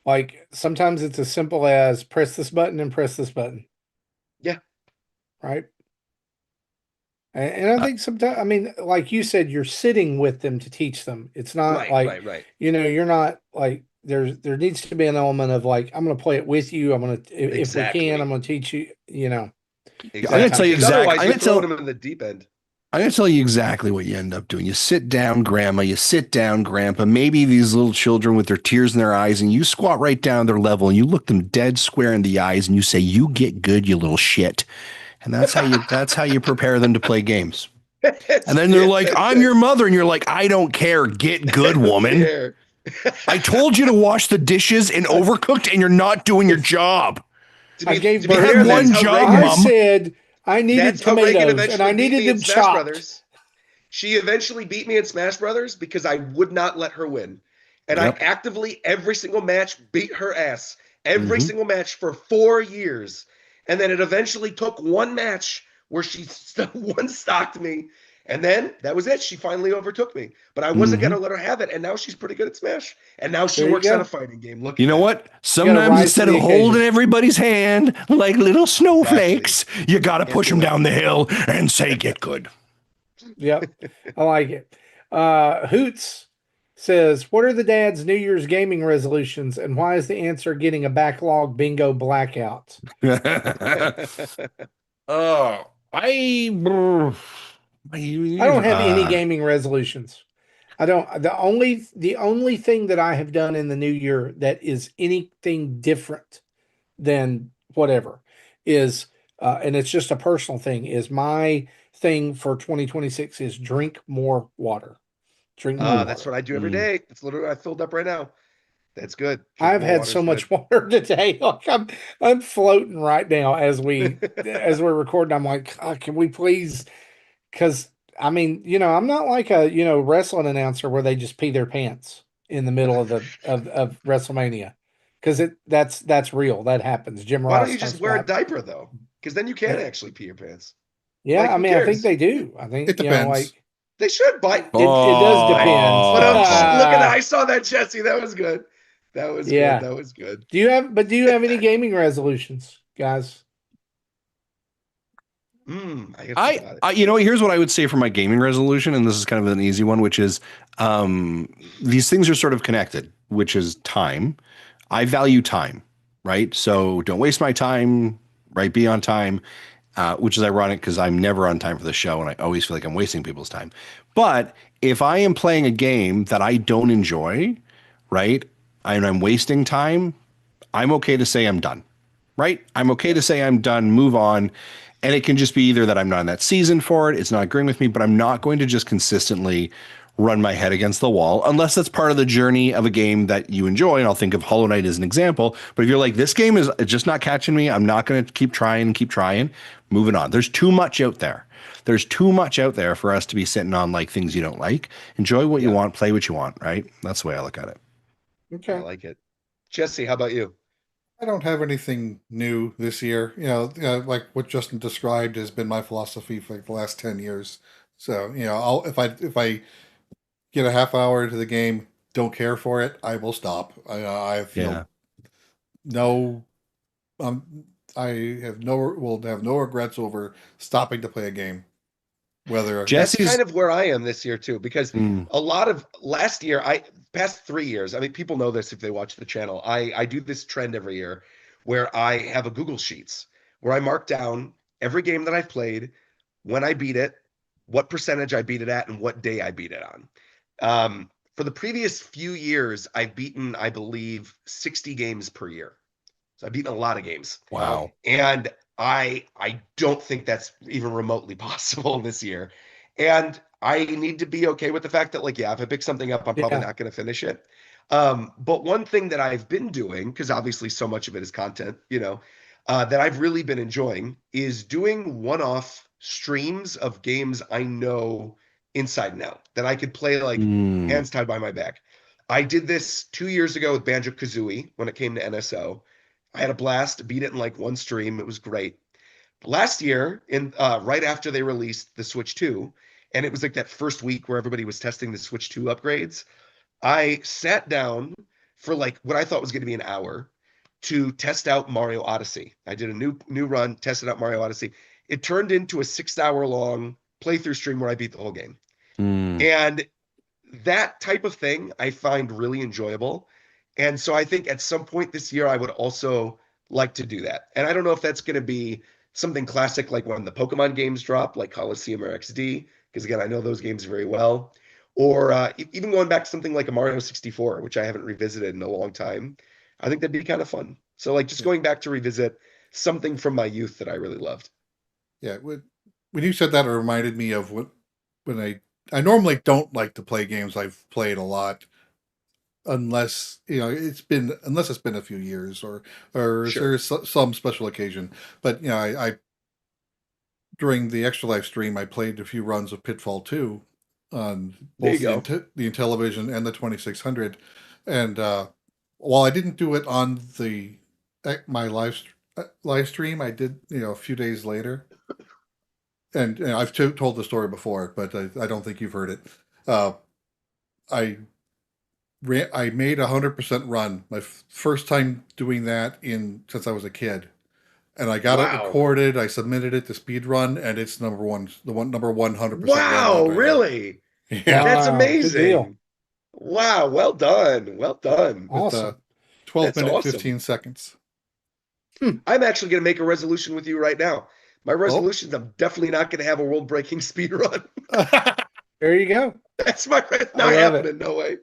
Like sometimes it's as simple as press this button and press this button. Yeah. Right. And I think sometimes, I mean, like you said, you're sitting with them to teach them. It's not Right. you're not like there needs to be an element of like, I'm going to play it with you. I'm going to, if we can, I'm going to teach you, I'm going to tell you exactly. Otherwise, you're throwing them in the deep end. I'm going to tell you exactly what you end up doing. You sit down, grandma, you sit down, grandpa, maybe these little children with their tears in their eyes, and you squat right down their level and you look them dead square in the eyes and you say, you get good, you little shit. And that's how you prepare them to play games. And then they're like, I'm your mother. And you're like, I don't care. Get good, woman. I told you to wash the dishes and overcooked and you're not doing your job. I gave birth one job, Mom. I said I needed tomatoes and I needed them chopped. Brothers. She eventually beat me in Smash Brothers because I would not let her win. And I actively, every single match, beat her ass. Every single match for 4 years. And then it eventually took one match where she one-stocked me. And then that was it. She finally overtook me. But I wasn't going to let her have it. And now she's pretty good at Smash. And now she works on a fighting game. Look, you know what? Sometimes instead of holding everybody's hand like little snowflakes, you got to push them down the hill and say, get good. Yep. I like it. Hoots says, what are the dad's New Year's gaming resolutions and why is the answer getting a backlog bingo blackout? Oh, I don't have any gaming resolutions. I don't. The only thing that I have done in the new year that is anything different than whatever is, and it's just a personal thing, is my thing for 2026 is drink more water. Drink more water. That's what I do every day. It's literally, I filled up right now. That's good. I've had so much water today. Like I'm floating right now as we're recording. I'm like, can we please? Because I mean, I'm not like a wrestling announcer where they just pee their pants in the middle of of WrestleMania. Because that's real. That happens. Jim Ross. Why don't you just wear a diaper though? Because then you can actually pee your pants. Yeah, like, I mean, I think they do. I think it depends. They should bite. It does depend. But look at that. I saw that, Jesse. That was good. That was good. That was good. Do you have any gaming resolutions, guys? Here's what I would say for my gaming resolution, and this is kind of an easy one, which is these things are sort of connected, which is time. I value time, right? So don't waste my time, right? Be on time, which is ironic because I'm never on time for the show and I always feel like I'm wasting people's time. But if I am playing a game that I don't enjoy, right, and I'm wasting time, I'm okay to say I'm done, right? I'm okay to say I'm done, move on. And it can just be either that I'm not in that season for it, it's not agreeing with me, but I'm not going to just consistently run my head against the wall unless that's part of the journey of a game that you enjoy. And I'll think of Hollow Knight as an example. But if you're like, this game is just not catching me, I'm not going to keep trying, moving on. There's too much out there. There's too much out there for us to be sitting on like things you don't like. Enjoy what you want, play what you want, right? That's the way I look at it. Okay. I like it. Jesse, how about you? I don't have anything new this year. Like what Justin described has been my philosophy for like the last 10 years. So, if I get a half hour into the game, don't care for it, I will stop. I feel will have no regrets over stopping to play a game. That's kind of where I am this year too, because a lot of last year, past 3 years, I mean, people know this if they watch the channel. I do this trend every year where I have a Google Sheets where I mark down every game that I've played, when I beat it, what percentage I beat it at, and what day I beat it on. For the previous few years, I've beaten, I believe, 60 games per year. So I've beaten a lot of games. Wow. And I don't think that's even remotely possible this year. And I need to be okay with the fact that, like, if I pick something up, I'm probably not going to finish it. But one thing that I've been doing, because obviously so much of it is content, that I've really been enjoying is doing one-off streams of games I know inside and out that I could play like hands tied by my back. I did this 2 years ago with Banjo-Kazooie when it came to NSO. I had a blast, beat it in like one stream. It was great. Last year, in right after they released the Switch 2, and it was like that first week where everybody was testing the Switch 2 upgrades, I sat down for like what I thought was going to be an hour to test out Mario Odyssey. I did a new run, tested out Mario Odyssey. It turned into a 6 hour long playthrough stream where I beat the whole game. Mm. And that type of thing I find really enjoyable. And so I think at some point this year, I would also like to do that. And I don't know if that's going to be something classic like when the Pokemon games drop, like Coliseum or XD, because again, I know those games very well. Or even going back to something like a Mario 64, which I haven't revisited in a long time. I think that'd be kind of fun. So like just going back to revisit something from my youth that I really loved. Yeah, when you said that, it reminded me of when I normally don't like to play games I've played a lot, unless it's been a few years or Sure. there's some special occasion. But I during the Extra Life stream, I played a few runs of Pitfall 2 on There you both go. the Intellivision and the 2600, and while I didn't do it on my live stream, I did a few days later. And I've told the story before, but I don't think you've heard it. I I made 100% run, my first time doing that since I was a kid, and I got it Wow. recorded. I submitted it to speedrun, and it's number 100% run Wow, on right now. really? Yeah, That's Wow, good deal. amazing. Wow, well done. Well done. with Awesome. 12 That's minutes awesome. 15 seconds. I'm actually going to make a resolution with you right now. My Oh, resolution is I'm definitely not going to have a world-breaking speed run. There you go. That's my not love happening. No way.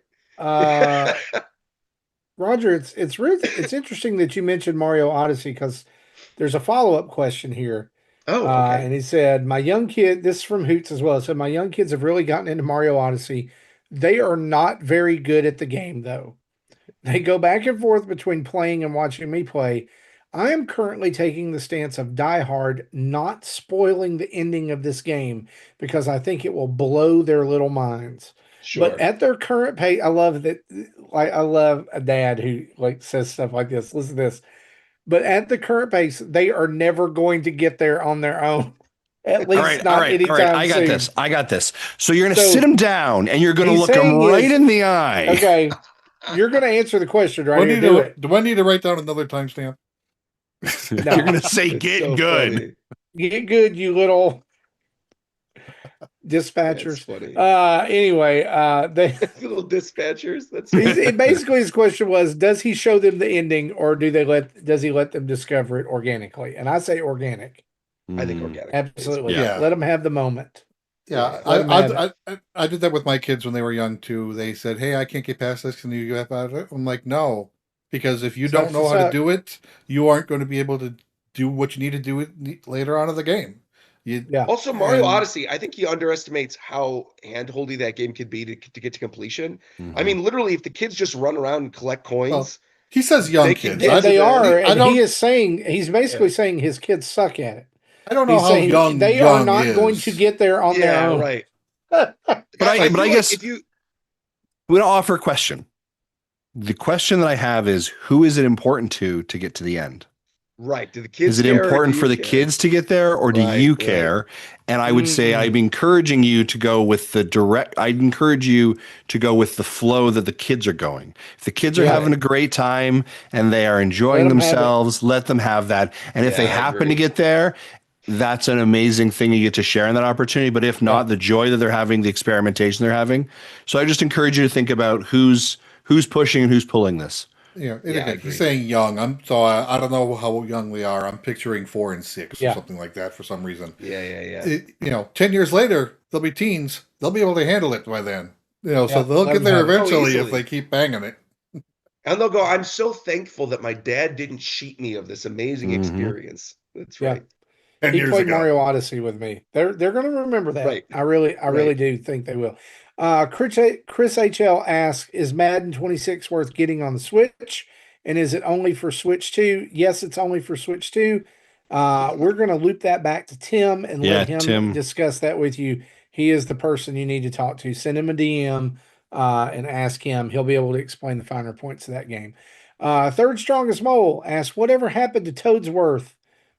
Roger, it's interesting that you mentioned Mario Odyssey because there's a follow-up question here. Oh, okay. And he said, my young kid, this is from Hoots as well. So my young kids have really gotten into Mario Odyssey. They are not very good at the game, though. They go back and forth between playing and watching me play. I am currently taking the stance of Die Hard, not spoiling the ending of this game because I think it will blow their little minds. Sure. But at their current pace, I love that. Like I love a dad who like says stuff like this. Listen to this. But at the current pace, they are never going to get there on their own. At least not anytime I got soon. this. I got this. So you're going to So, sit him down and you're going to he's look him saying right is- in the eye. Okay, you're going to answer the question, right? do I need to write down another timestamp? You're going to say, It's get so good. funny. Get good, you little dispatchers. That's funny. Anyway, they Little dispatchers. That's basically his question was, does he show them the ending or does he let them discover it organically? And I say organic. I think Mm. organic. Absolutely. Yeah. Let them have the moment. Yeah, Let 'em have I did that with my kids when they were young too. They said, "Hey, I can't get past this. Can you get out of it?" I'm like, "No, because if you Sucks don't know to how to suck. do it, you aren't going to be able to do what you need to do it later on in the game." Yeah. Also, Mario And- Odyssey, I think he underestimates how handholdy that game could be to get to completion. I Mhm. mean, literally, if the kids just run around and collect coins, He says young They can kids. get I, to They are, I and don't- he is saying he's basically saying his kids suck at it. I don't know He's how saying young they young are not is. going to get there on their yeah, own. right. But I feel like guess- if you I'm going to offer a question. The question that I have is, who is it important to get to the end? right, do the kids Is it care or important do for you the care? kids to get there, or do Right, you right. care? And I would say Mhm. I'm encouraging you to go with the direct. I'd encourage you to go with the flow that the kids are going. If the kids are Yeah. having a great time and they are enjoying Let 'em have it. themselves, let them have that. And if they Yeah, I happen agree. to get there, that's an amazing thing you get to share in that opportunity. But if not, the joy that they're having, the experimentation they're having. So I just encourage you to think about who's pushing and who's pulling this. Yeah, and Yeah, I again, agree. he's saying young. I don't know how young they are. I'm picturing 4 and 6 Yeah. or something like that for some reason. Yeah. 10 years later, they'll be teens. They'll be able to handle it by then. So Yeah, they'll let get 'em there have it. eventually if easily. they keep banging it. And they'll go, I'm so thankful that my dad didn't cheat me of this amazing Mhm. experience. That's Yeah. right. 10 He years played ago. Mario Odyssey with me. They're going to remember that. Right. I really Right. do think they will. Chris HL asks, is Madden 26 worth getting on the Switch? And is it only for Switch 2? Yes, it's only for Switch 2. We're going to loop that back to Tim and let him Tim. discuss that with you. He is the person you need to talk to. Send him a DM. and ask him. He'll be able to explain the finer points of that game. Third strongest mole asks, whatever happened to Toadsworth?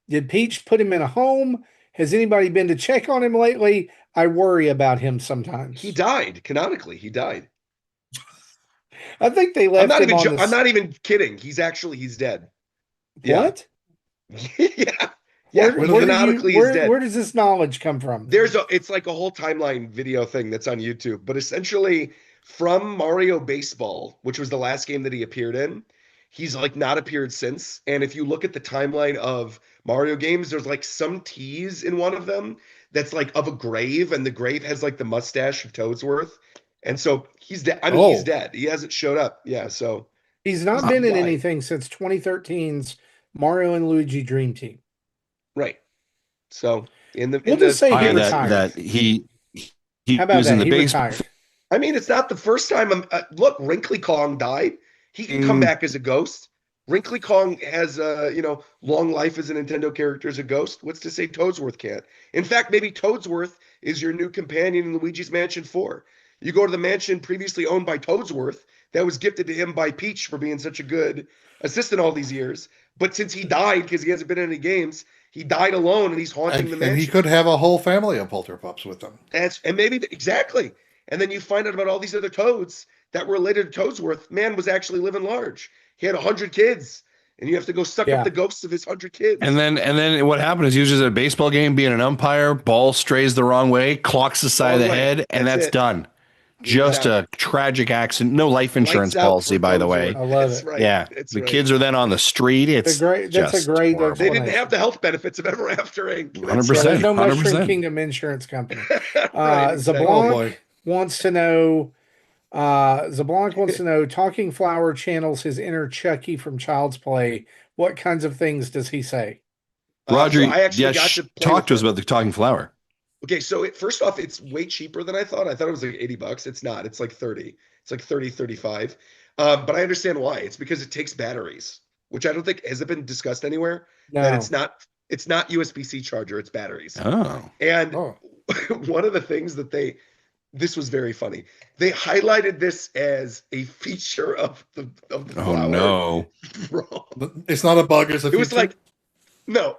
Did Peach put him in a home? Has anybody been to check on him lately? I worry about him sometimes. He died. Canonically, he died. I think they left him on this. I'm not even kidding. He's dead. What? Yeah. Where does this knowledge come from? It's like a whole timeline video thing that's on YouTube, but essentially from Mario Baseball, which was the last game that he appeared in, he's like not appeared since. And if you look at the timeline of Mario games, there's like some tease in one of them that's like of a grave, and the grave has like the mustache of Toadsworth. And so he's dead. I mean, he's dead. He hasn't showed up. Yeah, so he's not been in anything since 2013's Mario and Luigi Dream Team. Right. So we'll just say he retired. That he How about was that? in the He base. retired. I mean, it's not the first time. Look, Wrinkly Kong died. He can come back as a ghost. Wrinkly Kong has long life as a Nintendo character as a ghost. What's to say Toadsworth can't? In fact, maybe Toadsworth is your new companion in Luigi's Mansion 4. You go to the mansion previously owned by Toadsworth that was gifted to him by Peach for being such a good assistant all these years. But since he died, because he hasn't been in any games, he died alone, and he's haunting the mansion. And he could have a whole family of Polterpups with him. Exactly. And then you find out about all these other Toads that were related to Toadsworth. Man was actually living large. He had 100 kids, and you have to go suck up the ghosts of his 100 kids. And then what happened is he was just at a baseball game being an umpire, ball strays the wrong way, clocks the side of the head, and that's done. Just a tragic accident. No life insurance policy, by the way. I love it. Right. Yeah, the kids are then on the street. It's that's a great. They didn't have the health benefits of Ever After Inc. 100%. There's no Mushroom Kingdom Insurance Company. Zablanc wants to know. Talking Flower channels his inner Chucky from Child's Play. What kinds of things does he say? Roger, I actually got to talk to us about the Talking Flower. Okay, so first off, it's way cheaper than I thought. I thought it was like $80. It's not. It's like 30. It's like 30, 35. But I understand why. It's because it takes batteries, which I don't think has it been discussed anywhere. No. That it's not USB-C charger, it's batteries. Oh. And one of the things that this was very funny. They highlighted this as a feature of the flower. Oh no. Bro. It's not a bug, it's a feature. It was like, no,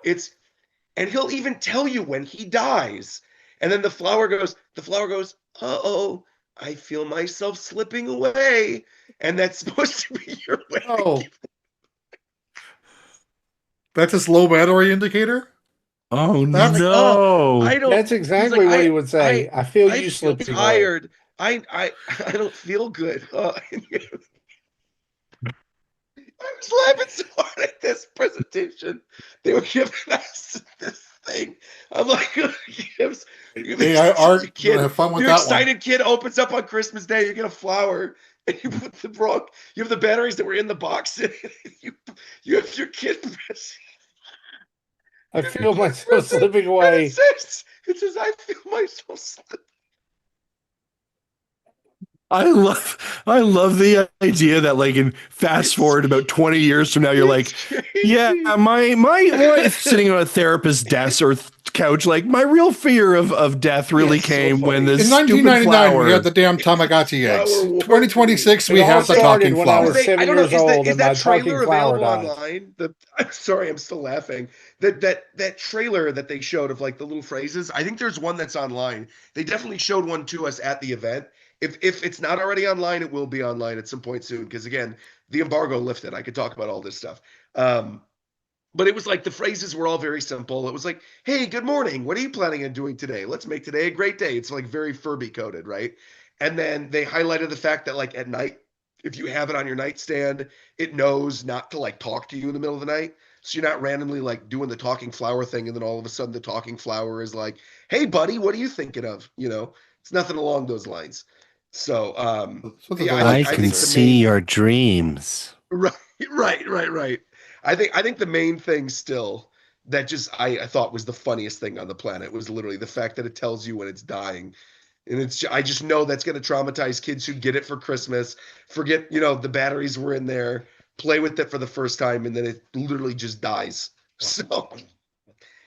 and he'll even tell you when he dies. And then the flower goes, uh-oh, I feel myself slipping away. And that's supposed to be your way. Oh. That's his low battery indicator? Oh, That's no. That's exactly what he would say. I feel you slipping tired. I don't feel good. I was laughing so hard at this presentation. They were giving us this thing. I'm like, have fun with your excited kid opens up on Christmas Day. You get a flower, and you put you have the batteries that were in the box. You have your kid. I feel myself slipping away. It says, I feel myself slipping. I love the idea that like in fast forward about 20 years from now, you're like, yeah, my wife sitting on a therapist's desk or couch, like my real fear of death really came when this in 1999 we had the damn Tamagotchi eggs. 2026 we have the talking flower. I don't know. Is that trailer available online? I'm sorry, I'm still laughing. That trailer that they showed of like the little phrases. I think there's one that's online. They definitely showed one to us at the event. If it's not already online, it will be online at some point soon. Because again, the embargo lifted. I could talk about all this stuff. But it was like the phrases were all very simple. It was like, hey, good morning. What are you planning on doing today? Let's make today a great day. It's like very Furby coded, right? And then they highlighted the fact that like at night, if you have it on your nightstand, it knows not to like talk to you in the middle of the night. So you're not randomly like doing the talking flower thing. And then all of a sudden the talking flower is like, hey, buddy, what are you thinking of? It's nothing along those lines. So, I can see your dreams. Right. I think the main thing still that just I thought was the funniest thing on the planet was literally the fact that it tells you when it's dying. And I just know that's going to traumatize kids who get it for Christmas, forget, the batteries were in there, play with it for the first time, and then it literally just dies. So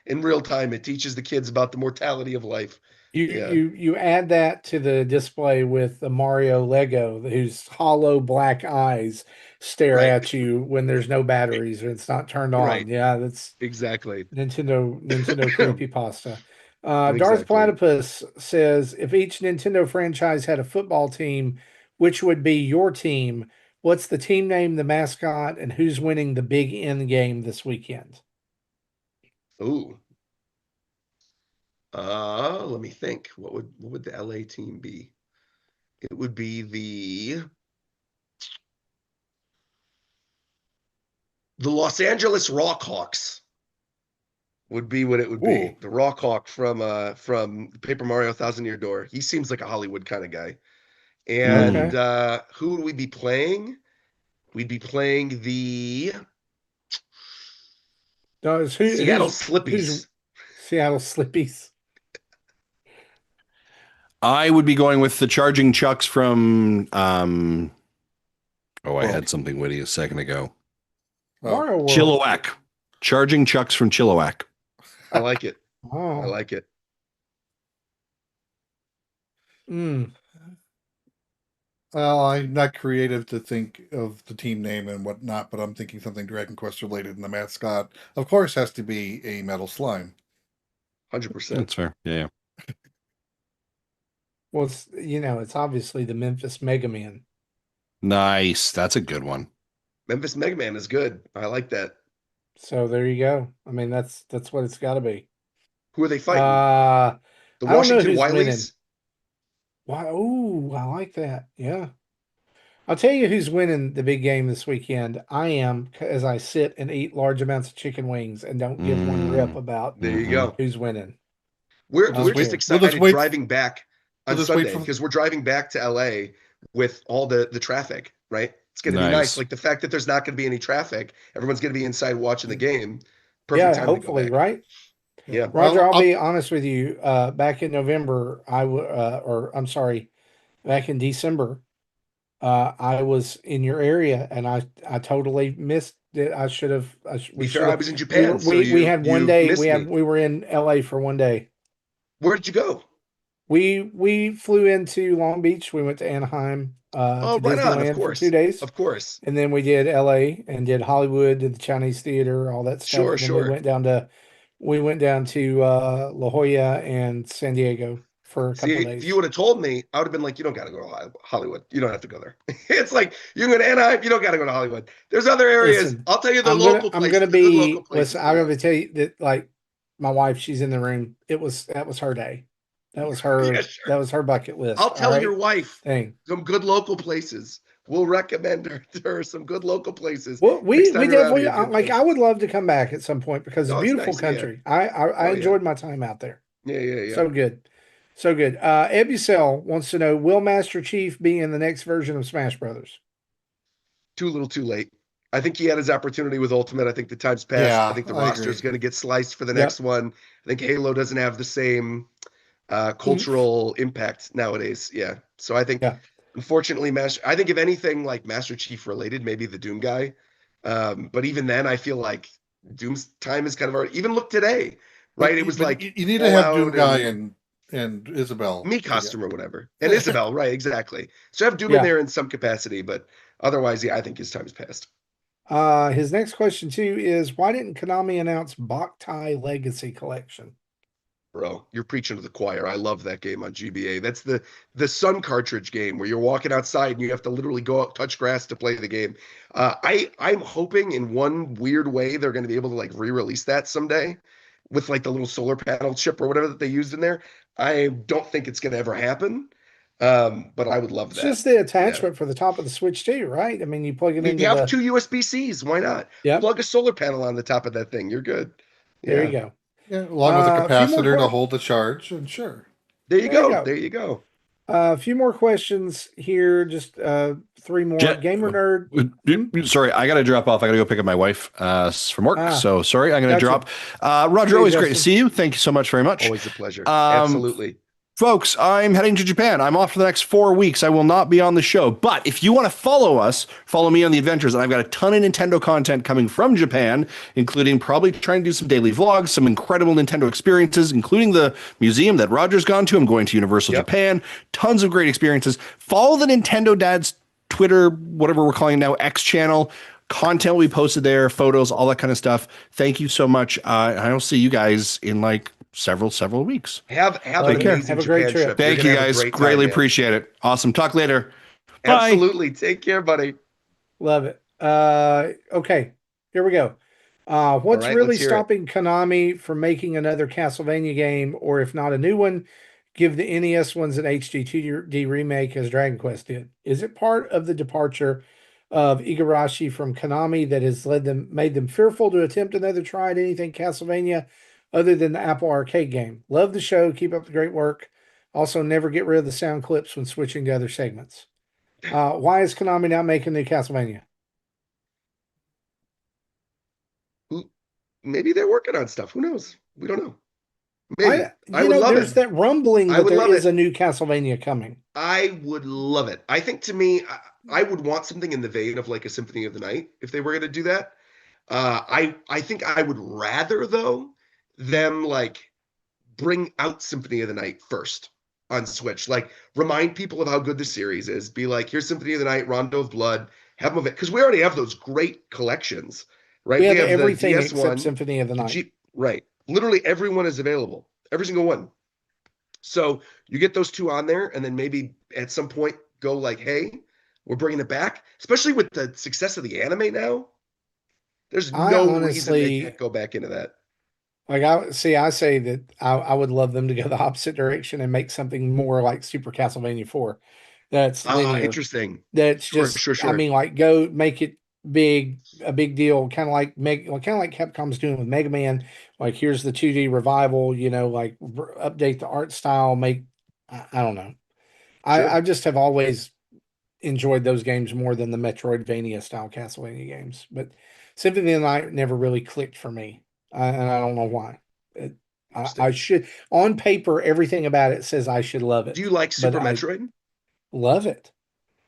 in real time. It teaches the kids about the mortality of life. You add that to the display with the Mario Lego, whose hollow black eyes stare Right. at you when there's no batteries or it's not turned on. Right. Yeah, that's Exactly. Nintendo creepypasta. Darth Exactly. Platypus says, if each Nintendo franchise had a football team, which would be your team? What's the team name, the mascot, and who's winning the big end game this weekend? Ooh. Let me think. What would the LA team be? It would be the Los Angeles Rockhawks would be what it would be. Ooh. The Rockhawk from Paper Mario Thousand Year Door. He seems like a Hollywood kind of guy. And who would we be playing? We'd be playing the Seattle Slippies. Seattle Slippies. I would be going with the Charging Chucks from. I had something witty a second ago. Mario World. Chilliwack. Charging Chucks from Chilliwack. I like it. Oh. I like it. Well, I'm not creative to think of the team name and whatnot, but I'm thinking something Dragon Quest related, and the mascot, of course, has to be a metal slime. 100%. That's fair. Yeah. Well, it's obviously the Memphis Mega Man. Nice. That's a good one. Memphis Mega Man is good. I like that. So there you go. I mean, that's what it's got to be. Who are they fighting? The I don't know Washington who's Wileys? winning. Wow. Ooh, I like that. Yeah. I'll tell you who's winning the big game this weekend. I am, as I sit and eat large amounts of chicken wings and don't give one rip about There you go. who's winning. We're just excited driving back on Sunday because we're driving back to LA with all the traffic, right? It's going to be nice. Like the fact that there's not going to be any traffic, everyone's going to be inside watching the game. Perfect time hopefully, to go back. right? Yeah. Roger, I'll be honest with you. Back in November, back in December, I was in your area and I totally missed it. I should have. I was in Japan. We had one day. We were in LA for one day. Where did you go? We flew into Long Beach. We went to Anaheim. To right on, of Disneyland course. For 2 days. Of course. And then we did LA and did Hollywood, did the Chinese theater, all that stuff. Sure. We went down to La Jolla and San Diego for a couple days. If you would have told me, I would have been like, you don't got to go to Hollywood. You don't have to go there. It's like, you're going to Anaheim, you don't got to go to Hollywood. There's other areas. Listen, I'll tell you the local places. I'm going to tell you that, like, my wife, she's in the room. That was her day. That was her. Yeah, sure. That was her bucket list. I'll tell your wife some good local places. We'll recommend her some good local places. Well, we definitely I would love to come back at some point because it's a beautiful country. Yeah. I enjoyed my time out there. Yeah. So good. Ebucel wants to know: will Master Chief be in the next version of Smash Brothers? Too little, too late. I think he had his opportunity with Ultimate. I think the time's passed. Yeah, I think the roster is going to get sliced for the next one. I think Halo doesn't have the same cultural impact nowadays. Yeah. So I think, unfortunately, I think if anything like Master Chief related, maybe the Doom guy. But even then, I feel like Doom's time is kind of already, even look today, right? It was like you need to have Doom guy and Isabel. Me costume or whatever. And Isabel, right, exactly. So have Doom in there in some capacity, but otherwise, I think his time's passed. His next question too is, why didn't Konami announce Boktai Legacy Collection? Bro, you're preaching to the choir. I love that game on GBA. That's the Sun cartridge game where you're walking outside and you have to literally go out, touch grass to play the game. I'm hoping in one weird way they're going to be able to like re-release that someday with like the little solar panel chip or whatever that they used in there. I don't think it's going to ever happen, but I would love that. It's just the attachment for the top of the Switch too, right? I mean, you plug it in. You have two USB-Cs. Why not? Yeah. Plug a solar panel on the top of that thing. You're good. There you go. Yeah, along with the capacitor to hold the charge, and sure. There you go. A few more questions here, just 3 more. Gamer Nerd. Sorry, I got to drop off. I got to go pick up my wife from work. So sorry, I'm going to drop. Roger, always great to see you. Thank you so much very much. Always a pleasure. Absolutely. Folks, I'm heading to Japan. I'm off for the next 4 weeks. I will not be on the show. But if you want to follow us, follow me on the adventures. And I've got a ton of Nintendo content coming from Japan, including probably trying to do some daily vlogs, some incredible Nintendo experiences, including the museum that Roger's gone to. I'm going to Universal Japan. Tons of great experiences. Follow the Nintendo Dad's Twitter, whatever we're calling it now, X channel. Content will be posted there, photos, all that kind of stuff. Thank you so much. I'll see you guys in like several weeks. Have an care. amazing Have a great Japan trip. trip. Thank you guys. Greatly appreciate it. Awesome. Talk later. Bye. Absolutely. Take care, buddy. Love it. Okay, here we go. What's right, really let's hear it. stopping Konami from making another Castlevania game, or if not a new one, give the NES ones an HD 2D remake as Dragon Quest did? Is it part of the departure of Igarashi from Konami that has made them fearful to attempt another try at anything Castlevania other than the Apple Arcade game? Love the show. Keep up the great work. Also, never get rid of the sound clips when switching to other segments. Why is Konami not making the Castlevania? Maybe they're working on stuff. Who knows? We don't know. Maybe. I would love there's it. that rumbling that there is a new Castlevania coming. I would love it. I think to me, I would want something in the vein of like a Symphony of the Night if they were going to do that. I think I would rather though them like bring out Symphony of the Night first on Switch. Like remind people of how good the series is. Be like, here's Symphony of the Night, Rondo of Blood, have them of it because we already have those great collections, right? We have have everything the DS except one, Symphony of the Night. right. Literally everyone is available. Every single one. So you get those two on there, and then maybe at some point go like, hey, we're bringing it back. Especially with the success of the anime now. There's no reason they can't go back into that. Like I say that I would love them to go the opposite direction and make something more like Super Castlevania 4. That's linear. Interesting. That's Sure. I mean, like go make it a big deal, kind of like Capcom's doing with Mega Man. Like here's the 2D revival, like update the art style, I don't know. Sure. I just have always enjoyed those games more than the Metroidvania style Castlevania games. But Symphony of the Night never really clicked for me. And I don't know why. I should, on paper, everything about it says I should love it. Do you like Super Metroid? Love it.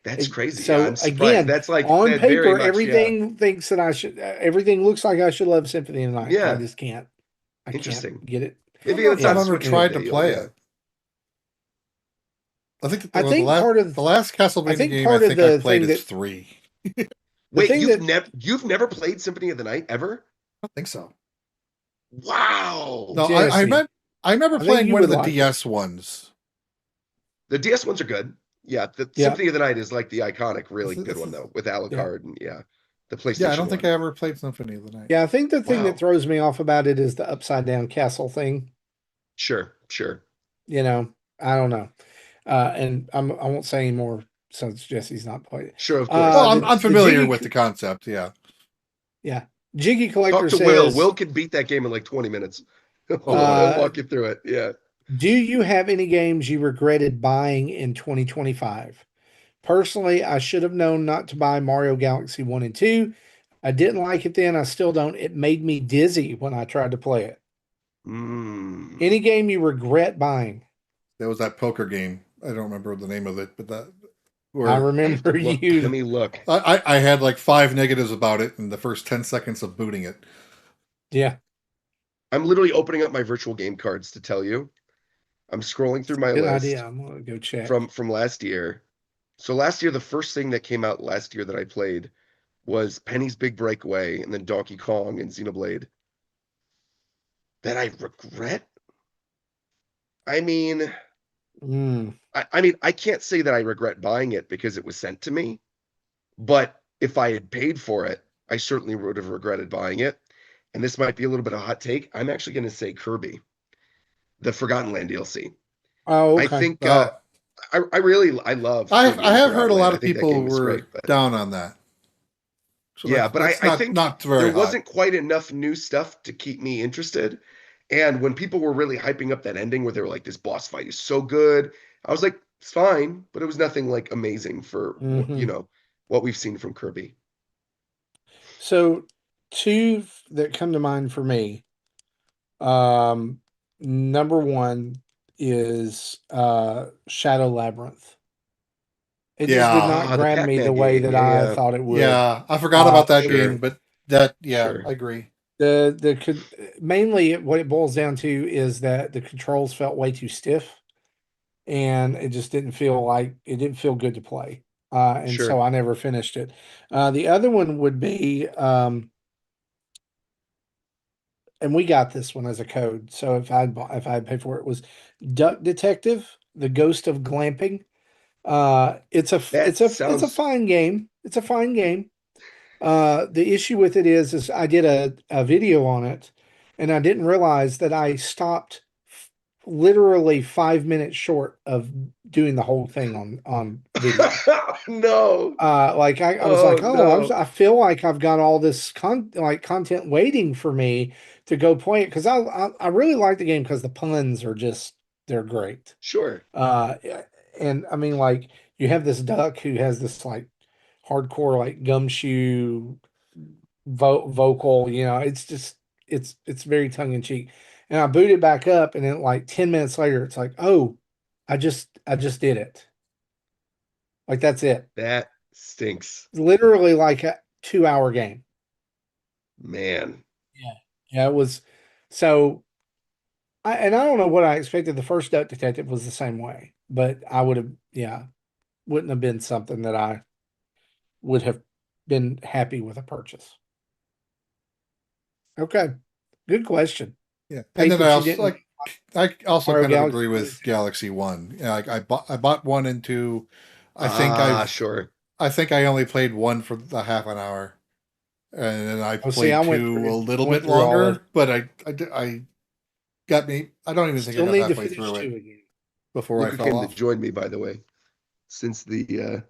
That's crazy. So yeah, again, that's like on paper, everything thinks that I should. Everything looks like I should love Symphony of the Night. Yeah, I just can't. I can't get it. Maybe I've never tried to play it. I think part of the last Castlevania game I think I played is 3. Wait, you've never played Symphony of the Night ever? I don't think so. Wow. No, I remember playing one of the DS ones. The DS ones are good. Yeah, the Symphony of the Night is like the iconic, really good one though, with Alucard and the PlayStation. Yeah, I don't think I ever played Symphony of the Night. Yeah, I think the thing that throws me off about it is the upside down castle thing. Sure. I don't know. And I won't say anymore since Jesse's not played it. Sure, of course. Well, I'm familiar with the concept, yeah. Yeah. Jiggy Collector says... Will. Will can beat that game in like 20 minutes. He'll walk you through it, yeah. Do you have any games you regretted buying in 2025? Personally, I should have known not to buy Mario Galaxy 1 and 2. I didn't like it then. I still don't. It made me dizzy when I tried to play it. Any game you regret buying? There was that poker game. I don't remember the name of it, but that. I remember you. Let me look. I had like 5 negatives about it in the first 10 seconds of booting it. Yeah. I'm literally opening up my virtual game cards to tell you. I'm scrolling through my list. Idea. I'm gonna go check from last year. So last year, the first thing that came out last year that I played was Penny's Big Breakaway, and then Donkey Kong and Xenoblade. That I regret. I mean, I can't say that I regret buying it because it was sent to me, but if I had paid for it, I certainly would have regretted buying it. And this might be a little bit of a hot take. I'm actually going to say Kirby, the Forgotten Land DLC. Oh, okay. I think I love. I have heard a lot of people were down on that. So yeah, but I think there wasn't quite enough new stuff to keep me interested. And when people were really hyping up that ending where they were like, this boss fight is so good, I was like, it's fine, but it was nothing like amazing for what we've seen from Kirby. So 2 that come to mind for me. Number 1, is Shadow Labyrinth. It just did Yeah, not The grab me the Pac-Man way game. that Yeah, I yeah. thought it would. yeah. I forgot about that Sure. game, but that, yeah, Sure. I agree. Mainly what it boils down to is that the controls felt way too stiff, and it just didn't feel good to play. And Sure. so I never finished it. The other one would be, and we got this one as a code. So if I paid for it, was Duck Detective: The Ghost of Glamping. That It's a sounds fine game. It's a fine game. The issue with it is I did a video on it, and I didn't realize that I stopped literally 5 minutes short of doing the whole thing on video. no. Like I was Oh like, oh, no. I feel like I've got all this content waiting for me to go play it because I really like the game because the puns are just they're great. Sure. Uh, and I mean, like you have this duck who has this like hardcore like gumshoe vocal. You know, it's just it's very tongue in cheek. And I boot it back up, and then like 10 minutes later, it's like, oh, I just did it. Like that's it. That stinks. Literally like a 2 hour game. Man. Yeah. Yeah, it was so I don't know what I expected. The first Duck Detective was the same way, but I would have, yeah, wouldn't have been something that I would have been happy with a purchase. Okay. Good question. Yeah, and Hate then that you didn't I also Mario kind of Galaxy. agree with Galaxy One. Yeah, like I bought one and two. I think I've Sure. I think I only played one for the half an hour, and then I Oh, see, I played two a little went bit through all of longer. But I got me. I don't even think I still got need to halfway finish through it two again. before Look I who fell came to off. join me, by the way. Since the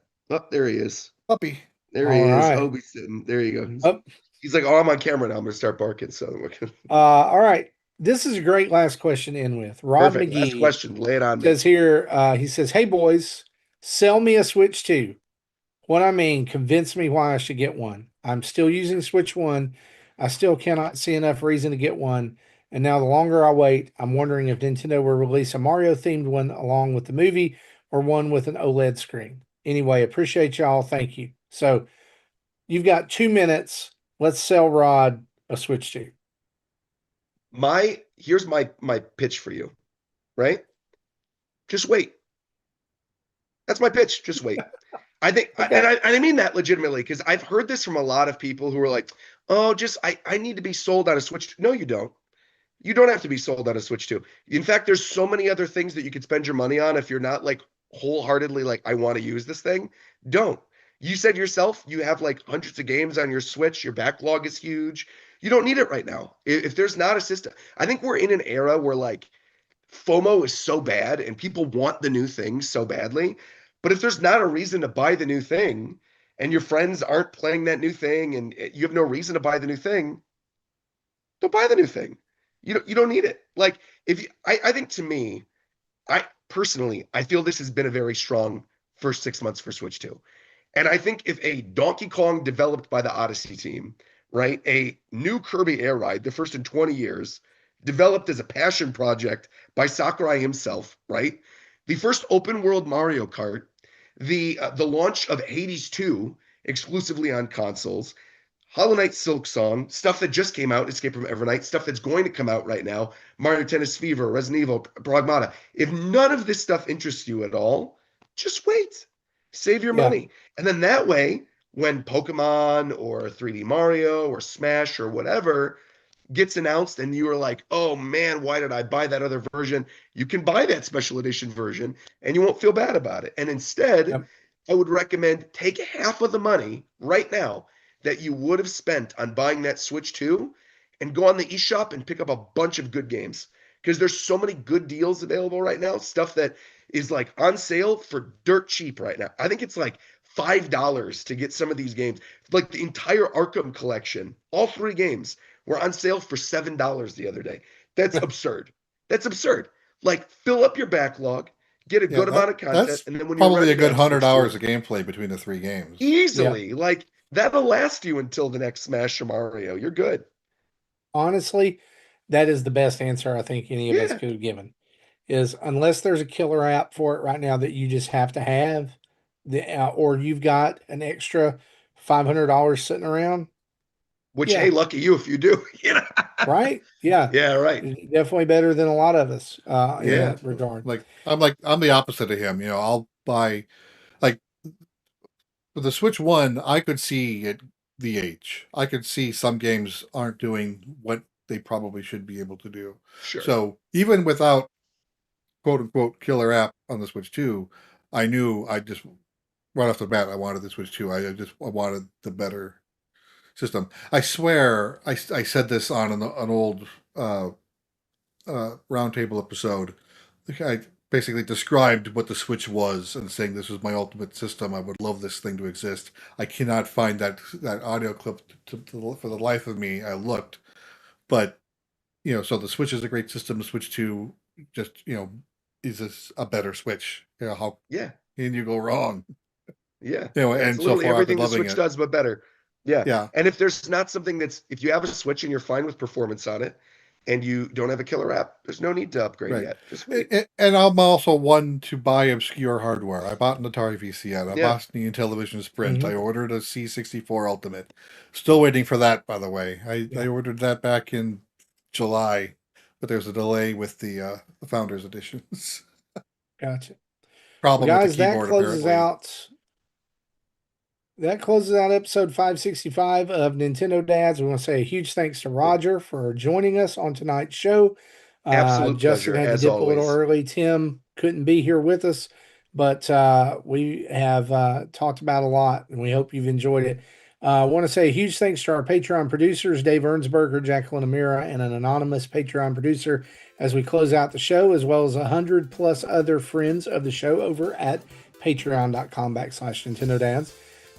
there he is. Puppy. There he All is. right. Obi's sitting. There you go. Up. He's like, oh, I'm on camera now. I'm gonna start barking. So we're gonna... All right. This is a great last question to end with. Rod Perfect. Last McGee question. Lay it on me. says here, he says, hey boys, sell me a Switch 2. What I mean, convince me why I should get one. I'm still using Switch 1. I still cannot see enough reason to get one. And now the longer I wait, I'm wondering if Nintendo will release a Mario themed one along with the movie or one with an OLED screen. Anyway, appreciate y'all. Thank you. So you've got 2 minutes. Let's sell Rod a Switch 2. Here's my pitch for you, right? Just wait. That's my pitch. Just wait. I think, Okay. and I mean that legitimately because I've heard this from a lot of people who are like, "Oh, just I need to be sold on a Switch." No, you don't. You don't have to be sold on a Switch 2. In fact, there's so many other things that you could spend your money on if you're not like wholeheartedly like, I want to use this thing. Don't. You said yourself, you have like hundreds of games on your Switch. Your backlog is huge. You don't need it right now. If there's not a system, I think we're in an era where like FOMO is so bad and people want the new thing so badly. But if there's not a reason to buy the new thing and your friends aren't playing that new thing and you have no reason to buy the new thing, don't buy the new thing. You don't need it. Like if you, I think to me, I personally I feel this has been a very strong first 6 months for Switch 2. And I think if a Donkey Kong developed by the Odyssey team, right, a new Kirby Air Ride, the first in 20 years, developed as a passion project by Sakurai himself, right? The first open world Mario Kart, the launch of Hades 2 exclusively on consoles, Hollow Knight Silk Song, stuff that just came out, Escape from Evernight, stuff that's going to come out right now, Mario Tennis Fever, Resident Evil, Pragmata. If none of this stuff interests you at all, just wait. Save your Yeah. money. And then that way, when Pokemon or 3D Mario or Smash or whatever gets announced and you are like, oh man, why did I buy that other version? You can buy that special edition version and you won't feel bad about it. And instead, Yep. I would recommend take half of the money right now that you would have spent on buying that Switch 2 and go on the eShop and pick up a bunch of good games. Because there's so many good deals available right now, stuff that is like on sale for dirt cheap right now. I think it's like $5 to get some of these games. Like the entire Arkham collection, all three games were on sale for $7 the other day. That's absurd. That's absurd. Like fill up your backlog, get a Yeah, good amount of content, that's and then when you're probably ready a to good have 100 Switch hours 2, of gameplay between the three games. easily. Like that'll last you until the next Smash or Mario. You're good. Honestly, that is the best answer I think any of us Yeah. could have given. is unless there's a killer app for it right now that you just have to have, or you've got an extra $500 sitting around. Which, hey, lucky you if you do. Right? Yeah. Yeah, right. Definitely better than a lot of us in Yeah. that regard. I'm the opposite of him. I'll buy, like, with the Switch 1, I could see it the age. I could see some games aren't doing what they probably should be able to do. Sure. So even without quote unquote killer app on the Switch 2, I knew I just right off the bat I wanted the Switch 2. I wanted the better system. I swear I said this on an old roundtable episode. I basically described what the Switch was and saying this was my ultimate system. I would love this thing to exist. I cannot find that audio clip for the life of me. I looked, but so the Switch is a great system. The Switch 2 just is a better Switch. How can you go wrong? Yeah. And so far everything I've the been loving Switch it. does, but better. Yeah. Yeah. And if there's not something if you have a Switch and you're fine with performance on it and you don't have a killer app, there's no need to upgrade yet. Just wait. And I'm also one to buy obscure hardware. I bought an Atari VCS. I bought an Intellivision Sprint. Mm-hmm. I ordered a C64 Ultimate. Still waiting for that, by the way. I ordered that back in July, but there's a delay with the Founders Editions. Gotcha. Problem well, guys, with the keyboard, that closes out episode 565 of Nintendo Dads. We want to say a huge thanks to Roger for joining us on tonight's show. Absolute Justin pleasure, had to dip a little early. Tim couldn't be here with us, but we have talked about a lot, and we hope you've enjoyed it. I want to say a huge thanks to our Patreon producers, Dave Ernsberger, Jacqueline Amira, and an anonymous Patreon producer as we close out the show, as well as 100+ other friends of the show over at patreon.com/Nintendo Dads.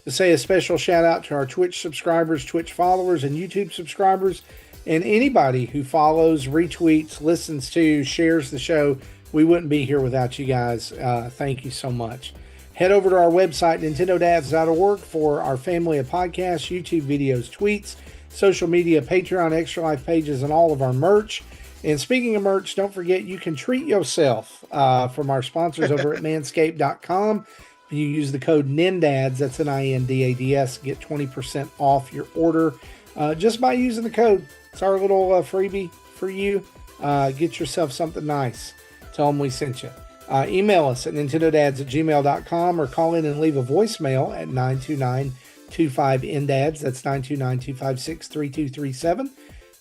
To say a special shout out to our Twitch subscribers, Twitch followers, and YouTube subscribers, and anybody who follows, retweets, listens to, shares the show. We wouldn't be here without you guys. Thank you so much. Head over to our website, nintendodads.org, for our family of podcasts, YouTube videos, tweets, social media, Patreon, Extra Life pages, and all of our merch. And speaking of merch, don't forget you can treat yourself from our sponsors over at manscaped.com. You use the code NINDADS, that's NINDADS, get 20% off your order just by using the code. It's our little freebie for you. Get yourself something nice. Tell them we sent you. Email us at nintendodads@gmail.com or call in and leave a voicemail at 929-25-NDADS. That's 929-256-3237.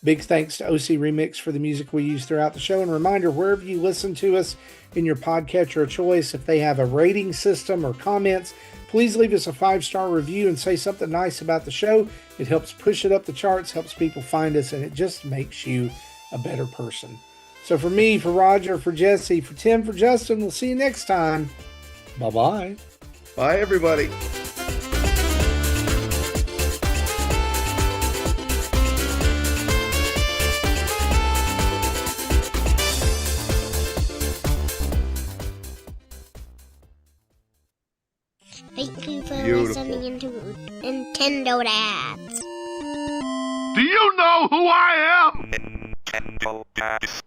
Big thanks to OC Remix for the music we use throughout the show. And reminder, wherever you listen to us in your podcatcher of choice, if they have a rating system or comments, please leave us a 5-star review and say something nice about the show. It helps push it up the charts, helps people find us, and it just makes you a better person. So for me, for Roger, for Jesse, for Tim, for Justin, we'll see you next time. Bye-bye. Bye, everybody. Thank you for listening to Nintendo Dads. Do you know who I am? Nintendo Dads.